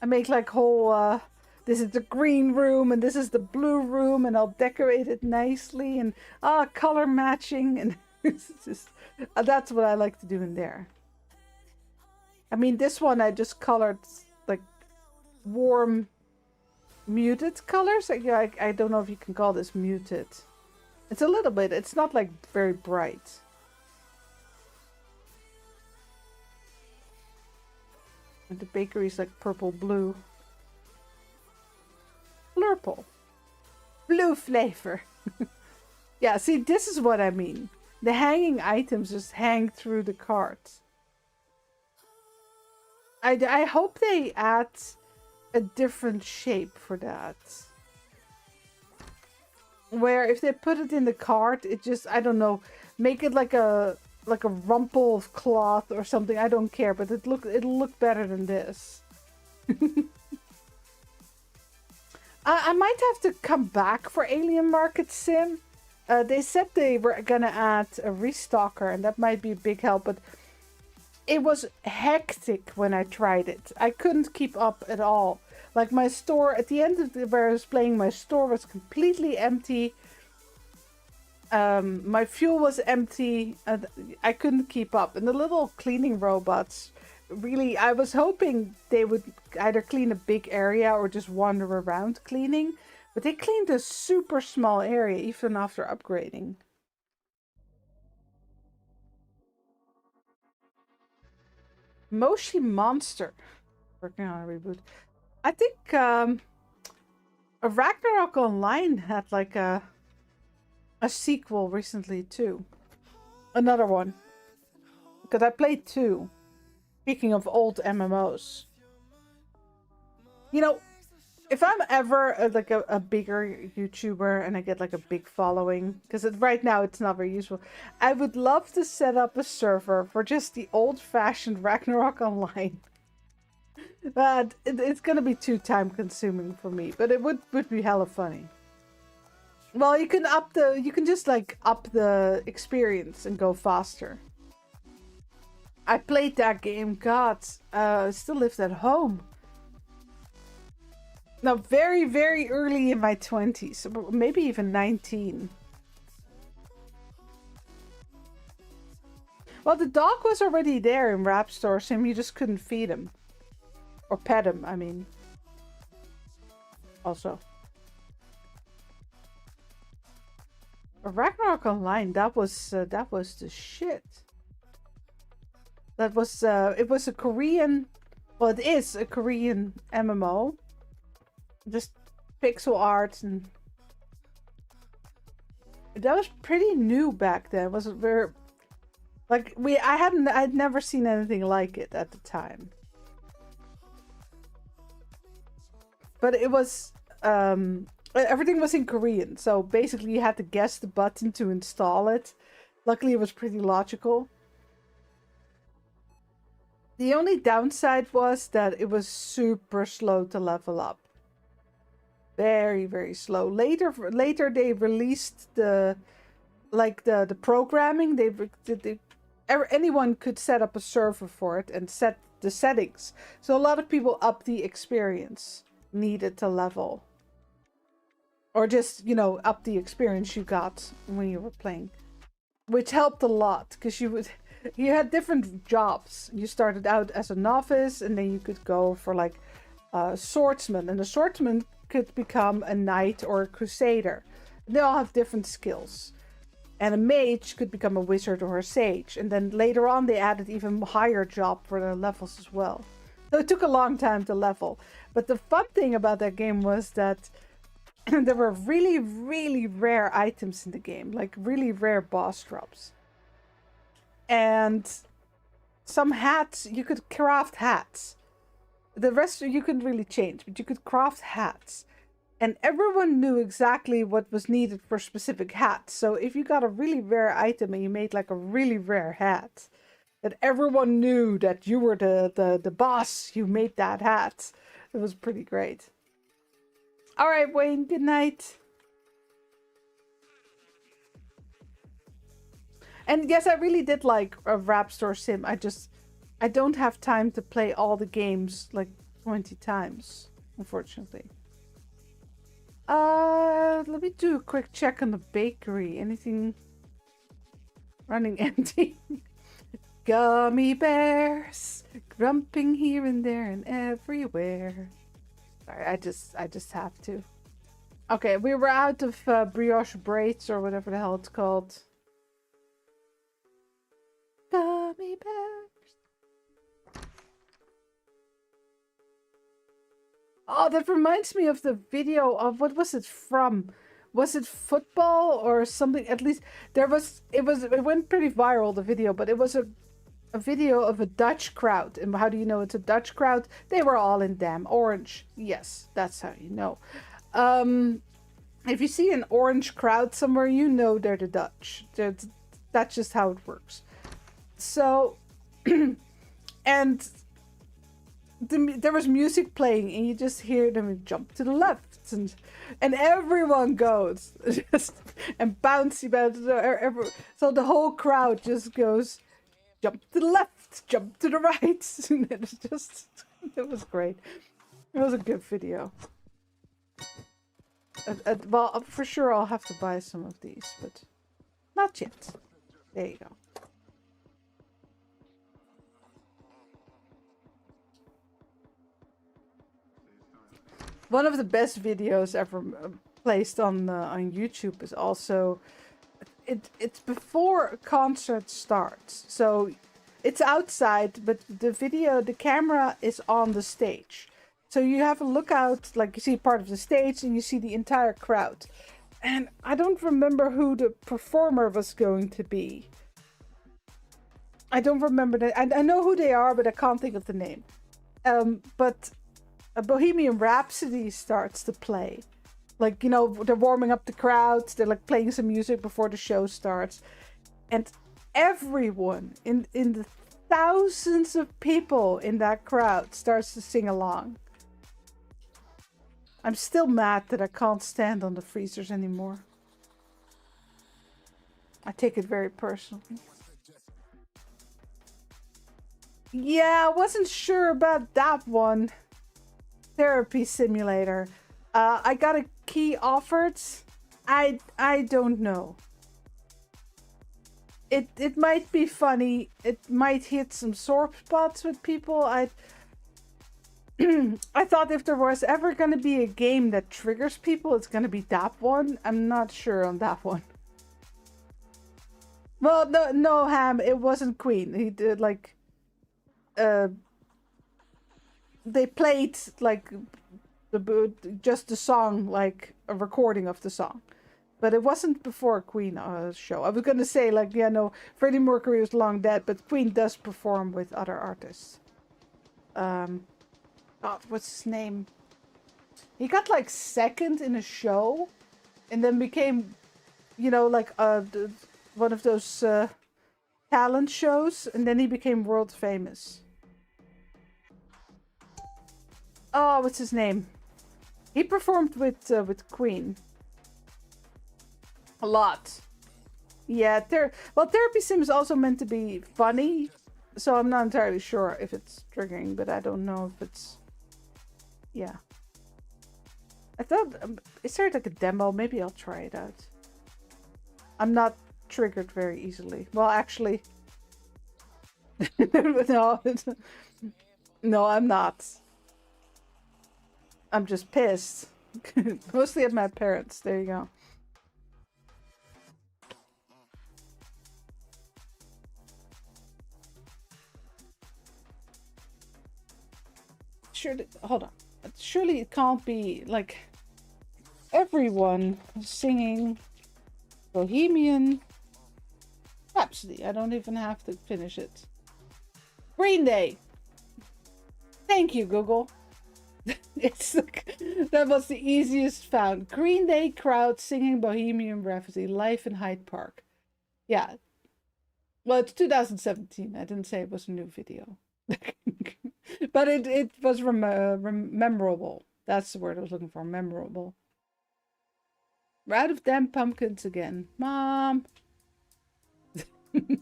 I make like whole, this is the green room and this is the blue room, and I'll decorate it nicely and color matching, and it's just that's what I like to do in there. I mean, this one I just colored like warm muted colors. Like, yeah, I don't know if you can call this muted. It's a little bit, it's not like very bright. And the bakery's like purple blue. Blurple. Blue flavor. Yeah, see, this is what I mean. The hanging items just hang through the cart. I hope they add a different shape for that. Where if they put it in the cart, it just, I don't know, make it like a rumple of cloth or something. I don't care, but it'll look better than this. I might have to come back for Alien Market Sim. They said they were gonna add a restocker, and that might be a big help, but it was hectic when I tried it. I couldn't keep up at all. Like my store, at the end of where I was playing, my store was completely empty. My fuel was empty. I couldn't keep up. And the little cleaning robots, really, I was hoping they would either clean a big area or just wander around cleaning. But they cleaned a super small area even after upgrading. Moshi Monster. Working on a reboot. I think Ragnarok Online had like a sequel recently too. Another one. Because I played two. Speaking of old MMOs. You know, if I'm ever like a bigger YouTuber and I get like a big following, because right now it's not very useful, I would love to set up a server for just the old-fashioned Ragnarok Online. But it's gonna be too time consuming for me, but it would be hella funny. Well, you can just like up the experience and go faster. I played that game, God, I still lived at home. Now, very, very early in my 20s, maybe even 19. Well, the dog was already there in Rap Store, so you just couldn't feed him. Or pet him, I mean. Also. Ragnarok Online, that was the shit. That was, it was a Korean, well, it is a Korean MMO. Just pixel art, and that was pretty new back then. It was very, like, I'd never seen anything like it at the time. But it was, everything was in Korean, so basically you had to guess the button to install it. Luckily it was pretty logical. The only downside was that it was super slow to level up. Very, very slow. Later they released the programming. Anyone could set up a server for it and set the settings. So a lot of people up the experience needed to level. Or just, up the experience you got when you were playing. Which helped a lot, because You had different jobs. You started out as a novice, and then you could go for like a swordsman, and a swordsman could become a knight or a crusader. They all have different skills. And a mage could become a wizard or a sage. And then later on, they added even higher job for their levels as well. So it took a long time to level. But the fun thing about that game was that there were really, really rare items in the game. Like really rare boss drops. And some hats, you could craft hats. The rest you couldn't really change, but you could craft hats. And everyone knew exactly what was needed for specific hats. So if you got a really rare item and you made like a really rare hat, that everyone knew that you were the boss, you made that hat. It was pretty great. All right, Wayne, good night. And yes, I really did like a Rap Store Sim. I don't have time to play all the games like 20 times, unfortunately. Let me do a quick check on the bakery. Anything running empty? Gummy bears grumping here and there and everywhere. Sorry, I just have to. Okay, we were out of brioche braids or whatever the hell it's called. Gummy bears. Oh, that reminds me of the video of, what was it from? Was it football or something? At least it went pretty viral, the video, but it was a video of a Dutch crowd. And how do you know it's a Dutch crowd? They were all in damn orange. Yes, that's how you know. If you see an orange crowd somewhere, you know they're the Dutch. That's just how it works. So, and there was music playing, and you just hear them jump to the left, and everyone goes just and bouncy bounce. So the whole crowd just goes jump to the left, jump to the right. And it was great. It was a good video. Well, for sure I'll have to buy some of these, but not yet. There you go. One of the best videos ever placed on YouTube is also it's before a concert starts. So it's outside, but the camera is on the stage. So you have a look out, like you see part of the stage and you see the entire crowd. And I don't remember who the performer was going to be. I don't remember that. I know who they are, but I can't think of the name. But a Bohemian Rhapsody starts to play. Like, you know, they're warming up the crowd. They're like playing some music before the show starts. And everyone in the thousands of people in that crowd starts to sing along. I'm still mad that I can't stand on the freezers anymore. I take it very personally. Yeah, I wasn't sure about that one. Therapy simulator. I got a key offered. I don't know. It might be funny. It might hit some sore spots with people. I thought if there was ever going to be a game that triggers people, it's going to be that one. I'm not sure on that one. Well, no, Ham, it wasn't Queen. He did like they played like just the song, like a recording of the song, but it wasn't before a Queen show. I was gonna say like, yeah, no, Freddie Mercury was long dead, but Queen does perform with other artists. God, what's his name? He got like second in a show, and then became, you know, like one of those talent shows, and then he became world famous. Oh, what's his name? He performed with Queen a lot. Yeah, Therapy Sim is also meant to be funny, so I'm not entirely sure if it's triggering, but I don't know if it's. Yeah. I thought, is there like a demo? Maybe I'll try it out. I'm not triggered very easily. Well, actually, No, no, I'm not. I'm just pissed. Mostly at my parents. There you go. Surely, hold on. Surely it can't be like everyone singing Bohemian Rhapsody. I don't even have to finish it. Green Day. Thank you, Google. It's like, that was the easiest found. Green Day crowd singing Bohemian Rhapsody live in Hyde Park. Yeah. Well, it's 2017. I didn't say it was a new video. But it was memorable. That's the word I was looking for. Memorable. We're out of damn pumpkins again. Mom. We're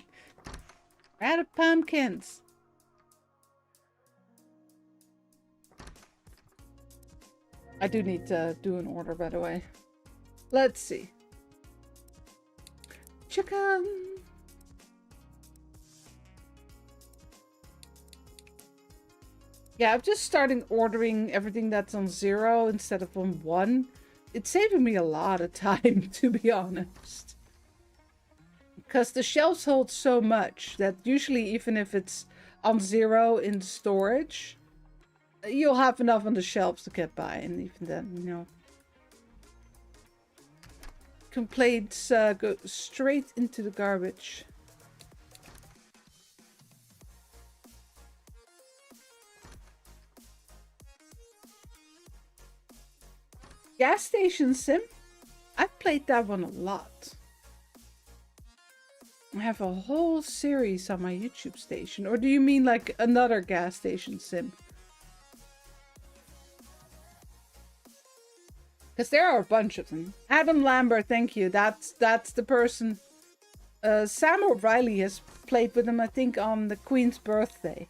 out of pumpkins. I do need to do an order, by the way. Let's see. Chicken. Yeah, I'm just starting ordering everything that's on 0 instead of on 1. It's saving me a lot of time, to be honest. Because the shelves hold so much that usually even if it's on 0 in storage, you'll have enough on the shelves to get by. And even then, you know. Complaints go straight into the garbage. Gas Station Sim? I've played that one a lot. I have a whole series on my YouTube station. Or do you mean like another gas station sim? Because there are a bunch of them. Adam Lambert, thank you. That's the person. Sam O'Reilly has played with him, I think, on the Queen's birthday.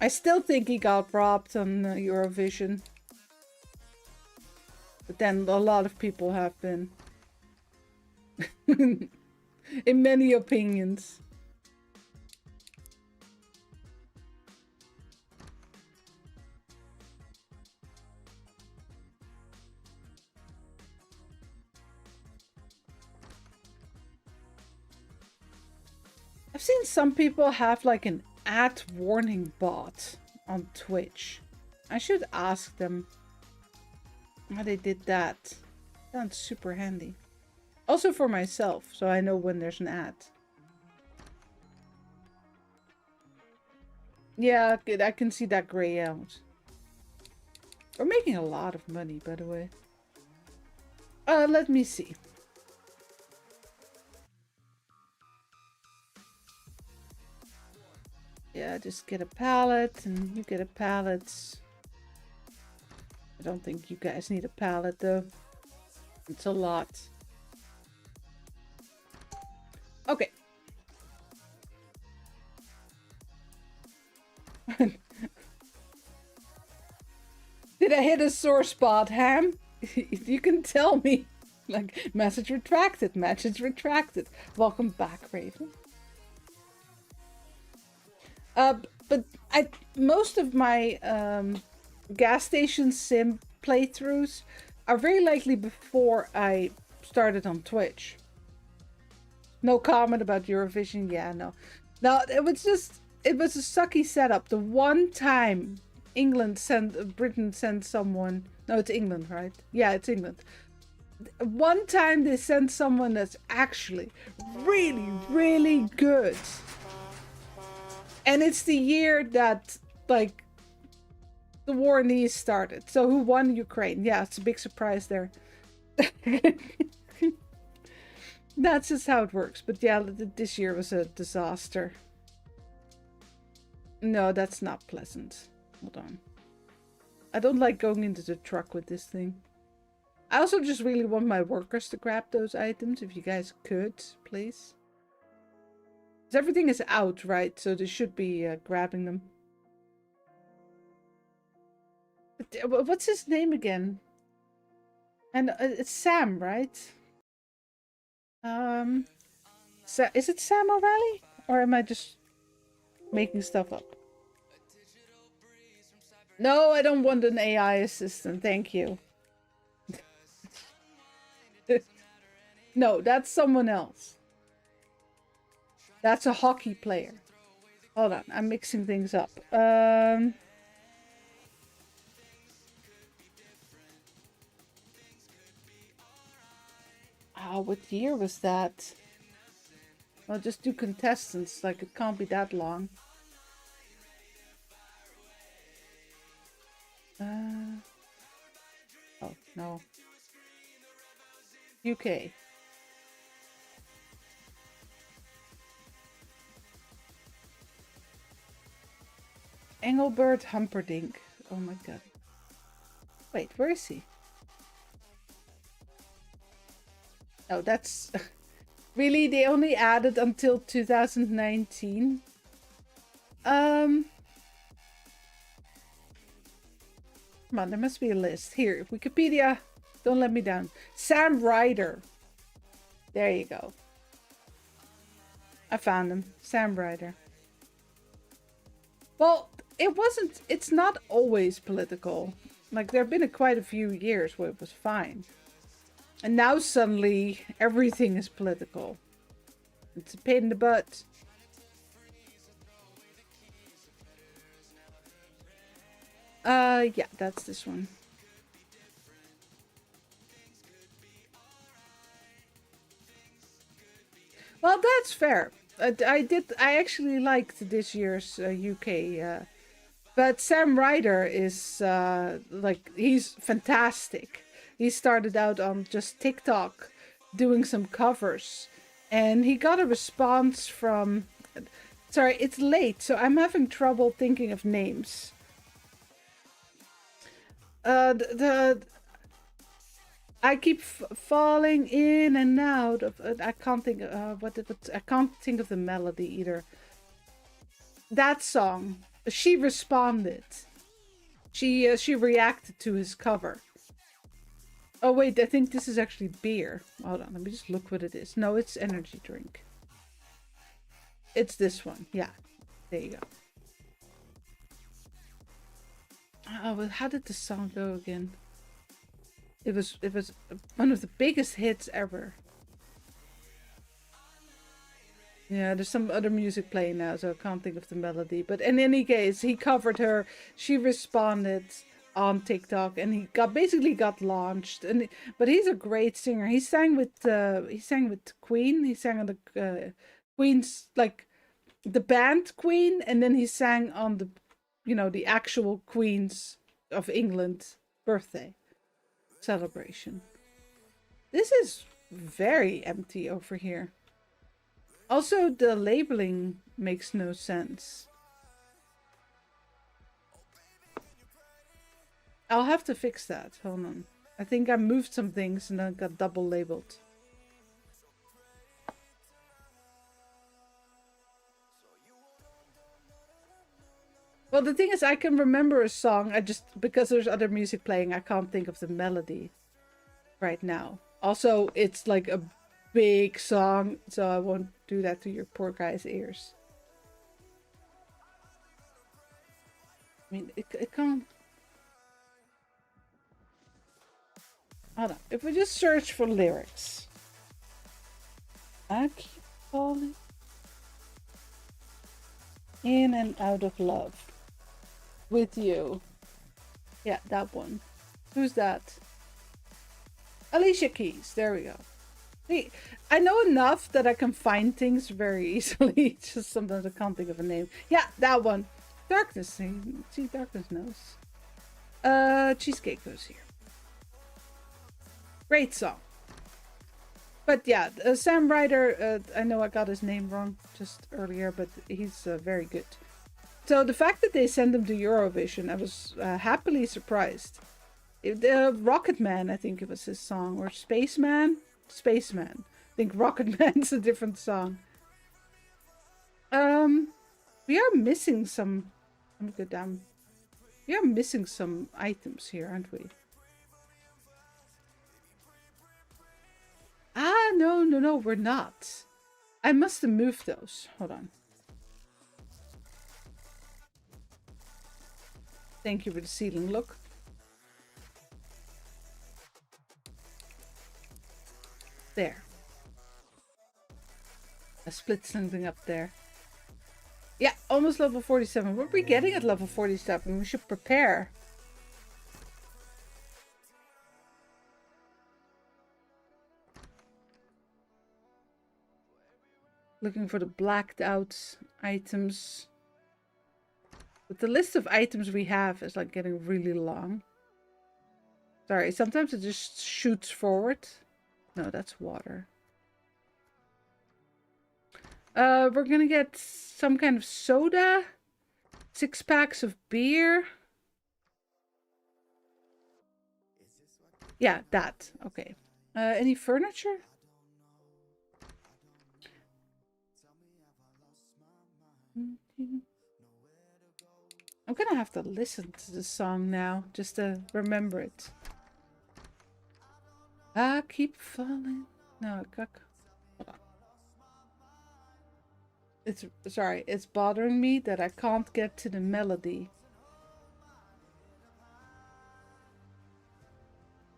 I still think he got robbed on Eurovision. But then a lot of people have been. In many opinions. I've seen some people have like an ad warning bot on Twitch. I should ask them how they did that. Sounds super handy. Also for myself, so I know when there's an ad. Yeah, I can see that gray out. We're making a lot of money, by the way. Let me see. Yeah, just get a pallet, and you get a pallet. I don't think you guys need a pallet, though. It's a lot. Okay. Did I hit a sore spot, Ham? You can tell me. Like, message retracted, message retracted. Welcome back, Raven. But most of my gas station sim playthroughs are very likely before I started on Twitch. No comment about Eurovision. Yeah, no. No, it was a sucky setup. The one time Britain sent someone. No, it's England, right? Yeah, it's England. One time they sent someone that's actually really, really good. And it's the year that, like, the war in the East started. So who won Ukraine? Yeah, it's a big surprise there. That's just how it works. But yeah, this year was a disaster. No, that's not pleasant. Hold on. I don't like going into the truck with this thing. I also just really want my workers to grab those items. If you guys could, please. Because everything is out, right? So they should be grabbing them. But, what's his name again? And it's Sam, right? Is it Sam O'Reilly? Or am I just making stuff up? No, I don't want an AI assistant. Thank you. No, that's someone else. That's a hockey player. Hold on, I'm mixing things up. Oh, what year was that? I'll just do contestants, like it can't be that long. Oh, no. UK. Engelbert Humperdinck. Oh my god. Wait, where is he? Oh, that's... Really? They only added until 2019? Come on, there must be a list. Here, Wikipedia. Don't let me down. Sam Ryder. There you go. I found him. Sam Ryder. Well, it's not always political. Like, there have been quite a few years where it was fine. And now suddenly everything is political. It's a pain in the butt. Yeah, that's this one. Well, that's fair. I actually liked this year's UK. But Sam Ryder is like, he's fantastic. He started out on just TikTok doing some covers, and he got a response from... Sorry, it's late, so I'm having trouble thinking of names. I keep falling in and out of... I can't think I can't think of the melody either. That song. She responded. She reacted to his cover. Oh wait, I think this is actually beer. Hold on, let me just look what it is. No, it's energy drink. It's this one. Yeah, there you go. Oh, well, how did the song go again? It was one of the biggest hits ever. Yeah, there's some other music playing now, so I can't think of the melody. But in any case, he covered her. She responded on TikTok, and he basically got launched. But he's a great singer. He sang with Queen. He sang on the Queen's, like, the band Queen, and then he sang on the, the actual Queen's of England birthday celebration. This is very empty over here. Also, the labeling makes no sense. I'll have to fix that. Hold on. I think I moved some things and then got double labeled. Well, the thing is, I can remember a song. Because there's other music playing, I can't think of the melody right now. Also, it's like a big song, so I won't do that to your poor guy's ears. I mean, it can't... Hold on. If we just search for lyrics. I keep falling in and out of love with you. Yeah, that one. Who's that? Alicia Keys. There we go. See, I know enough that I can find things very easily. Just sometimes I can't think of a name. Yeah, that one. Darkness. See, Darkness knows. Cheesecake goes here. Great song. But yeah, Sam Ryder, I know I got his name wrong just earlier, but he's very good. So the fact that they sent him to Eurovision, I was happily surprised. Rocket Man, I think it was his song, or Spaceman? Spaceman. I think Rocket Man's a different song. We are missing some... Let me go down. We are missing some items here, aren't we? Ah, no, we're not. I must have moved those. Hold on. Thank you for the ceiling look. There. I split something up there. Yeah, almost level 47. What are we getting at level 47? We should prepare. Looking for the blacked out items. But the list of items we have is like getting really long. Sorry, sometimes it just shoots forward. No, that's water. We're gonna get some kind of soda. 6 packs of beer. Yeah, that. Okay. Any furniture? I'm gonna have to listen to the song now, just to remember it. I keep falling. No, hold on. It's sorry, it's bothering me that I can't get to the melody.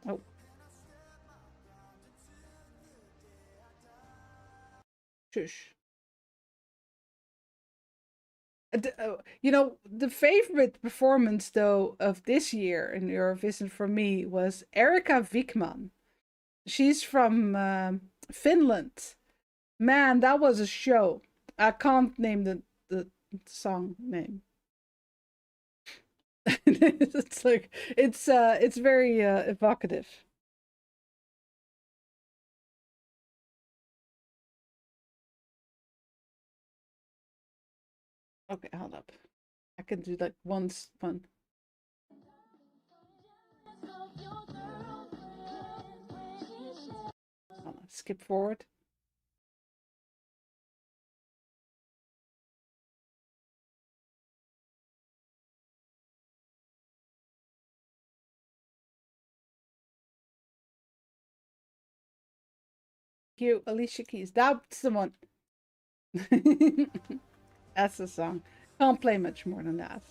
Oh. Shush. You know, the favorite performance though of this year in Eurovision for me was Erika Wikman. She's from Finland. Man, that was a show. I can't name the song name. It's like it's very evocative. Okay, hold up. I can do like one. Hold on, skip forward. Cue Alicia Keys. That's the one. That's the song. Can't play much more than that.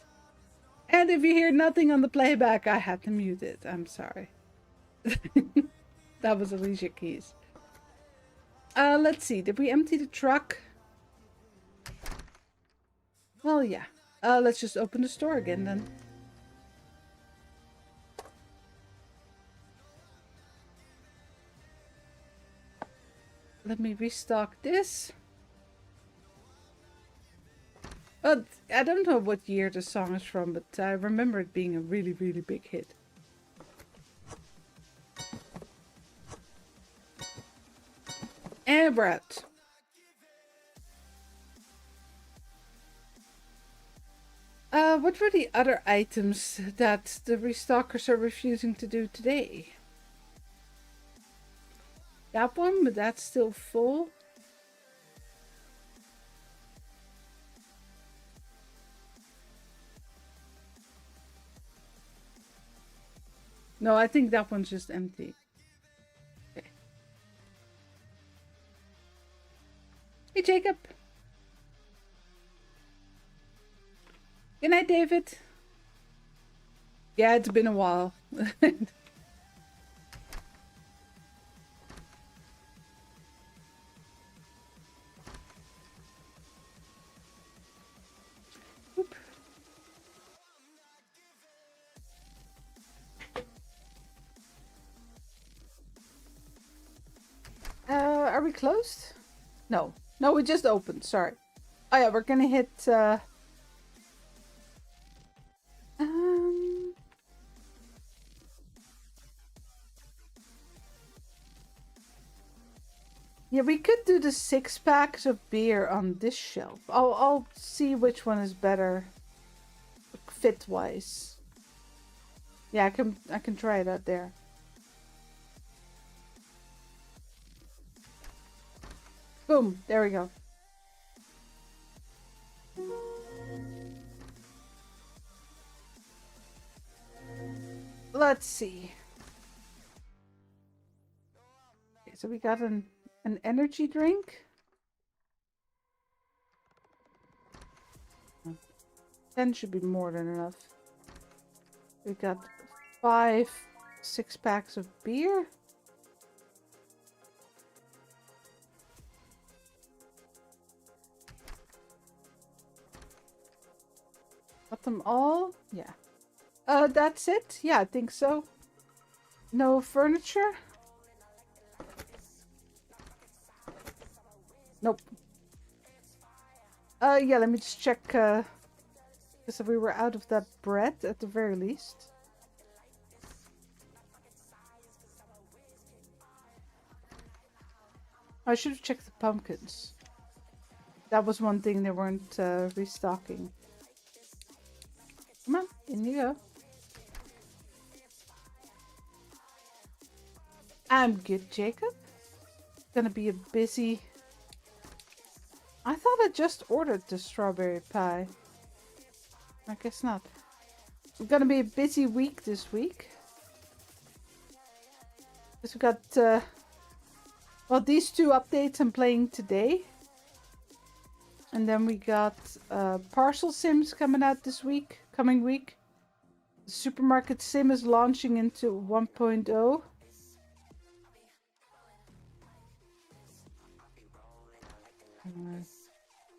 And if you hear nothing on the playback, I had to mute it. I'm sorry. That was Alicia Keys. Let's see. Did we empty the truck? Well, yeah. Let's just open the store again then. Let me restock this. I don't know what year the song is from, but I remember it being a really, really big hit. And we're out. What were the other items that the restockers are refusing to do today? That one, but that's still full. No, I think that one's just empty. Okay. Hey, Jacob. Good night, David. Yeah, it's been a while. Oop. Are we closed? No. No, we just opened. Sorry. Oh yeah, we're gonna hit yeah, we could do the 6 packs of beer on this shelf. I'll see which one is better fit wise. Yeah, I can try it out there. Boom, there we go. Let's see. Okay, so we got an energy drink. 10 should be more than enough. We got 5 6-packs of beer. Got them all? Yeah. That's it? Yeah, I think so. No furniture? Nope. Yeah, let me just check, because we were out of that bread at the very least. I should have checked the pumpkins. That was one thing they weren't restocking. Come on, in you go. I'm good, Jacob. Gonna be a busy... I thought I just ordered the strawberry pie. I guess not. It's gonna be a busy week this week. Because we got... well, these 2 updates I'm playing today. And then we got Parcel Sims coming out this week. Coming week. The Supermarket Sim is launching into 1.0.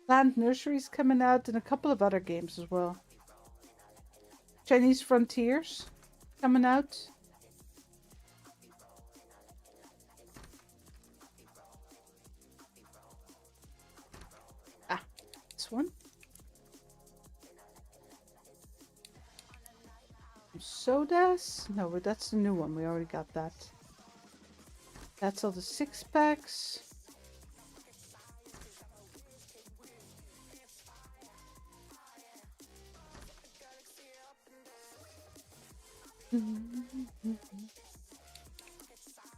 Plant Nursery's coming out and a couple of other games as well. Chinese Frontiers coming out. Ah, this one. Sodas? No, but that's the new one. We already got that. That's all the 6-packs.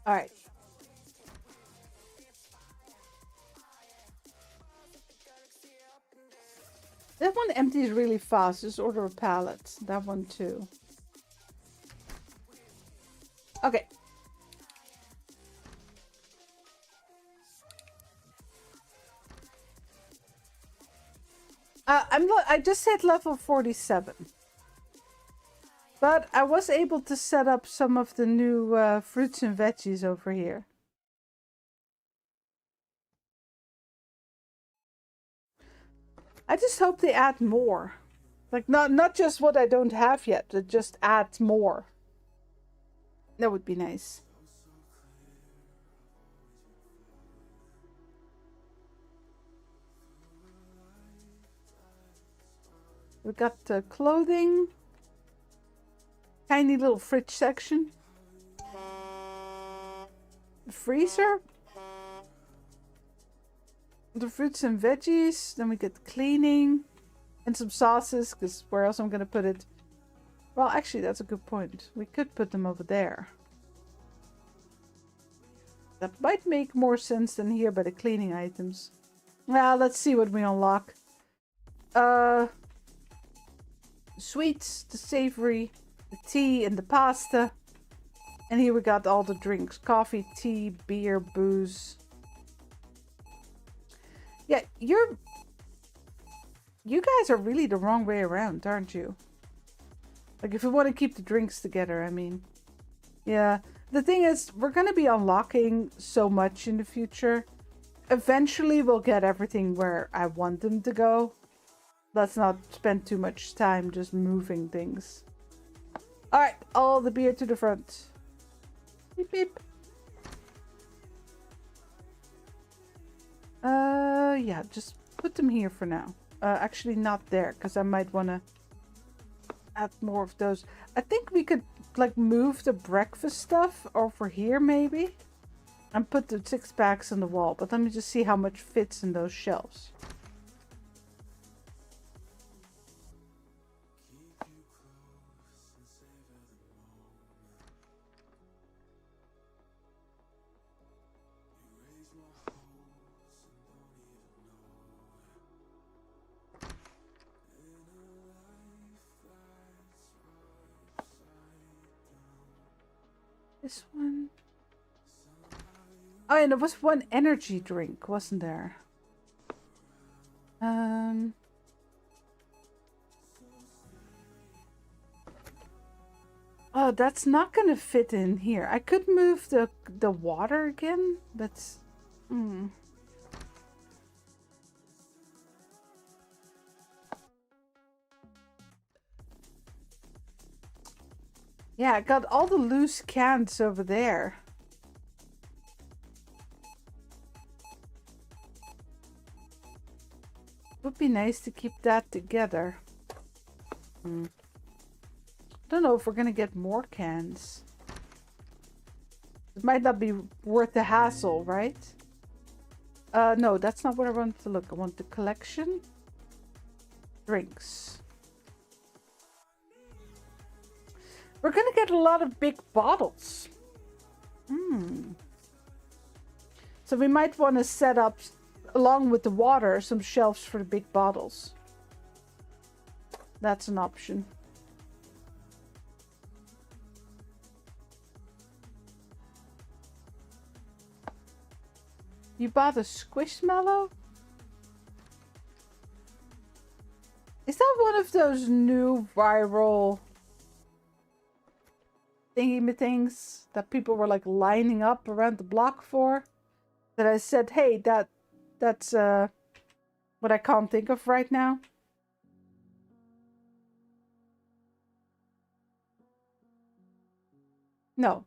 All right. That one empties really fast. Just order a pallet. That one too. Okay. I just hit level 47. But I was able to set up some of the new fruits and veggies over here. I just hope they add more. Like, not just what I don't have yet, but just add more. That would be nice. We got clothing. Tiny little fridge section. The freezer. The fruits and veggies. Then we get cleaning. And some sauces, because where else I'm going to put it? Well, actually, that's a good point. We could put them over there. That might make more sense than here by the cleaning items. Well, let's see what we unlock. Sweets, the savory, the tea, and the pasta. And here we got all the drinks. Coffee, tea, beer, booze. Yeah, you guys are really the wrong way around, aren't you? Like, if we want to keep the drinks together, I mean. Yeah. The thing is, we're going to be unlocking so much in the future. Eventually, we'll get everything where I want them to go. Let's not spend too much time just moving things. Alright, all the beer to the front. Beep, beep. Yeah, just put them here for now. Actually, not there, because I might want to add more of those. I think we could, like, move the breakfast stuff over here, maybe. And put the 6-packs on the wall. But let me just see how much fits in those shelves. This one. Oh, and there was one energy drink, wasn't there? Oh, that's not gonna fit in here. I could move the water again, but hmm. Yeah, I got all the loose cans over there. Would be nice to keep that together. Don't know if we're gonna get more cans. It might not be worth the hassle, right? No, that's not what I wanted to look. I want the collection. Drinks. We're gonna get a lot of big bottles. So we might want to set up, along with the water, some shelves for the big bottles. That's an option. You bought a Squishmallow? Is that one of those new viral thingy-things that people were like lining up around the block for? That I said, hey, that's what I can't think of right now. No.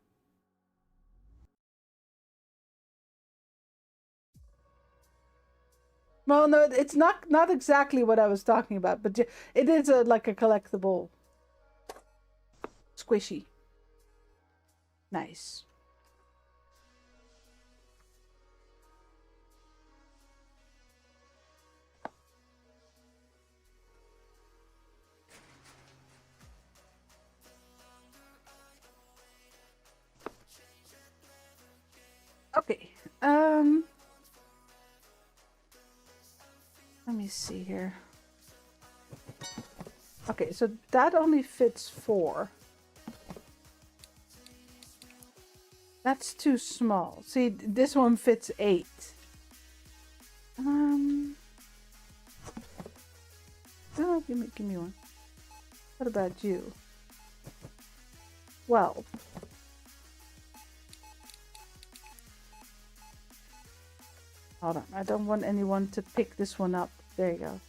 Well, no, it's not exactly what I was talking about, but it is like a collectible squishy. Nice. Okay. Let me see here. Okay, so that only fits 4. That's too small. See, this one fits 8. Oh, give me one. What about you? 12. Hold on, I don't want anyone to pick this one up. There you go.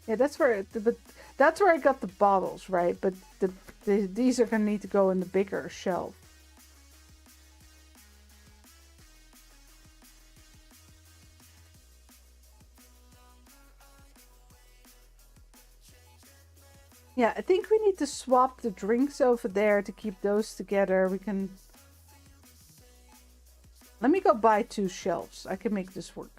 Yeah, that's where I got the bottles, right? But these are gonna need to go in the bigger shelf. Yeah, I think we need to swap the drinks over there to keep those together. We can... Let me go buy 2 shelves. I can make this work.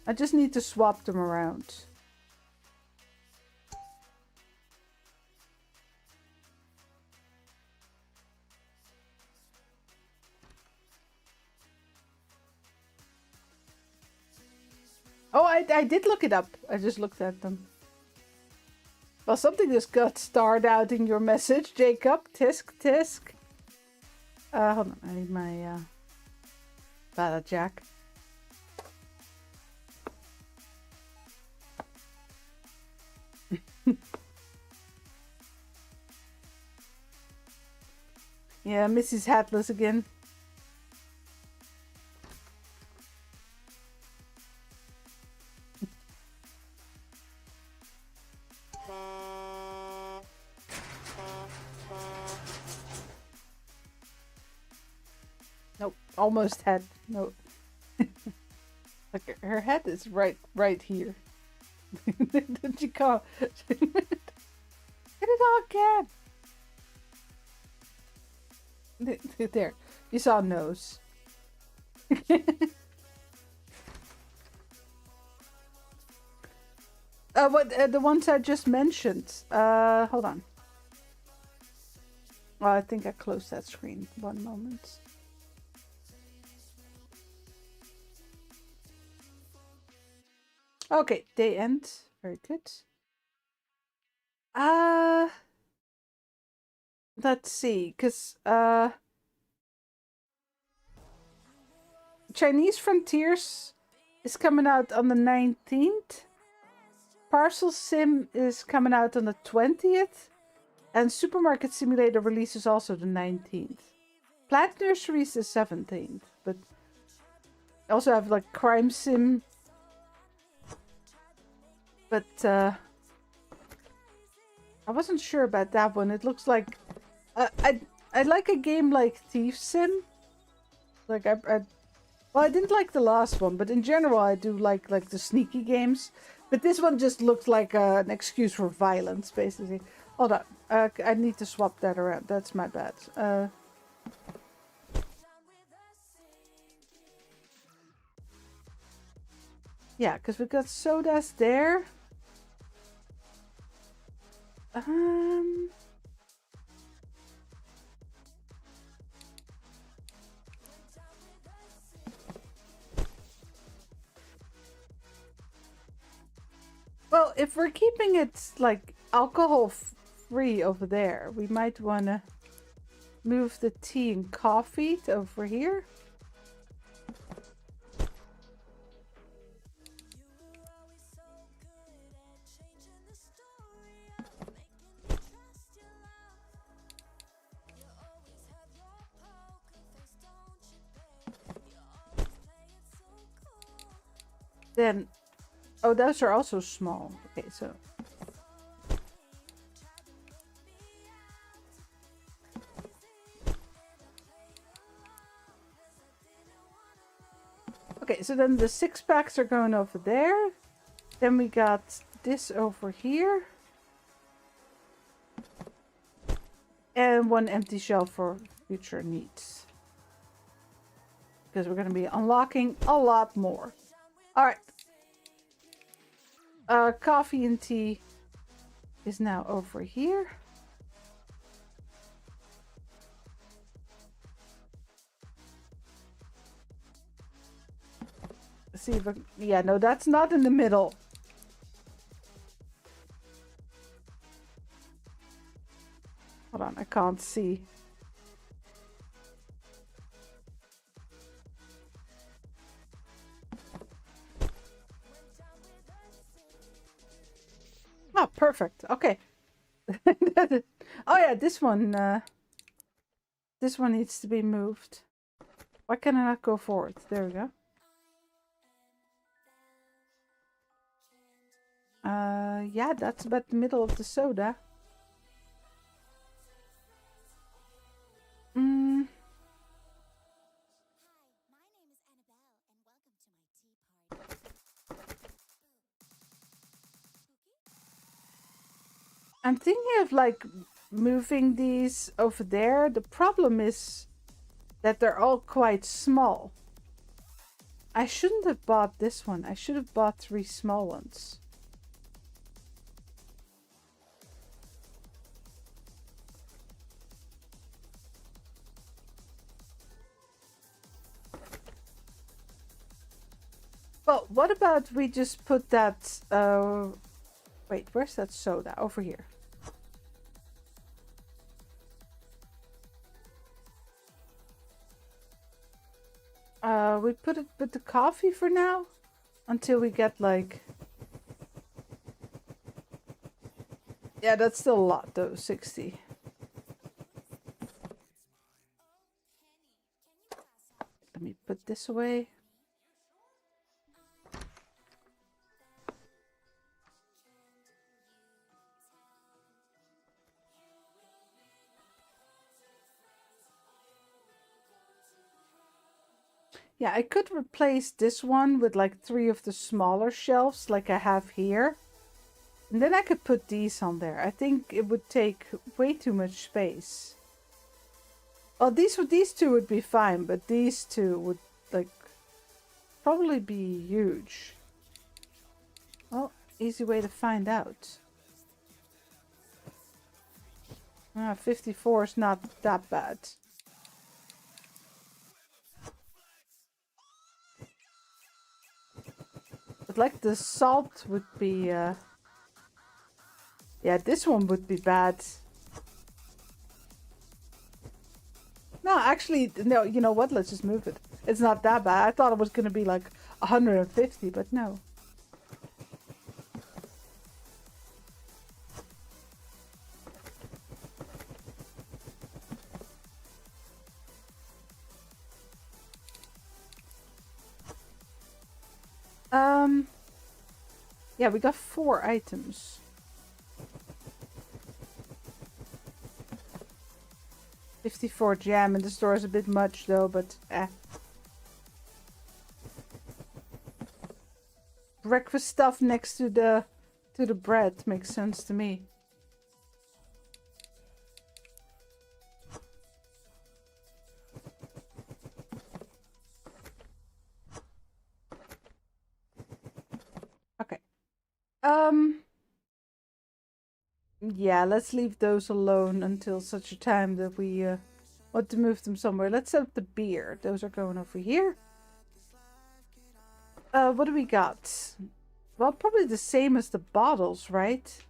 I just need to swap them around. Oh, I did look it up. I just looked at them. Well, something just got starred out in your message, Jacob. Tisk, tisk. Hold on. I need my Bala Jack. Yeah, Mrs. Hatless again. Nope, almost had. Nope. Look, her head is right here. Did you call? Get it all again. There, you saw nose. What the ones I just mentioned? Hold on. Oh, I think I closed that screen. One moment. Okay, they end. Very good. let's see, because Chinese Frontiers is coming out on the 19th. Parcel Sim is coming out on the 20th. And Supermarket Simulator releases also the 19th. Plant Nursery is the 17th. But I also have like Crime Sim. But I wasn't sure about that one. It looks like I like a game like Thief Sim. Like well, I didn't like the last one, but in general I do like the sneaky games. But this one just looked like an excuse for violence, basically. Hold on. I need to swap that around. That's my bad. Yeah, because we got sodas there. Well, if we're keeping it like alcohol free over there, we might want to move the tea and coffee to over here. Then, oh, those are also small. Okay, so. Okay, so then the 6-packs are going over there. Then we got this over here. And one empty shelf for future needs. Because we're going to be unlocking a lot more. Alright. Coffee and tea is now over here. Let's see if I, yeah, no, that's not in the middle. Hold on, I can't see. Oh, perfect. Okay. Oh yeah, this one needs to be moved. Why can I not go forward? There we go. Yeah, that's about the middle of the soda. I'm thinking of like moving these over there. The problem is that they're all quite small. I shouldn't have bought this one. I should have bought 3 small ones. Well, what about we just put that... wait, where's that soda? Over here. We put it with the coffee for now. Until we get like... Yeah, that's still a lot though, 60. Let me put this away. Yeah, I could replace this one with like 3 of the smaller shelves like I have here. And then I could put these on there. I think it would take way too much space. Well, these 2 would be fine, but these 2 would like probably be huge. Well, easy way to find out. 54 is not that bad. But like the salt would be... Yeah, this one would be bad. No, actually, no, you know what? Let's just move it. It's not that bad. I thought it was going to be like 150, but no. Yeah, we got 4 items. $54 jam in the store is a bit much though, but eh. Breakfast stuff next to the bread makes sense to me. Okay. Yeah, let's leave those alone until such a time that we want to move them somewhere. Let's set up the beer. Those are going over here. What do we got? Well, probably the same as the bottles, right?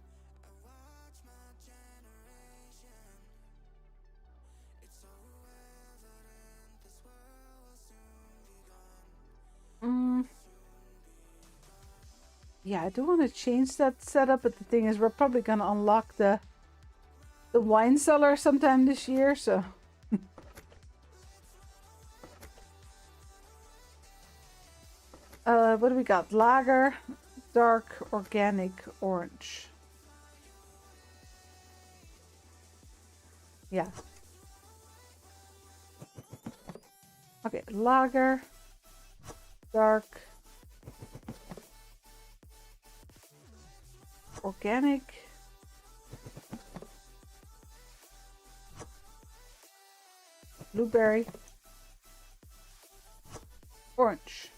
Yeah, I do want to change that setup, but the thing is, we're probably gonna unlock the wine cellar sometime this year, so. What do we got? Lager, dark, organic, orange. Yeah. Okay, lager, dark, organic, blueberry, orange.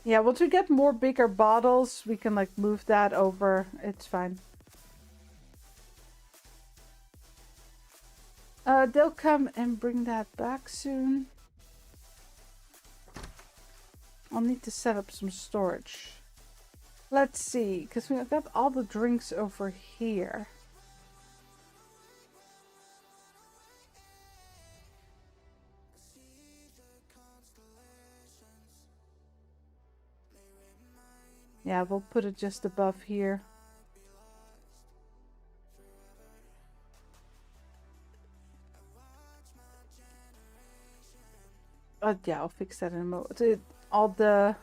Yeah, once we get more bigger bottles, we can like move that over. It's fine. They'll come and bring that back soon. I'll need to set up some storage. Let's see, because we got all the drinks over here. Yeah, we'll put it just above here. Yeah, I'll fix that in a moment. All the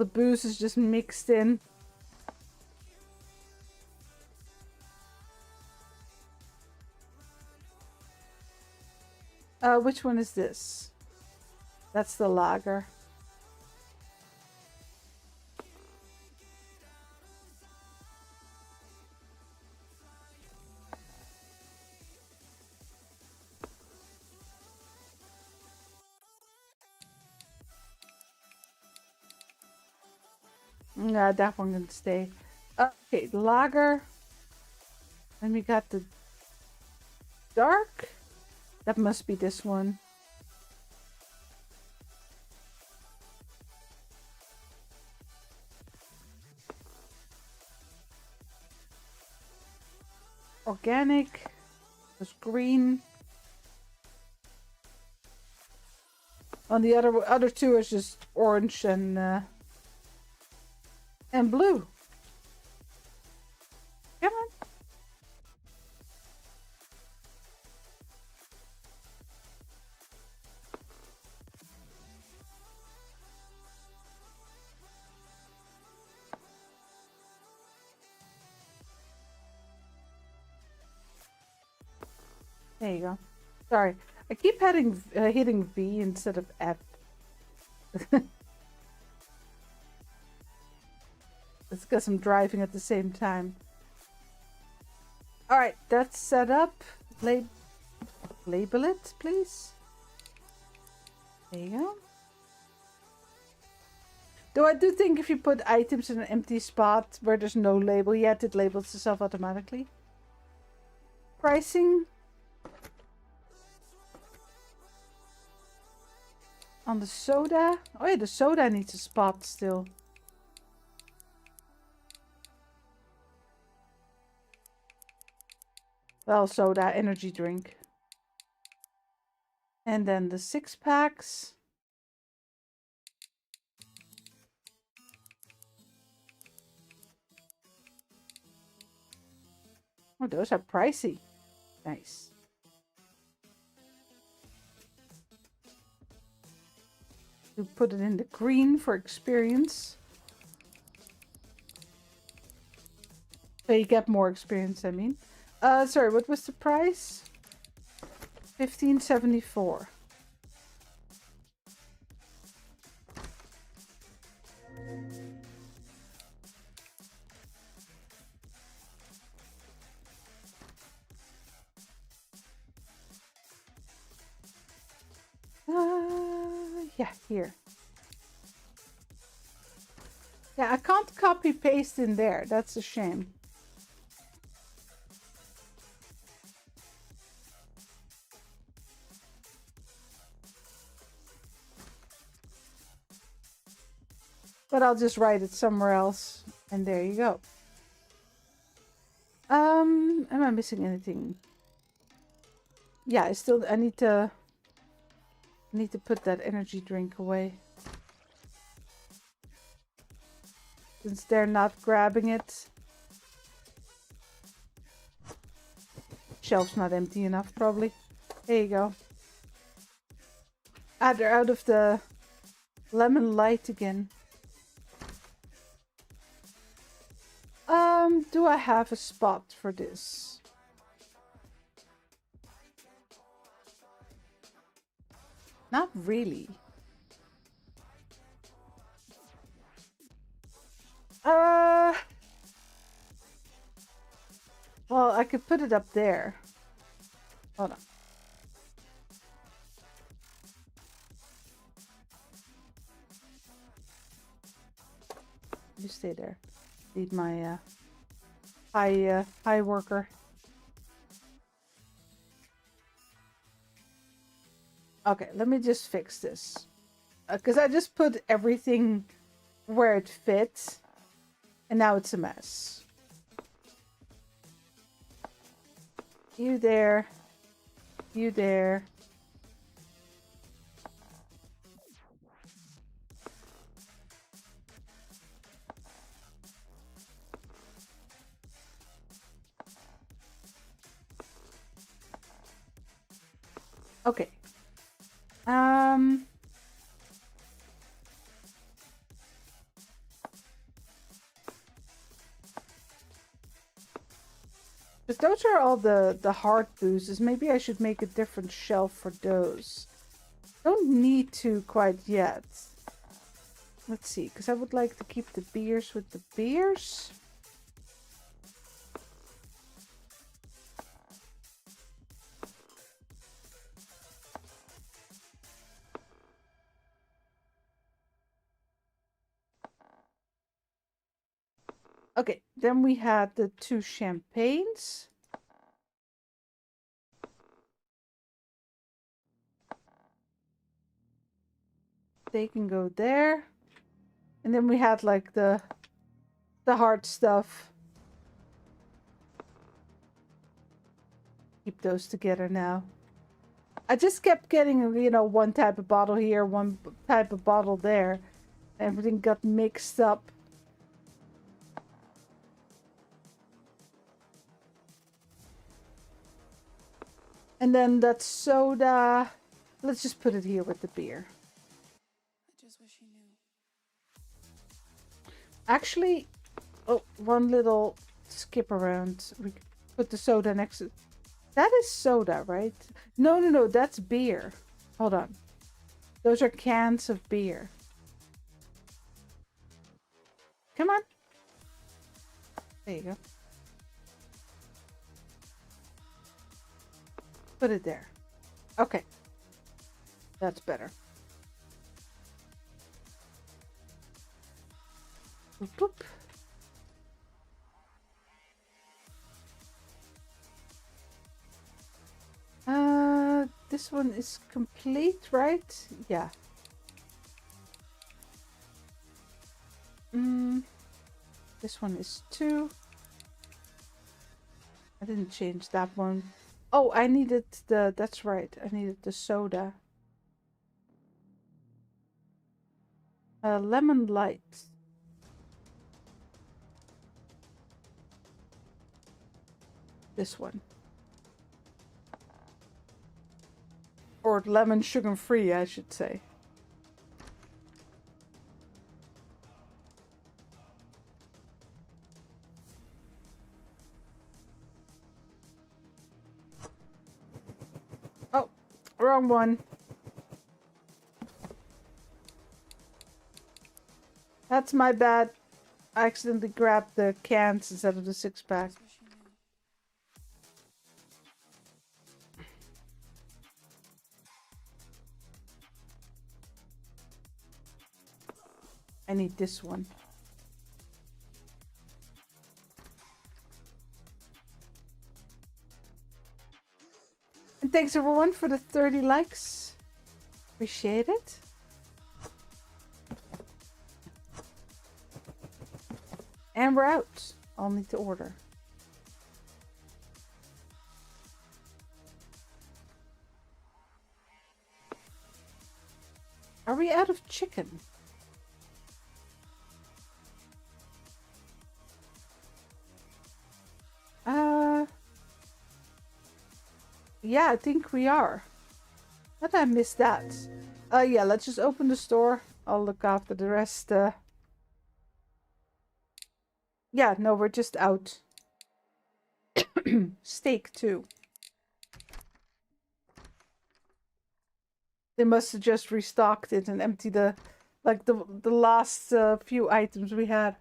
booze is just mixed in. Which one is this? That's the lager. Yeah, that one can stay. Okay, lager. Then we got the dark. That must be this one. Organic. There's green. On the other two is just orange and blue. Come on. There you go. Sorry, I keep hitting V instead of F. It's because I'm driving at the same time. Alright, that's set up. Label it, please. There you go. Though I do think if you put items in an empty spot where there's no label yet, it labels itself automatically. Pricing. On the soda. Oh yeah, the soda needs a spot still. Well, soda, energy drink. And then the 6-packs. Oh, those are pricey. Nice. We put it in the green for experience. So you get more experience, I mean. Sorry, what was the price? $15.74. Yeah, here. Yeah, I can't copy paste in there. That's a shame. But I'll just write it somewhere else. And there you go. Am I missing anything? Yeah, I need to put that energy drink away. Since they're not grabbing it. Shelf's not empty enough, probably. There you go. Ah, they're out of the lemon light again. Do I have a spot for this? Not really. Well, I could put it up there. Hold on. You stay there. Need my high worker. Okay, let me just fix this. Because I just put everything where it fits. And now it's a mess. You there. You there. Okay. But those are all the hard boosters. Maybe I should make a different shelf for those. Don't need to quite yet. Let's see, because I would like to keep the beers with the beers. Okay, then we had the 2 champagnes. They can go there. And then we had like the hard stuff. Keep those together now. I just kept getting, you know, one type of bottle here, one type of bottle there. Everything got mixed up. And then that soda, let's just put it here with the beer. I just wish you knew. Actually, oh, one little skip around. We put the soda next to... That is soda, right? No, that's beer. Hold on. Those are cans of beer. Come on. There you go. Put it there. Okay. That's better. Boop, boop. This one is complete, right? Yeah. This one is 2. I didn't change that one. Oh, I needed the... That's right. I needed the soda. Lemon light. This one. Or lemon sugar free, I should say. Oh, wrong one. That's my bad. I accidentally grabbed the cans instead of the 6-pack. I need this one. And thanks everyone for the 30 likes. Appreciate it. And we're out. I'll need to order. Are we out of chicken? Yeah, I think we are. How did I miss that? Yeah, let's just open the store. I'll look after the rest. Yeah, no, we're just out. Steak, too. They must have just restocked it and emptied the last few items we had.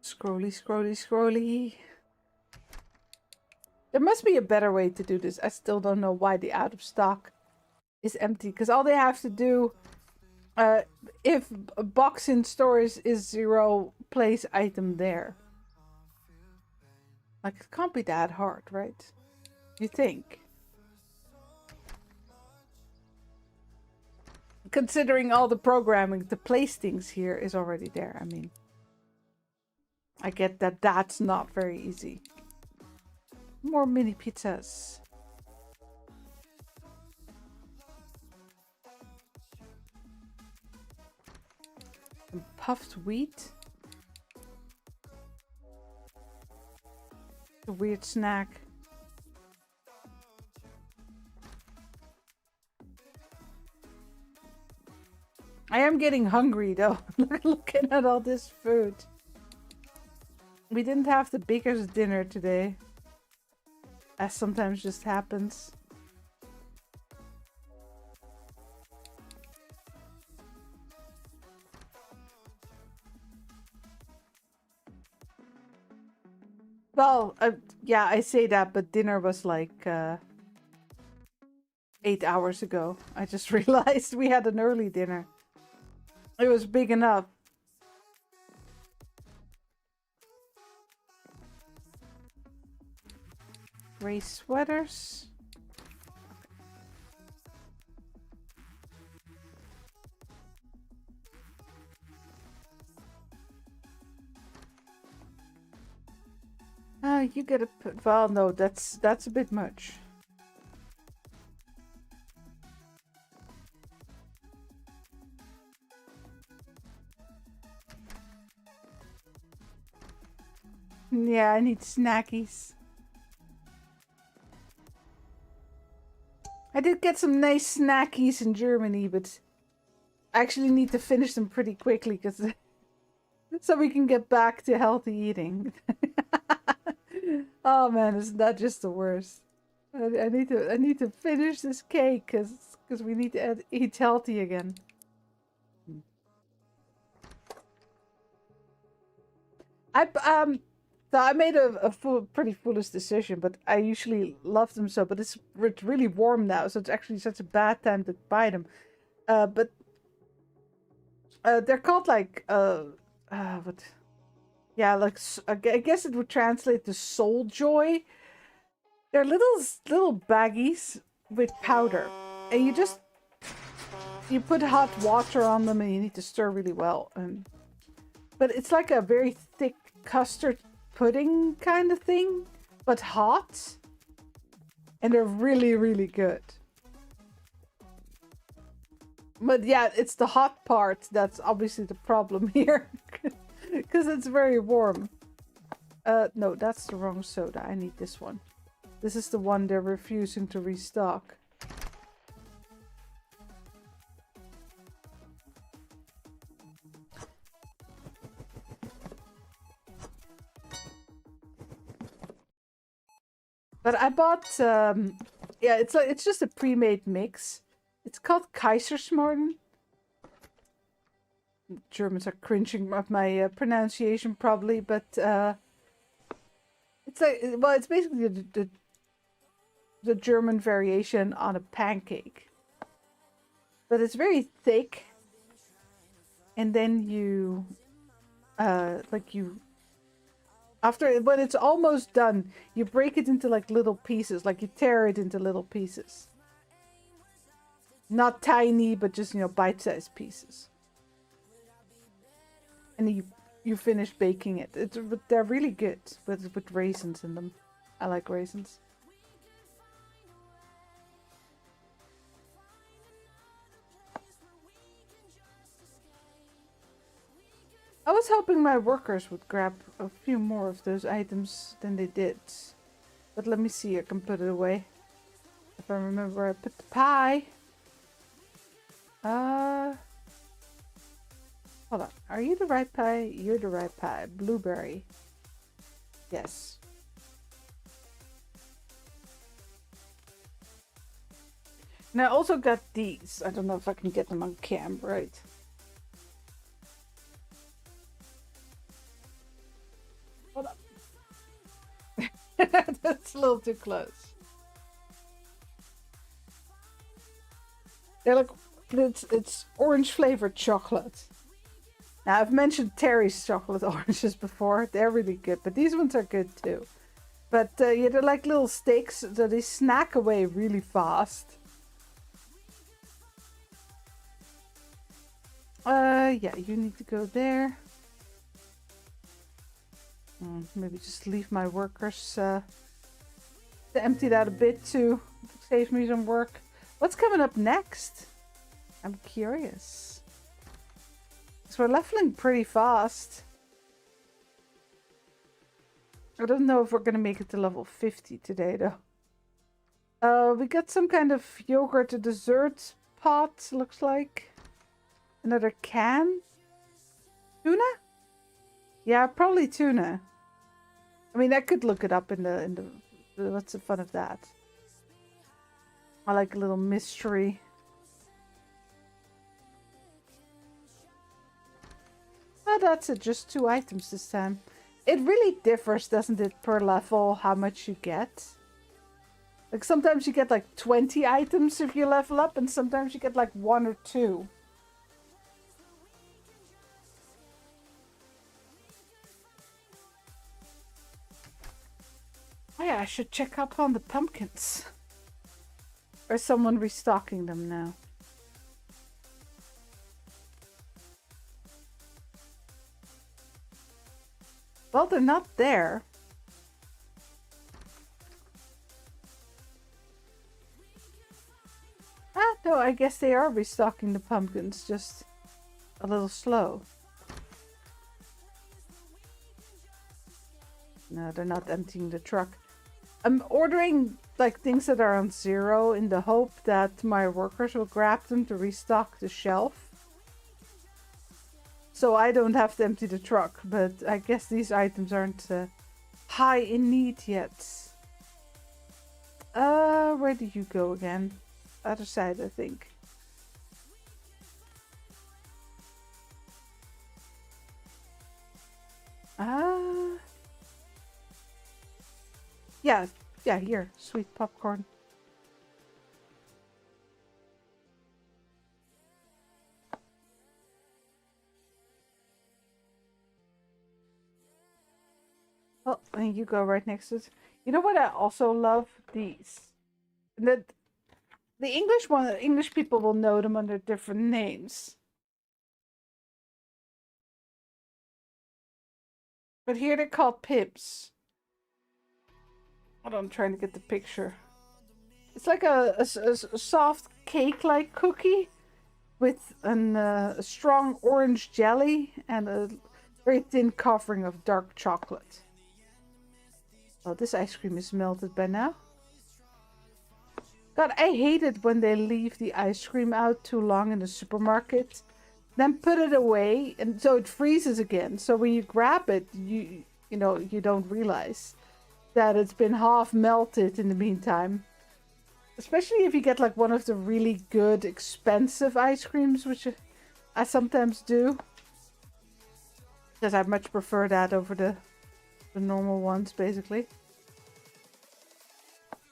Scrolly, scrolly, scrolly. There must be a better way to do this. I still don't know why the out of stock is empty. Because all they have to do, if a box in stores is 0, place item there. Like, it can't be that hard, right? You think? Considering all the programming to place things here is already there. I mean, I get that that's not very easy. More mini pizzas. Some puffed wheat. A weird snack. I am getting hungry though, looking at all this food. We didn't have the biggest dinner today, as sometimes just happens. Well, yeah, I say that, but dinner was like 8 hours ago. I just realized we had an early dinner. It was big enough. Gray sweaters. You gotta put. Well, no, that's a bit much. Yeah, I need snackies. I did get some nice snackies in Germany, but I actually need to finish them pretty quickly because so we can get back to healthy eating. Oh man, isn't that just the worst? I need to finish this cake because we need to eat healthy again. So I made a pretty foolish decision, but I usually love them so. But it's really warm now, so it's actually such a bad time to buy them. But they're called like what? Yeah, like I guess it would translate to soul joy. They're little baggies with powder, and you put hot water on them, and you need to stir really well. And but it's like a very thick custard pudding kind of thing, but hot, and they're really good. But yeah, it's the hot part that's obviously the problem here, because it's very warm. No, that's the wrong soda. I need this one. This is the one they're refusing to restock. But I bought, yeah, it's just a pre-made mix. It's called Kaisersmarten. Germans are cringing at my pronunciation probably, but it's like, well, it's basically the German variation on a pancake. But it's very thick. And then you, after, when it's almost done, you break it into like little pieces, like you tear it into little pieces. Not tiny, but just, bite-sized pieces. And you finish baking it. They're really good with raisins in them. I like raisins. I was hoping my workers would grab a few more of those items than they did. But let me see, I can put it away. If I remember where I put the pie. Hold on. Are you the right pie? You're the right pie. Blueberry. Yes. And I also got these. I don't know if I can get them on cam, right? Hold on. That's a little too close. They're like, it's orange flavored chocolate. Now, I've mentioned Terry's chocolate oranges before. They're really good, but these ones are good too. But yeah, they're like little sticks, so they snack away really fast. Yeah, you need to go there. Maybe just leave my workers to empty that a bit to save me some work. What's coming up next? I'm curious. So we're leveling pretty fast. I don't know if we're gonna make it to level 50 today though. We got some kind of yogurt to dessert pot, looks like. Another can? Tuna? Yeah, probably tuna. I mean, I could look it up in the what's the fun of that? I like a little mystery. Oh, that's it. Just 2 items this time. It really differs, doesn't it, per level, how much you get? Like, sometimes you get like 20 items if you level up, and sometimes you get like 1 or 2. Oh yeah, I should check up on the pumpkins. Or is someone restocking them now? Well, they're not there. Ah, no, I guess they are restocking the pumpkins, just a little slow. No, they're not emptying the truck. I'm ordering like things that are on 0 in the hope that my workers will grab them to restock the shelf. So I don't have to empty the truck, but I guess these items aren't high in need yet. Where do you go again? Other side, I think. Yeah, here. Sweet popcorn. Oh, and you go right next to it. You know what I also love? These. The English one, English people will know them under different names. But here they're called pips. Hold on, I'm trying to get the picture. It's like a soft cake-like cookie with a strong orange jelly and a very thin covering of dark chocolate. Oh, this ice cream is melted by now. God, I hate it when they leave the ice cream out too long in the supermarket, then put it away, and so it freezes again. So when you grab it, you don't realize that it's been half melted in the meantime. Especially if you get like one of the really good, expensive ice creams, which I sometimes do. Because I much prefer that over the normal ones, basically.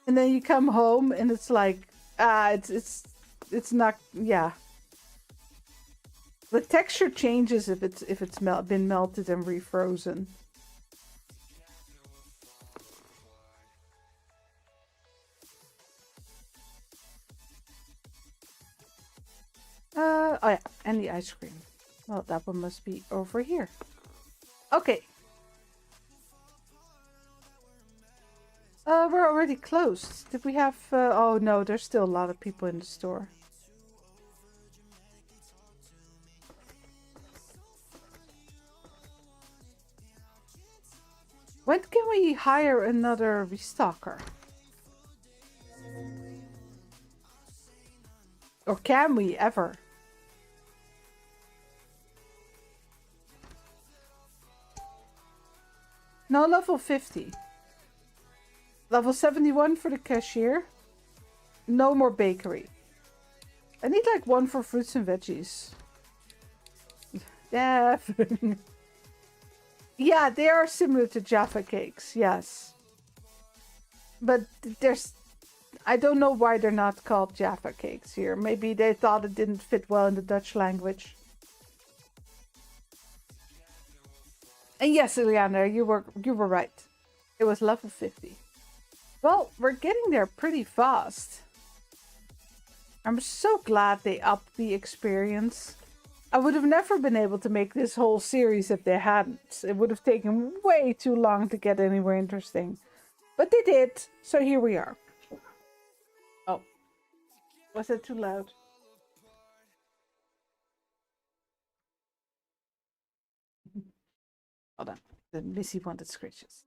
And then you come home and it's like, it's not, yeah. The texture changes if it's been melted and refrozen. Oh yeah, and the ice cream. Well, that one must be over here. Okay. We're already closed. Did we have... oh no, there's still a lot of people in the store. When can we hire another restocker? Or can we ever? No, level 50. Level 71 for the cashier. No more bakery. I need like one for fruits and veggies. Yeah. Yeah, they are similar to Jaffa cakes, yes. But I don't know why they're not called Jaffa cakes here. Maybe they thought it didn't fit well in the Dutch language. And yes, Ileana, you were right. It was level 50. Well, we're getting there pretty fast. I'm so glad they upped the experience. I would have never been able to make this whole series if they hadn't. It would have taken way too long to get anywhere interesting. But they did, so here we are. Oh. Was that too loud? Hold on. The Missy wanted scratches.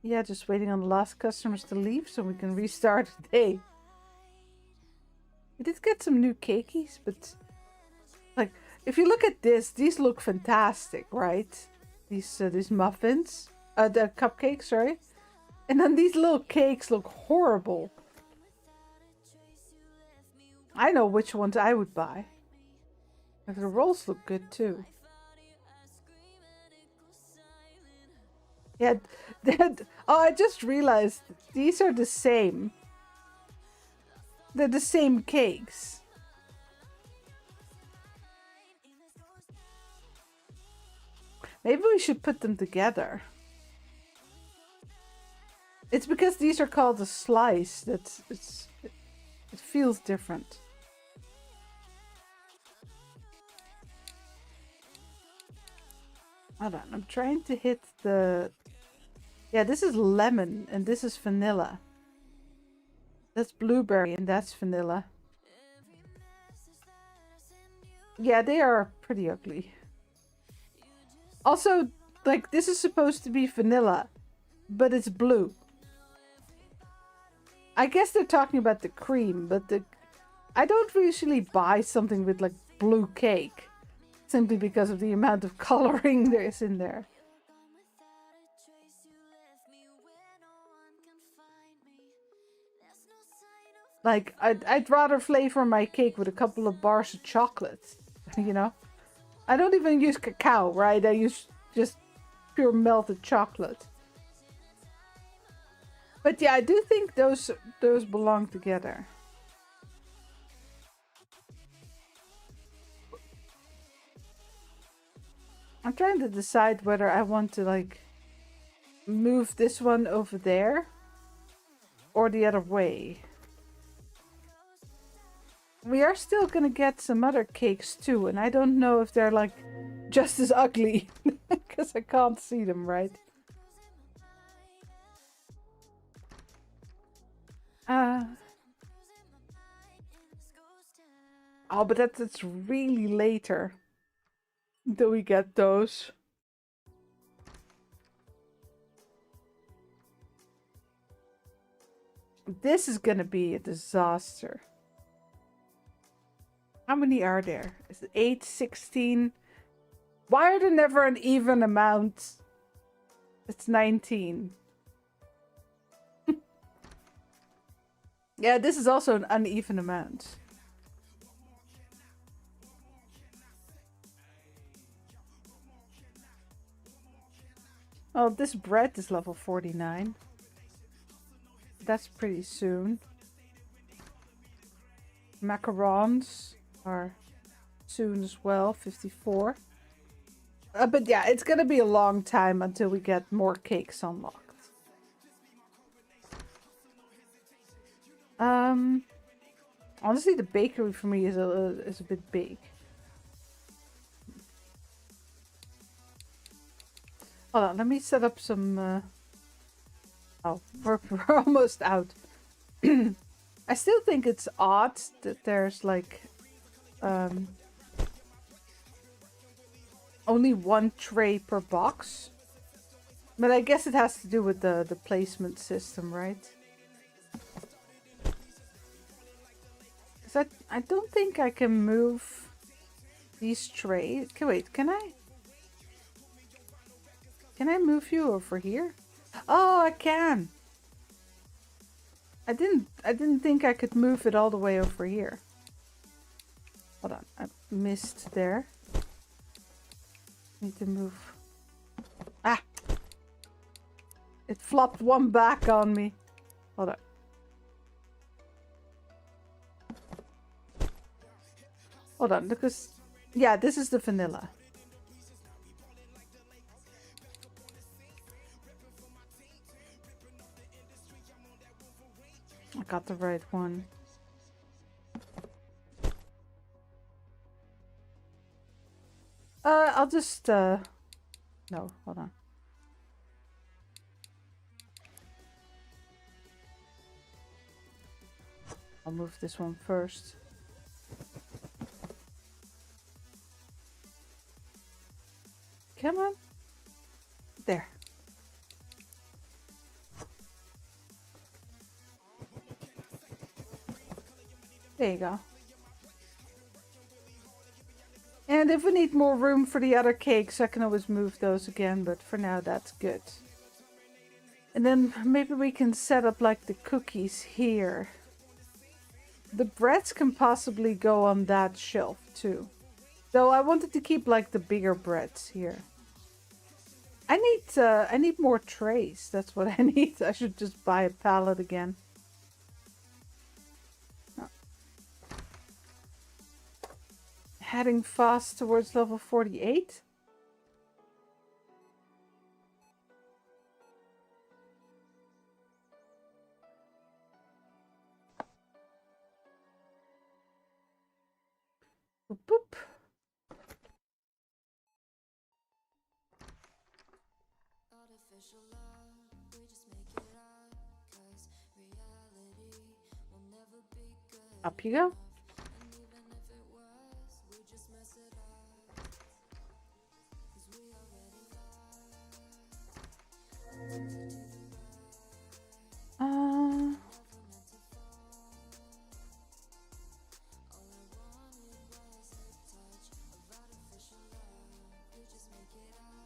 Yeah, just waiting on the last customers to leave so we can restart the day. We did get some new cakeys, but like if you look at this, these look fantastic, right? These muffins, the cupcakes, sorry. And then these little cakes look horrible. I know which ones I would buy. Like the rolls look good too. Yeah, oh, I just realized these are the same. They're the same cakes. Maybe we should put them together. It's because these are called a slice that it feels different. Hold on, I'm trying to hit the... Yeah, this is lemon and this is vanilla. That's blueberry and that's vanilla. Yeah, they are pretty ugly. Also, like, this is supposed to be vanilla, but it's blue. I guess they're talking about the cream, but I don't usually buy something with, like, blue cake. Simply because of the amount of coloring there is in there. Like, I'd rather flavor my cake with a couple of bars of chocolate, you know? I don't even use cacao, right? I use just pure melted chocolate. But yeah, I do think those belong together. I'm trying to decide whether I want to like move this one over there or the other way. We are still gonna get some other cakes too, and I don't know if they're like just as ugly because I can't see them, right? Oh, but that's really later until we get those. This is gonna be a disaster. How many are there? Is it 8, 16? Why are there never an even amount? It's 19. Yeah, this is also an uneven amount. Oh, this bread is level 49. That's pretty soon. Macarons are soon as well, 54. But yeah, it's gonna be a long time until we get more cakes unlocked. Honestly, the bakery for me is a bit big. Hold on, let me set up some. Oh, we're almost out. I still think it's odd that there's like only one tray per box. But I guess it has to do with the placement system, right? Because I don't think I can move these trays. Okay, wait, can I? Can I move you over here? Oh, I can! I didn't think I could move it all the way over here. Hold on, I missed there. Need to move. Ah! It flopped one back on me. Hold on. Hold on, because... Yeah, this is the vanilla. I got the right one. I'll just, no, hold on. I'll move this one first. Come on. There. There you go. And if we need more room for the other cakes, I can always move those again, but for now that's good. And then maybe we can set up like the cookies here. The breads can possibly go on that shelf too. Though I wanted to keep like the bigger breads here. I need more trays. That's what I need. I should just buy a pallet again. Heading fast towards level 48. Boop, boop. Up you go.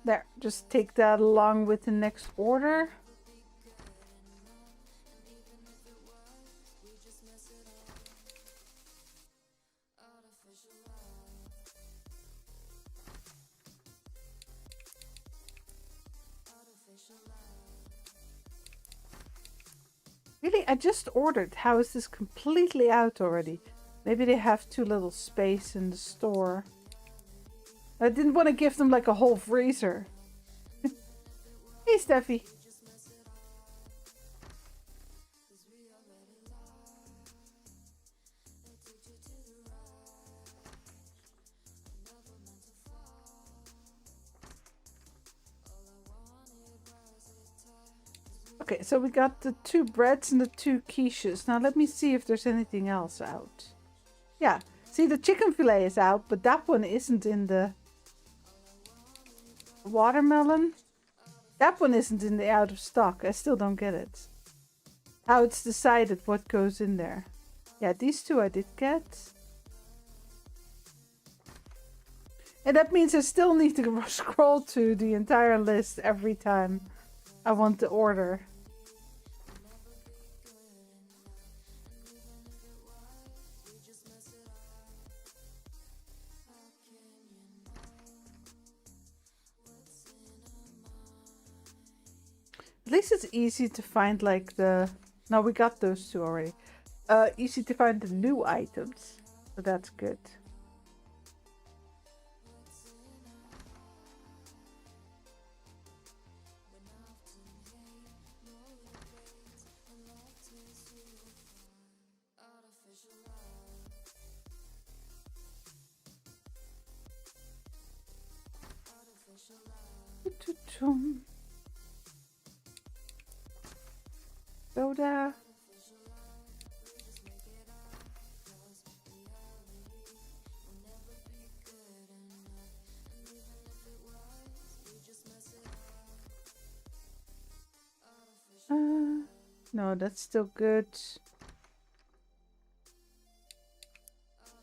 There, just take that along with the next order. Really, I just ordered. How is this completely out already? Maybe they have too little space in the store. I didn't want to give them like a whole freezer. Hey, Steffi. Okay, so we got the 2 breads and the 2 quiches. Now let me see if there's anything else out. Yeah, see the chicken fillet is out, but that one isn't in the watermelon. That one isn't in the out of stock. I still don't get it. How it's decided what goes in there. Yeah, these 2 I did get. And that means I still need to scroll to the entire list every time I want to order. At least it's easy to find like the... No, we got those 2 already. Easy to find the new items. So that's good. Soda. No, that's still good.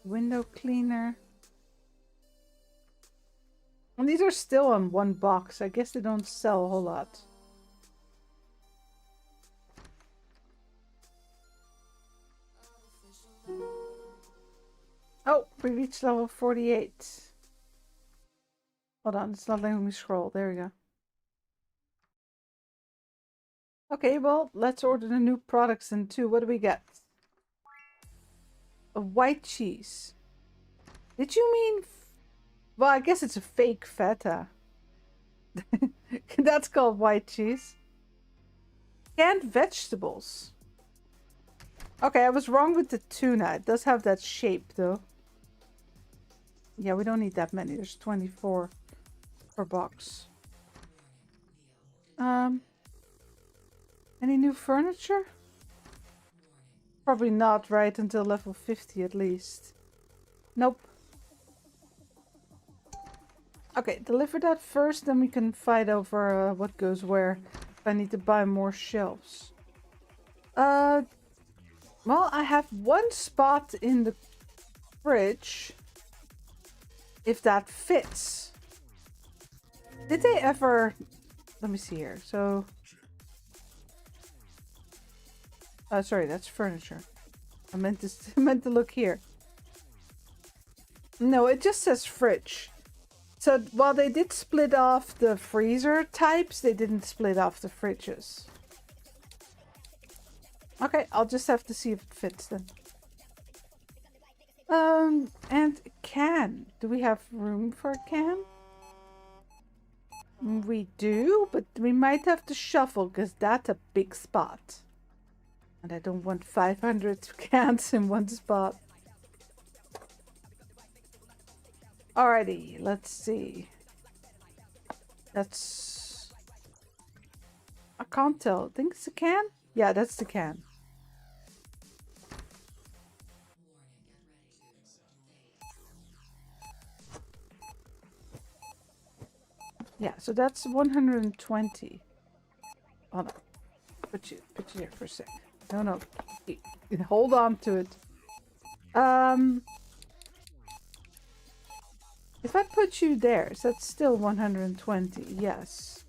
Window cleaner. And these are still on 1 box. I guess they don't sell a whole lot. Oh, we reached level 48. Hold on, it's not letting me scroll. There we go. Okay, well, let's order the new products then too. What do we get? A white cheese. Did you mean... Well, I guess it's a fake feta. That's called white cheese. Canned vegetables. Okay, I was wrong with the tuna. It does have that shape though. Yeah, we don't need that many. There's 24 per box. Any new furniture? Probably not, right? Until level 50 at least. Nope. Okay, deliver that first, then we can fight over what goes where. If I need to buy more shelves. Well, I have 1 spot in the fridge. If that fits. Did they ever... Let me see here. So... sorry, that's furniture. I meant to look here. No, it just says fridge. So while they did split off the freezer types, they didn't split off the fridges. Okay, I'll just have to see if it fits then. And a can. Do we have room for a can? We do, but we might have to shuffle because that's a big spot. And I don't want 500 cans in 1 spot. Alrighty, let's see. That's... I can't tell. I think it's a can? Yeah, that's the can. Yeah, so that's 120. Hold on. Put you here for a sec. No. Hold on to it. If I put you there, so that's still 120. Yes.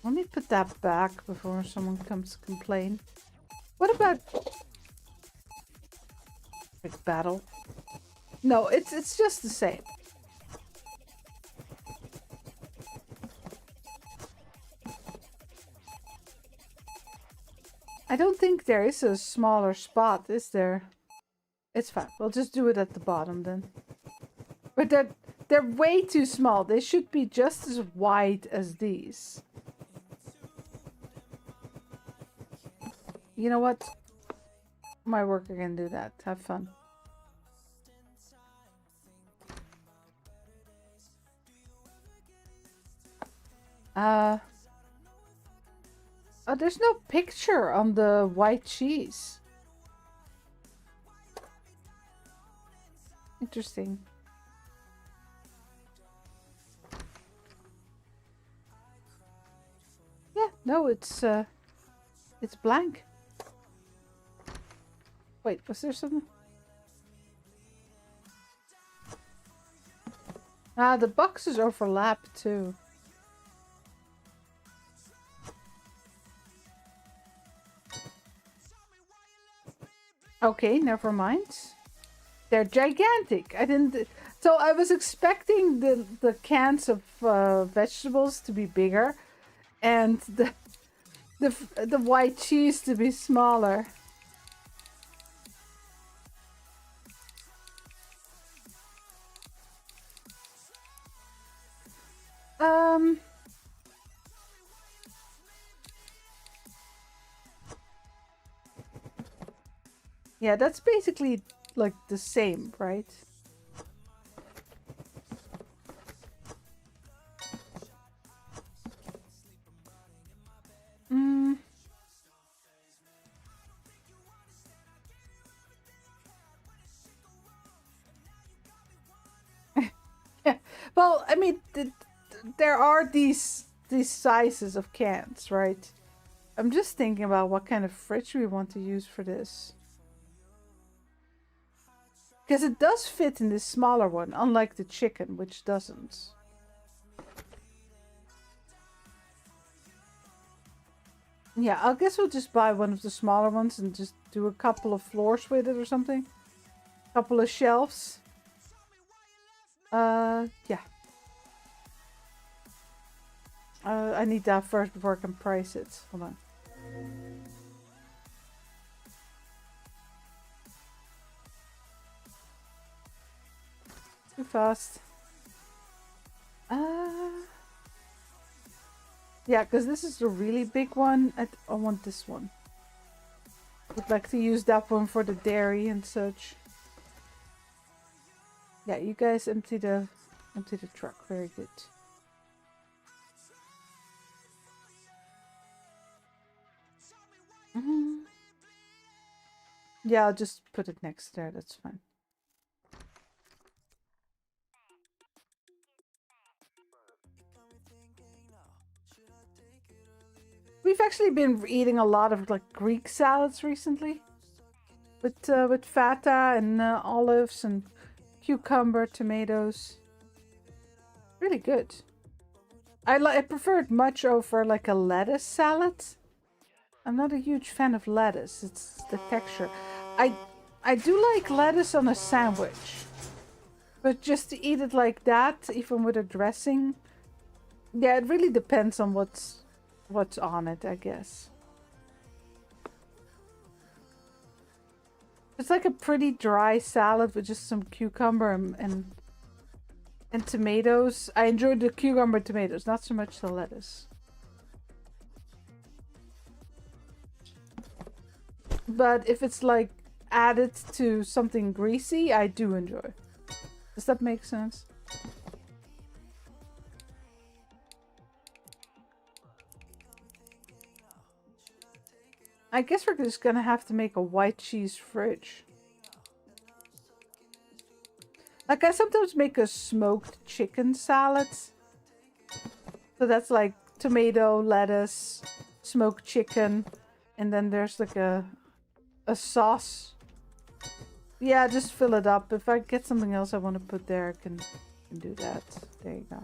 Let me put that back before someone comes to complain. What about... Big battle? No, it's just the same. I don't think there is a smaller spot, is there? It's fine. We'll just do it at the bottom then. But they're way too small. They should be just as wide as these. You know what? My worker can do that. Have fun. Oh, there's no picture on the white cheese. Interesting. Yeah, no, it's blank. Wait, was there something? Ah, the boxes overlap too. Okay, never mind. They're gigantic. I didn't. So I was expecting the cans of vegetables to be bigger, and the white cheese to be smaller. Yeah, that's basically like the same, right? Yeah. Well, I mean, there are these sizes of cans, right? I'm just thinking about what kind of fridge we want to use for this. Because it does fit in this smaller one, unlike the chicken, which doesn't. Yeah, I guess we'll just buy one of the smaller ones and just do a couple of floors with it or something. Couple of shelves. Yeah. I need that first before I can price it. Hold on. Too fast. Yeah, because this is the really big one. I want this one. Would like to use that one for the dairy and such. Yeah, you guys empty the truck. Very good. Yeah, I'll just put it next there. That's fine. We've actually been eating a lot of like Greek salads recently, with feta and olives and cucumber, tomatoes. Really good. I prefer it much over like a lettuce salad. I'm not a huge fan of lettuce. It's the texture. I do like lettuce on a sandwich, but just to eat it like that, even with a dressing, yeah, it really depends on what's on it, I guess. It's like a pretty dry salad with just some cucumber and tomatoes. I enjoyed the cucumber and tomatoes, not so much the lettuce. But if it's like added to something greasy, I do enjoy. Does that make sense? I guess we're just gonna have to make a white cheese fridge. Like, I sometimes make a smoked chicken salad. So that's like tomato, lettuce, smoked chicken, and then there's like a sauce. Yeah, just fill it up. If I get something else I want to put there, I can do that. There you go.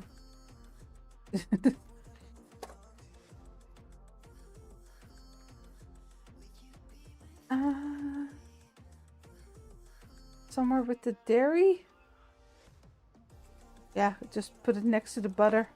Somewhere with the dairy? Yeah, just put it next to the butter.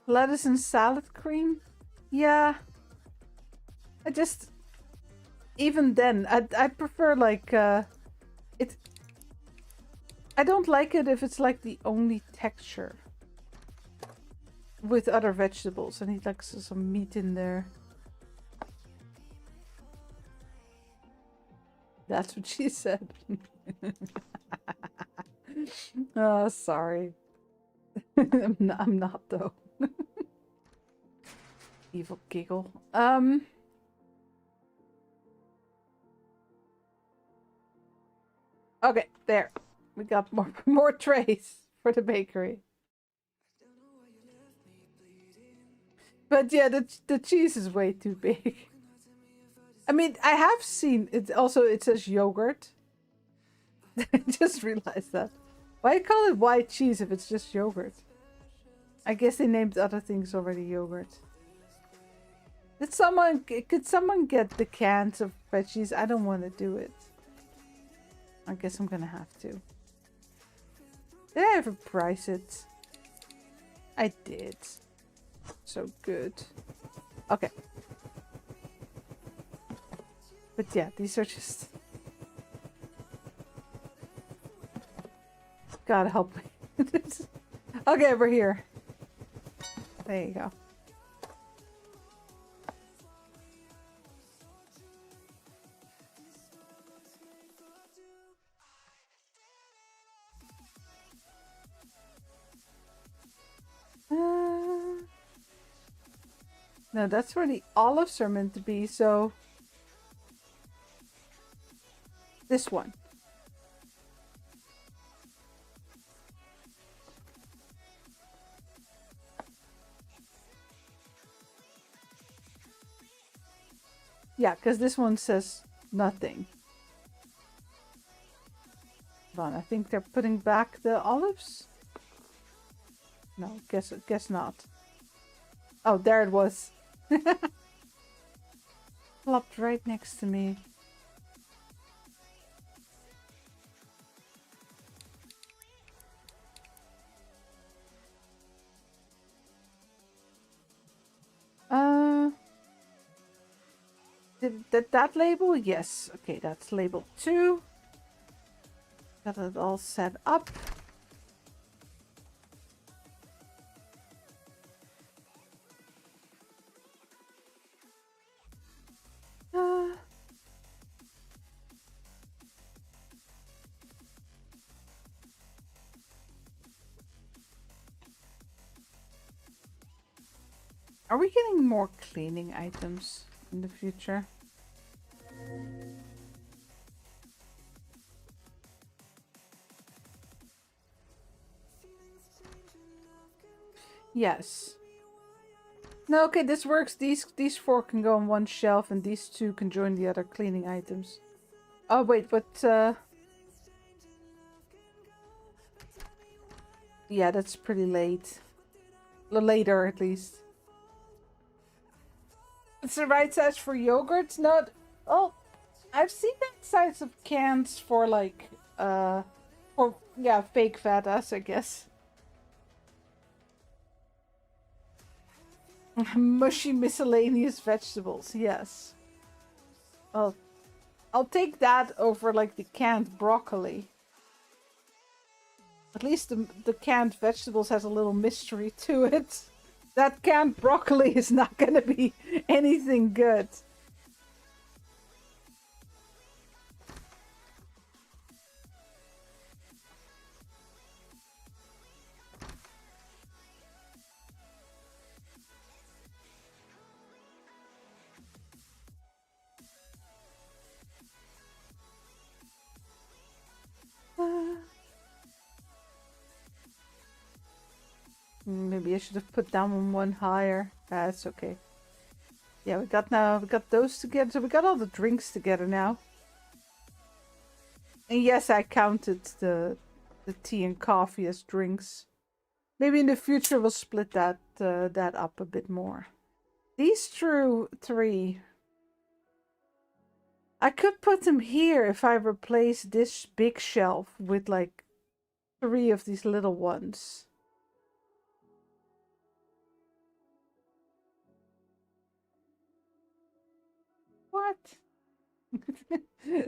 Lettuce and salad cream? Yeah. I just... Even then, I prefer like... it. I don't like it if it's like the only texture. With other vegetables. I need like some meat in there. That's what she said. Oh, sorry. I'm not though. Evil giggle. Okay, there. We got more trays for the bakery. But yeah, the cheese is way too big. I mean, I have seen it. Also, it says yogurt. I just realized that. Why call it white cheese if it's just yogurt? I guess they named other things already yogurt. Could someone get the cans of veggies? I don't want to do it. I guess I'm gonna have to. Did I ever price it? I did. So good. Okay. But yeah, these are just... God help me. Okay, we're here. There you go. No, that's where the olives are meant to be, so... This one. Yeah, because this one says nothing. Hold on, I think they're putting back the olives? No, guess not. Oh, there it was. Plopped right next to me. Did that label? Yes. Okay, that's label 2. Got it all set up. Are we getting more cleaning items in the future? Yes. No, okay, this works. These 4 can go on one shelf and these 2 can join the other cleaning items. Oh wait, but yeah, that's pretty late. Later at least. It's the right size for yogurt? Not... Oh, I've seen that size of cans for like, for, yeah, fake fat ass, I guess. Mushy miscellaneous vegetables, yes. Well, I'll take that over like the canned broccoli. At least the canned vegetables has a little mystery to it. That canned broccoli is not gonna be anything good. Maybe I should have put that one higher. That's okay. Yeah, we got those together. So we got all the drinks together now. And yes, I counted the tea and coffee as drinks. Maybe in the future we'll split that up a bit more. These 3. I could put them here if I replace this big shelf with like 3 of these little ones. What?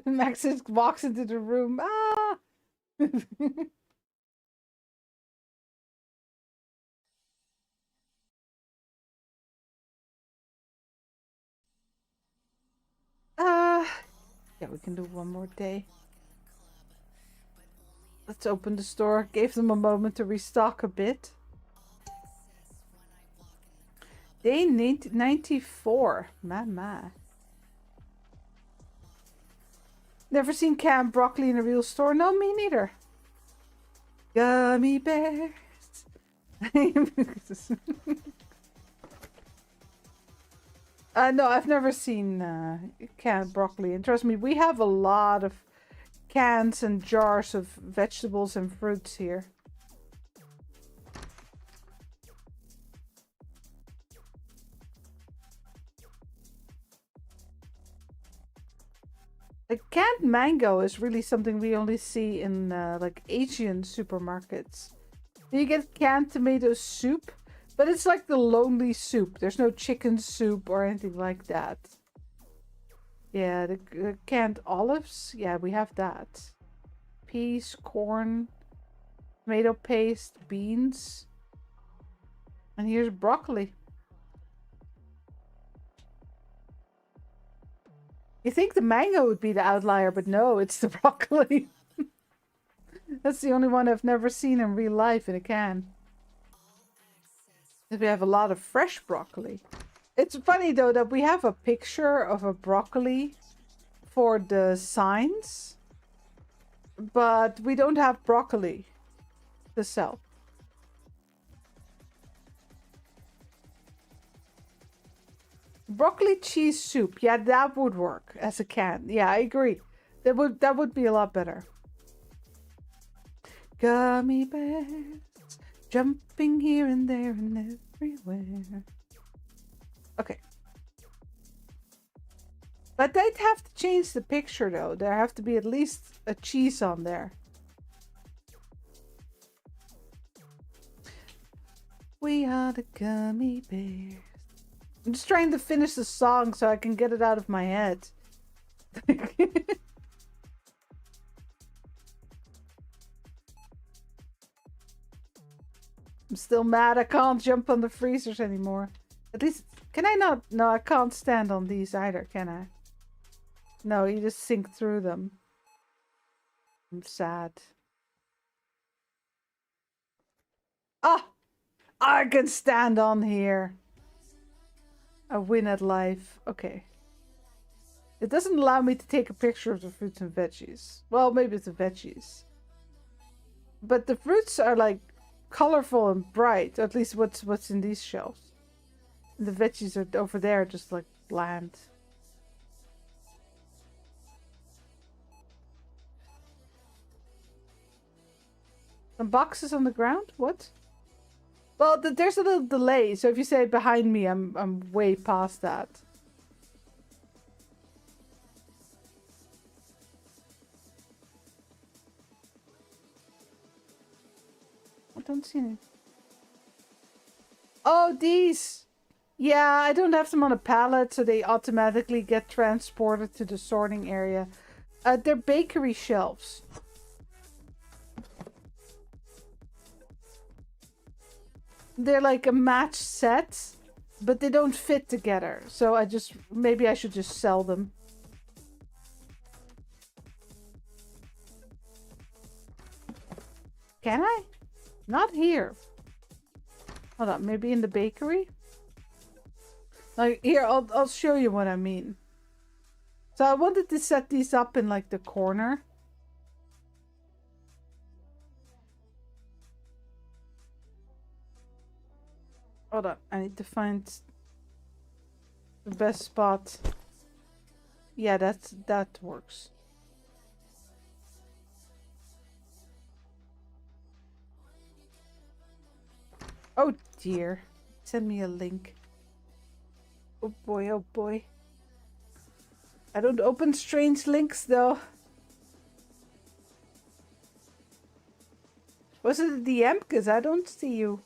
Max just walks into the room. Ah! Yeah, we can do one more day. Let's open the store. Gave them a moment to restock a bit. Day 94. Mama. Never seen canned broccoli in a real store? No, me neither. Gummy bears. No, I've never seen canned broccoli. And trust me, we have a lot of cans and jars of vegetables and fruits here. The canned mango is really something we only see in like Asian supermarkets. You get canned tomato soup, but it's like the lonely soup. There's no chicken soup or anything like that. Yeah, the canned olives. Yeah, we have that. Peas, corn, tomato paste, beans. And here's broccoli. You think the mango would be the outlier, but no, it's the broccoli. That's the only one I've never seen in real life in a can. We have a lot of fresh broccoli. It's funny though that we have a picture of a broccoli for the signs, but we don't have broccoli to sell. Broccoli cheese soup. Yeah, that would work as a can. Yeah, I agree. That would be a lot better. Gummy bears jumping here and there and everywhere. Okay. But they'd have to change the picture though. There have to be at least a cheese on there. We are the gummy bears. I'm just trying to finish the song so I can get it out of my head. I'm still mad I can't jump on the freezers anymore. At least, can I not? No, I can't stand on these either, can I? No, you just sink through them. I'm sad. Ah! I can stand on here. I win at life. Okay. It doesn't allow me to take a picture of the fruits and veggies. Well, maybe it's the veggies. But the fruits are like colorful and bright. At least what's in these shelves. The veggies are over there just like bland. Some boxes on the ground? What? Well, there's a little delay, so if you say behind me, I'm way past that. I don't see any. Oh, these! Yeah, I don't have them on a pallet, so they automatically get transported to the sorting area. They're bakery shelves. They're like a match set, but they don't fit together. So maybe I should just sell them. Can I? Not here. Hold on, maybe in the bakery? Like here, I'll show you what I mean. So I wanted to set these up in like the corner. Hold on, I need to find the best spot. Yeah, that works. Oh dear. Send me a link. Oh boy, oh boy. I don't open strange links though. Was it a DM? Because I don't see you.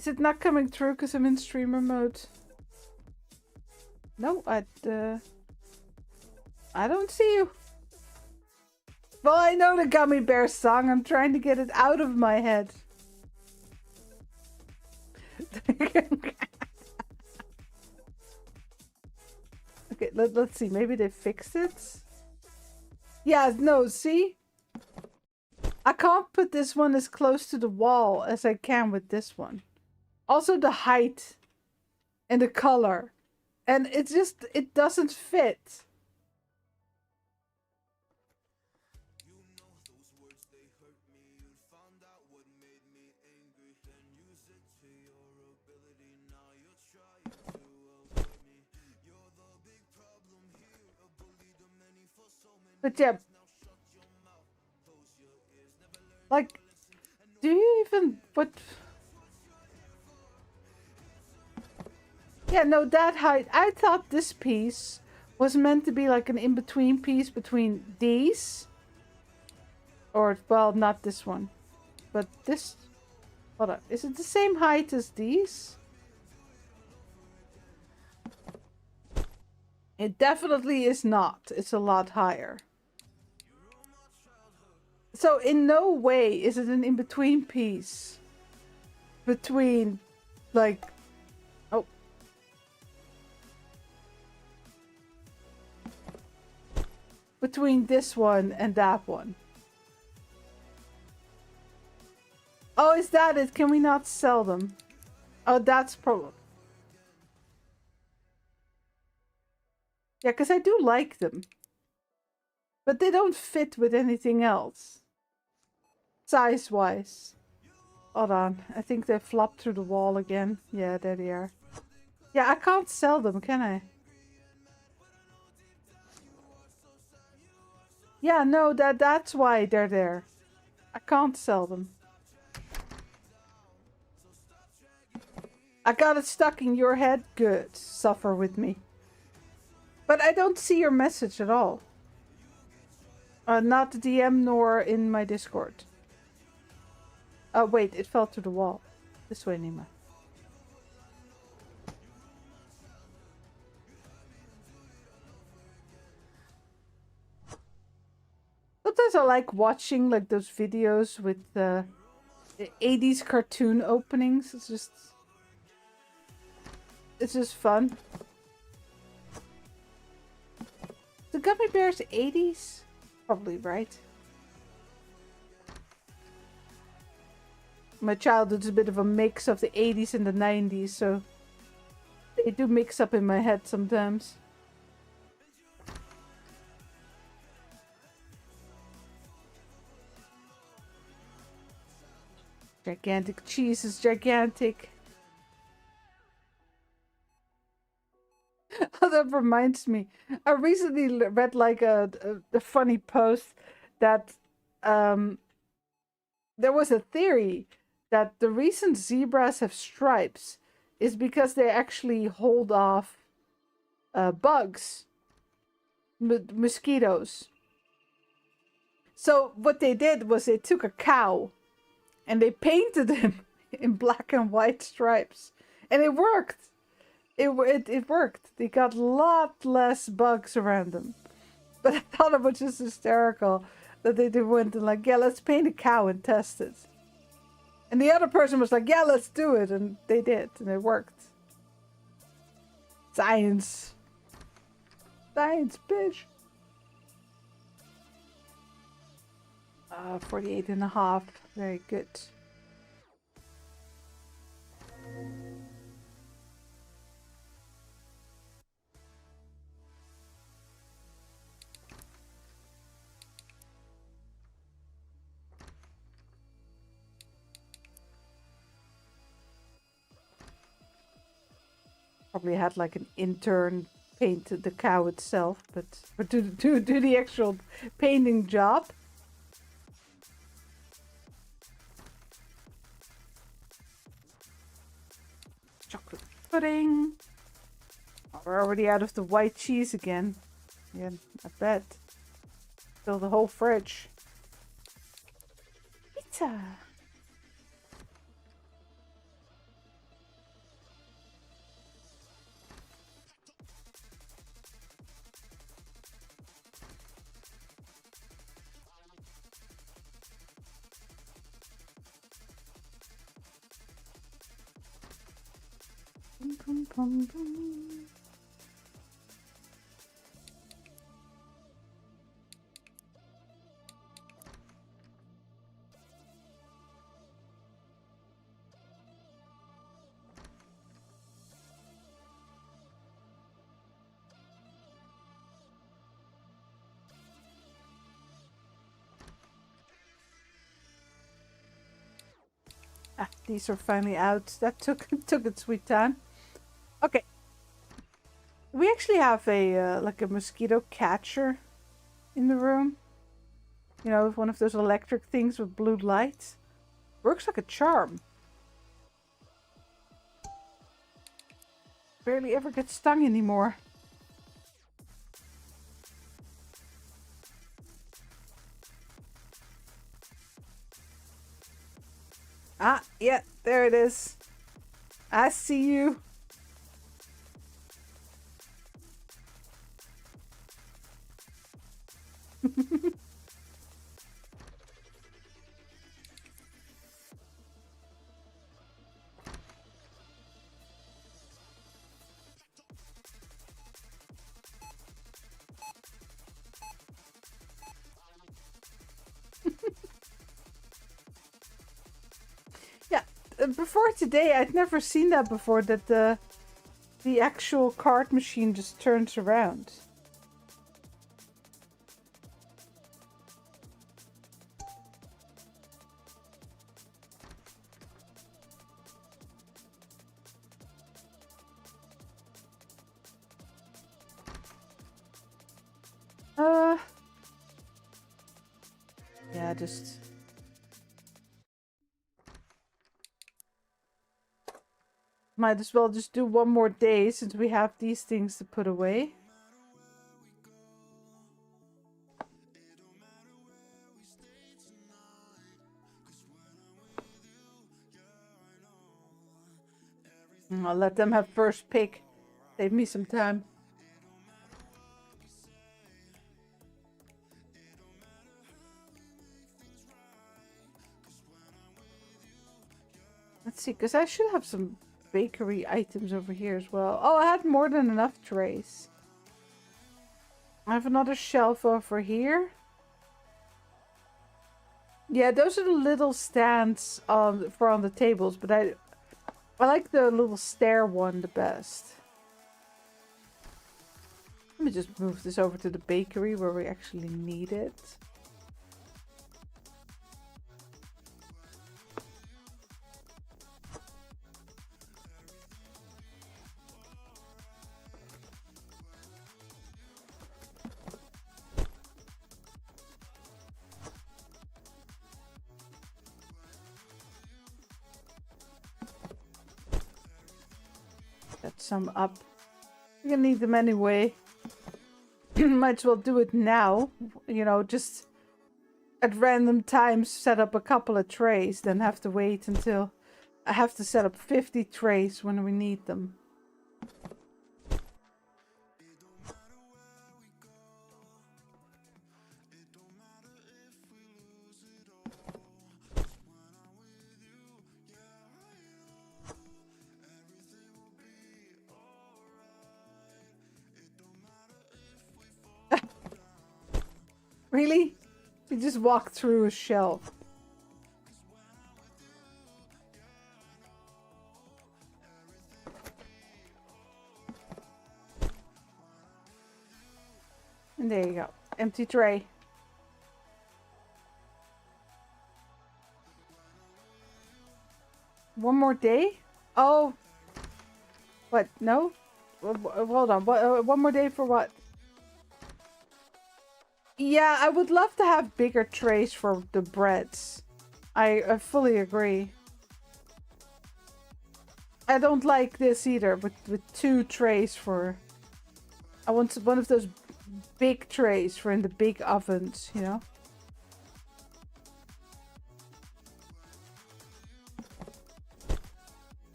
Is it not coming through because I'm in streamer mode? No, I don't see you. Well, I know the Gummy Bear song. I'm trying to get it out of my head. Okay, let's see. Maybe they fixed it? Yeah, no, see? I can't put this one as close to the wall as I can with this one. Also the height and the color. And it's just, it doesn't fit. But yeah, like, do you even, what? Yeah, no, that height, I thought this piece was meant to be like an in-between piece between these. Or, well, not this one. But this, hold on, is it the same height as these? It definitely is not. It's a lot higher. So in no way is it an in-between piece between, like, oh. Between this one and that one. Oh, is that it? Can we not sell them? Oh, that's probably... Yeah, because I do like them. But they don't fit with anything else. Size-wise. Hold on. I think they flopped through the wall again. Yeah, there they are. Yeah, I can't sell them, can I? Yeah, no, that's why they're there. I can't sell them. I got it stuck in your head? Good. Suffer with me. But I don't see your message at all. Not the DM nor in my Discord. Oh, wait, it fell through the wall. This way, Nima. Sometimes I like watching like those videos with the 80s cartoon openings. It's just fun. The Gummy Bears 80s? Probably right. My childhood's a bit of a mix of the 80s and the 90s, so they do mix up in my head sometimes. Gigantic cheese is gigantic. Oh, that reminds me. I recently read like a funny post that there was a theory that the reason zebras have stripes is because they actually hold off bugs, mosquitoes. So what they did was they took a cow and they painted him in black and white stripes, and it worked. It worked. They got a lot less bugs around them. But I thought it was just hysterical that they went and like, yeah, let's paint a cow and test it. And the other person was like, yeah, let's do it. And they did. And it worked. Science. Science, bitch. 48.5. Very good. Probably had like an intern paint the cow itself, but do the actual painting job. Chocolate pudding. Oh, we're already out of the white cheese again. Yeah, I bet. Fill the whole fridge. Pizza. Bum, bum, bum. Ah, these are finally out. That took its sweet time. Okay. We actually have a like a mosquito catcher in the room. You know, one of those electric things with blue lights. Works like a charm. Barely ever gets stung anymore. Ah, yeah, there it is. I see you. Yeah, before today, I'd never seen that before, that the actual card machine just turns around. Yeah, just... Might as well just do one more day since we have these things to put away. I'll let them have first pick. Save me some time. Let's see, because I should have some bakery items over here as well. Oh, I had more than enough trays. I have another shelf over here. Yeah, those are the little stands for on the tables, but I like the little stair one the best. Let me just move this over to the bakery where we actually need it. Set some up. We're gonna need them anyway. Might as well do it now. You know, just at random times set up a couple of trays, then have to wait until I have to set up 50 trays when we need them. Really? You just walked through a shelf. And there you go. Empty tray. One more day? Oh. What? No? Hold on. One more day for what? Yeah, I would love to have bigger trays for the breads. I fully agree. I don't like this either, with 2 trays for... I want one of those big trays for in the big ovens, you know?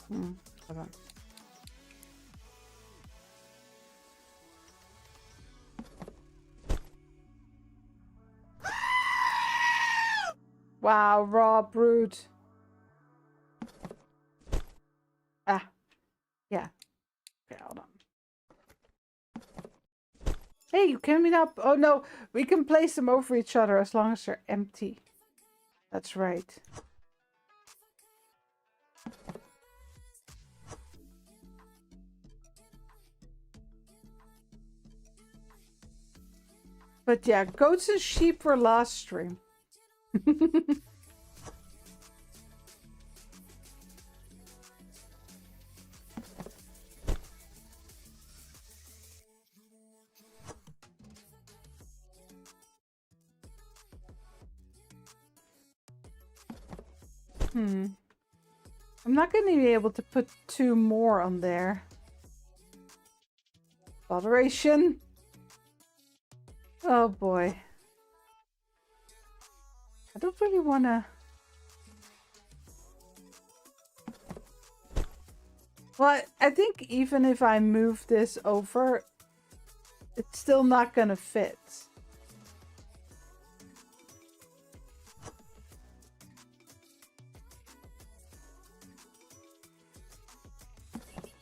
Hold on. Wow, raw brood. Ah. Yeah. Hey, you came up. Oh no, we can place them over each other as long as they're empty. That's right. But yeah, goats and sheep were last stream. I'm not going to be able to put 2 more on there. Moderation. Oh boy. I don't really want to... Well, I think even if I move this over, it's still not going to fit.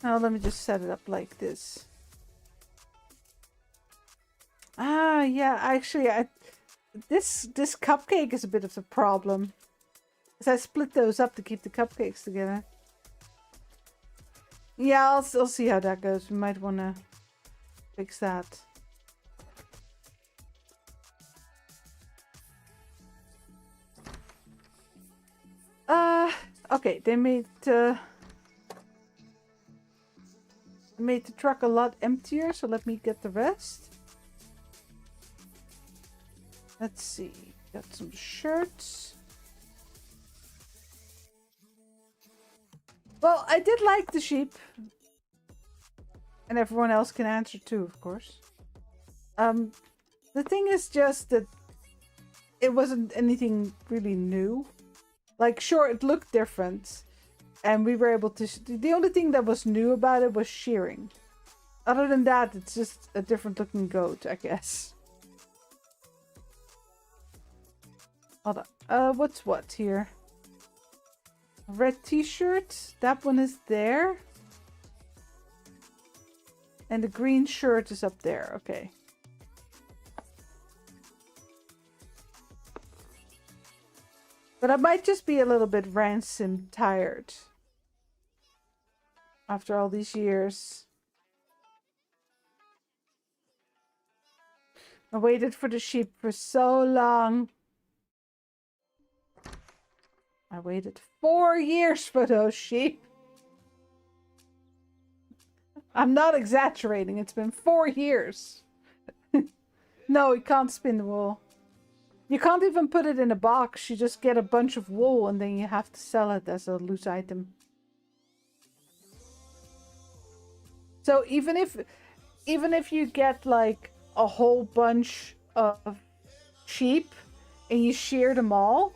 Now let me just set it up like this. Ah, yeah, actually, this cupcake is a bit of a problem. Because I split those up to keep the cupcakes together. Yeah, I'll see how that goes. We might want to fix that. Okay, they made the truck a lot emptier, so let me get the rest. Let's see, got some shirts. Well, I did like the sheep. And everyone else can answer too, of course. The thing is just that it wasn't anything really new. Like, sure, it looked different. And we were able to... The only thing that was new about it was shearing. Other than that, it's just a different looking goat, I guess. Hold on. What's what here? Red t-shirt. That one is there. And the green shirt is up there. Okay. But I might just be a little bit ransom tired. After all these years. I waited for the sheep for so long. I waited 4 years for those sheep. I'm not exaggerating. It's been 4 years. No, you can't spin the wool. You can't even put it in a box. You just get a bunch of wool and then you have to sell it as a loose item. So even if you get like a whole bunch of sheep and you shear them all,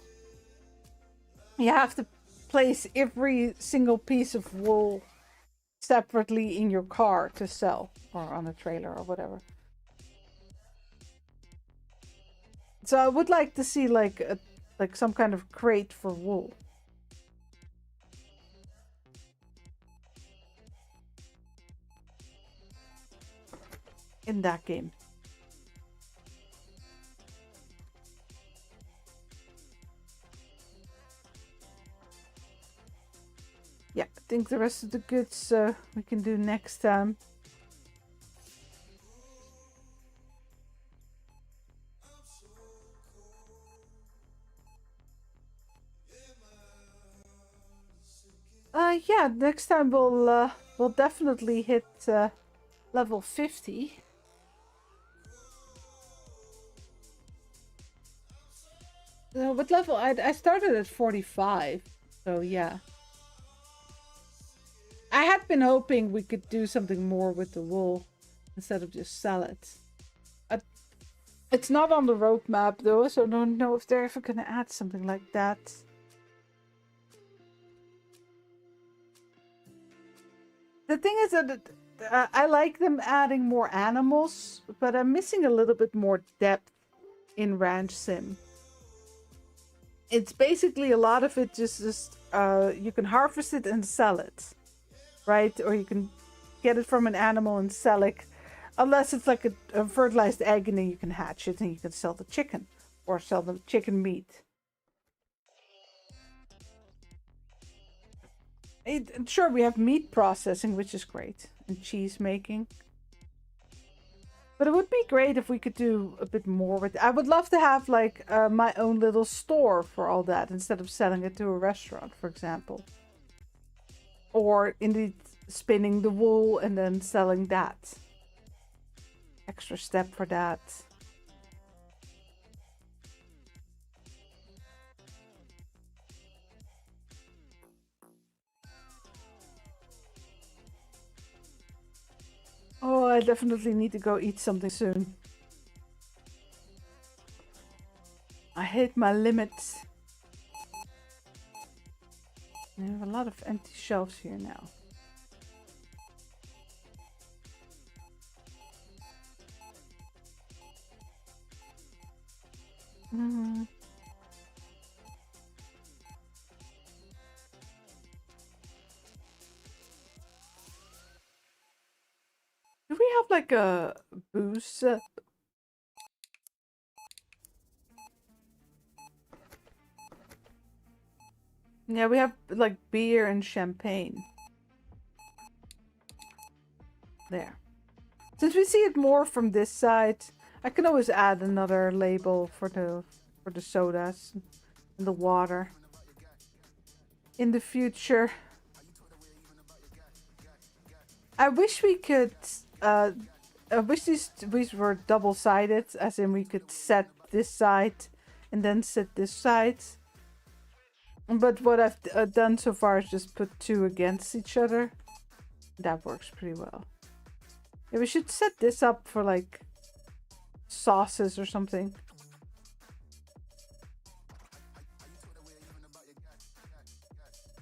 you have to place every single piece of wool separately in your car to sell, or on a trailer or whatever. So I would like to see like some kind of crate for wool. In that game. Yeah, I think the rest of the goods we can do next time. Yeah, next time we'll definitely hit level 50. What level? I started at 45, so yeah. I had been hoping we could do something more with the wool instead of just sell it. It's not on the roadmap though, so I don't know if they're ever gonna add something like that. The thing is that I like them adding more animals, but I'm missing a little bit more depth in Ranch Sim. It's basically a lot of it just you can harvest it and sell it, right? Or you can get it from an animal and sell it. Unless it's like a fertilized egg and then you can hatch it and you can sell the chicken. Or sell the chicken meat. Sure, we have meat processing, which is great. And cheese making. But it would be great if we could do a bit more with it. I would love to have like my own little store for all that instead of selling it to a restaurant, for example. Or indeed spinning the wool and then selling that. Extra step for that. Oh, I definitely need to go eat something soon. I hit my limits. I have a lot of empty shelves here now. Mm-hmm. Do we have like a booze? Yeah, we have like beer and champagne. There. Since we see it more from this side, I can always add another label for the sodas and the water in the future. I wish we could. I wish these were double-sided, as in we could set this side and then set this side. But what I've done so far is just put two against each other. That works pretty well. Yeah, we should set this up for like sauces or something.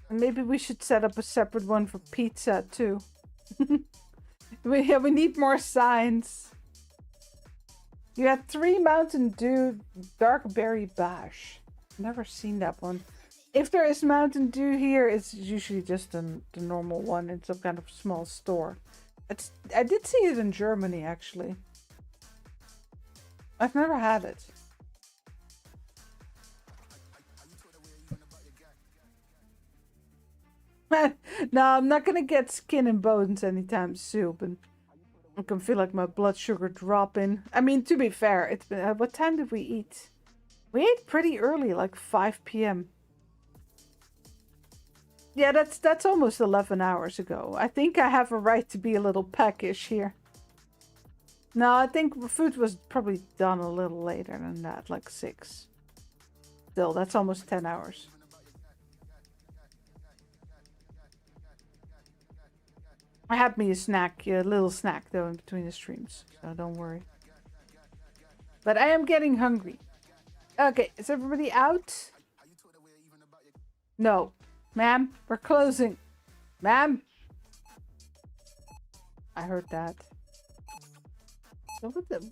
And maybe we should set up a separate one for pizza too. we need more signs. You had 3 Mountain Dew Dark Berry Bash. Never seen that one. If there is Mountain Dew here, it's usually just the normal one in some kind of small store. I did see it in Germany, actually. I've never had it. No, I'm not gonna get skin and bones anytime soon. But I can feel like my blood sugar dropping. I mean, to be fair, it's been, what time did we eat? We ate pretty early, like 5 p.m. Yeah, that's almost 11 hours ago. I think I have a right to be a little peckish here. No, I think food was probably done a little later than that, like 6. Still, that's almost 10 hours. I had me a snack, a little snack though, in between the streams, so don't worry. But I am getting hungry. Okay, is everybody out? No. Ma'am, we're closing. Ma'am? I heard that. So with them.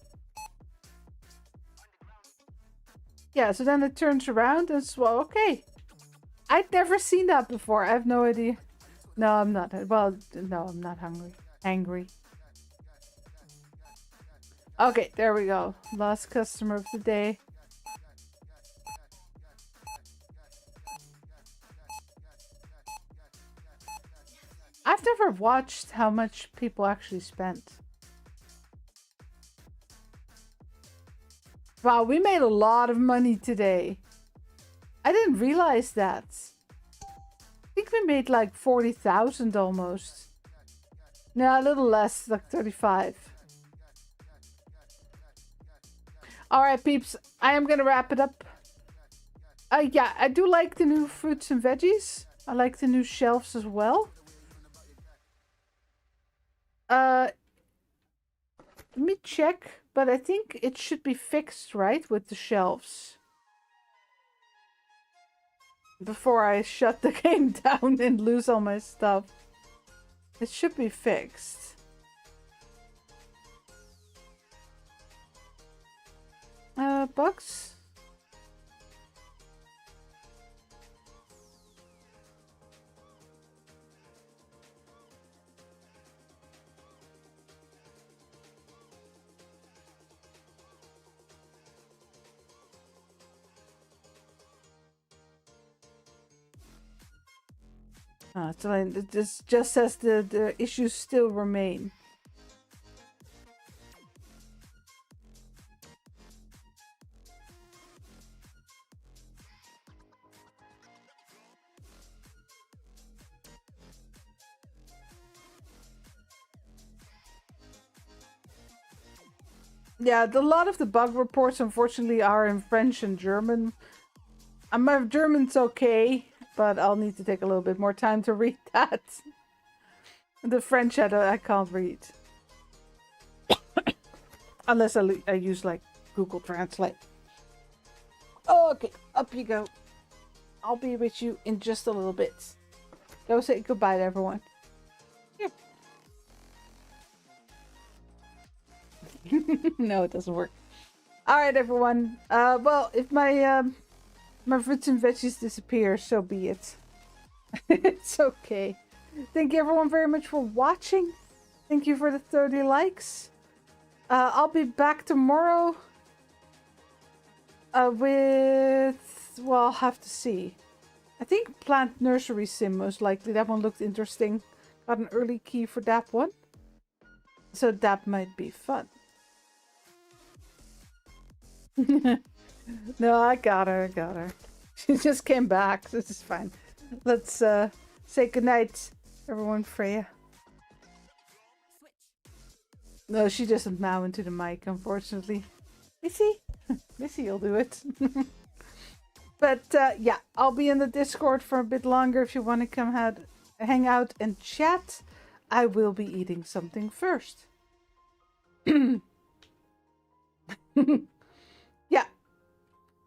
Yeah, so then it turns around and well, okay. I'd never seen that before. I have no idea. No, I'm not. Well, no, I'm not hungry. Angry. Okay, there we go. Last customer of the day. I've never watched how much people actually spent. Wow, we made a lot of money today. I didn't realize that. I think we made like 40,000 almost. No, a little less, like 35. Alright, peeps. I am gonna wrap it up. Yeah, I do like the new fruits and veggies. I like the new shelves as well. Let me check, but I think it should be fixed, right, with the shelves. Before I shut the game down and lose all my stuff. It should be fixed. Bugs? So this just says the issues still remain. Yeah, a lot of the bug reports, unfortunately, are in French and German. My German's okay, but I'll need to take a little bit more time to read that. The French I can't read. Unless I use, like, Google Translate. Okay, up you go. I'll be with you in just a little bit. Go say goodbye to everyone. Yep. No, it doesn't work. All right, everyone. Well, if my my fruits and veggies disappear, so be it. It's okay. Thank you, everyone, very much for watching. Thank you for the 30 likes. I'll be back tomorrow with... Well, I'll have to see. I think Plant Nursery Sim, most likely. That one looked interesting. Got an early key for that one. So that might be fun. No, I got her. She just came back. This is fine. Let's say goodnight, everyone. Freya. No, she doesn't mow into the mic, unfortunately. Missy? Missy will do it. But yeah, I'll be in the Discord for a bit longer if you want to come hang out and chat. I will be eating something first.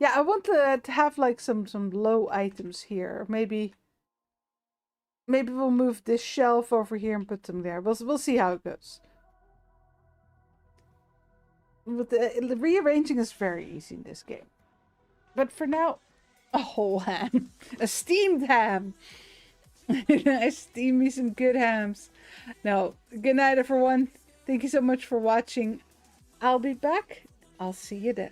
Yeah, I want to have like some low items here. Maybe we'll move this shelf over here and put them there. We'll see how it goes. But the rearranging is very easy in this game. But for now, a whole ham, a steamed ham. I steam me some good hams. No, good night, everyone. Thank you so much for watching. I'll be back. I'll see you then.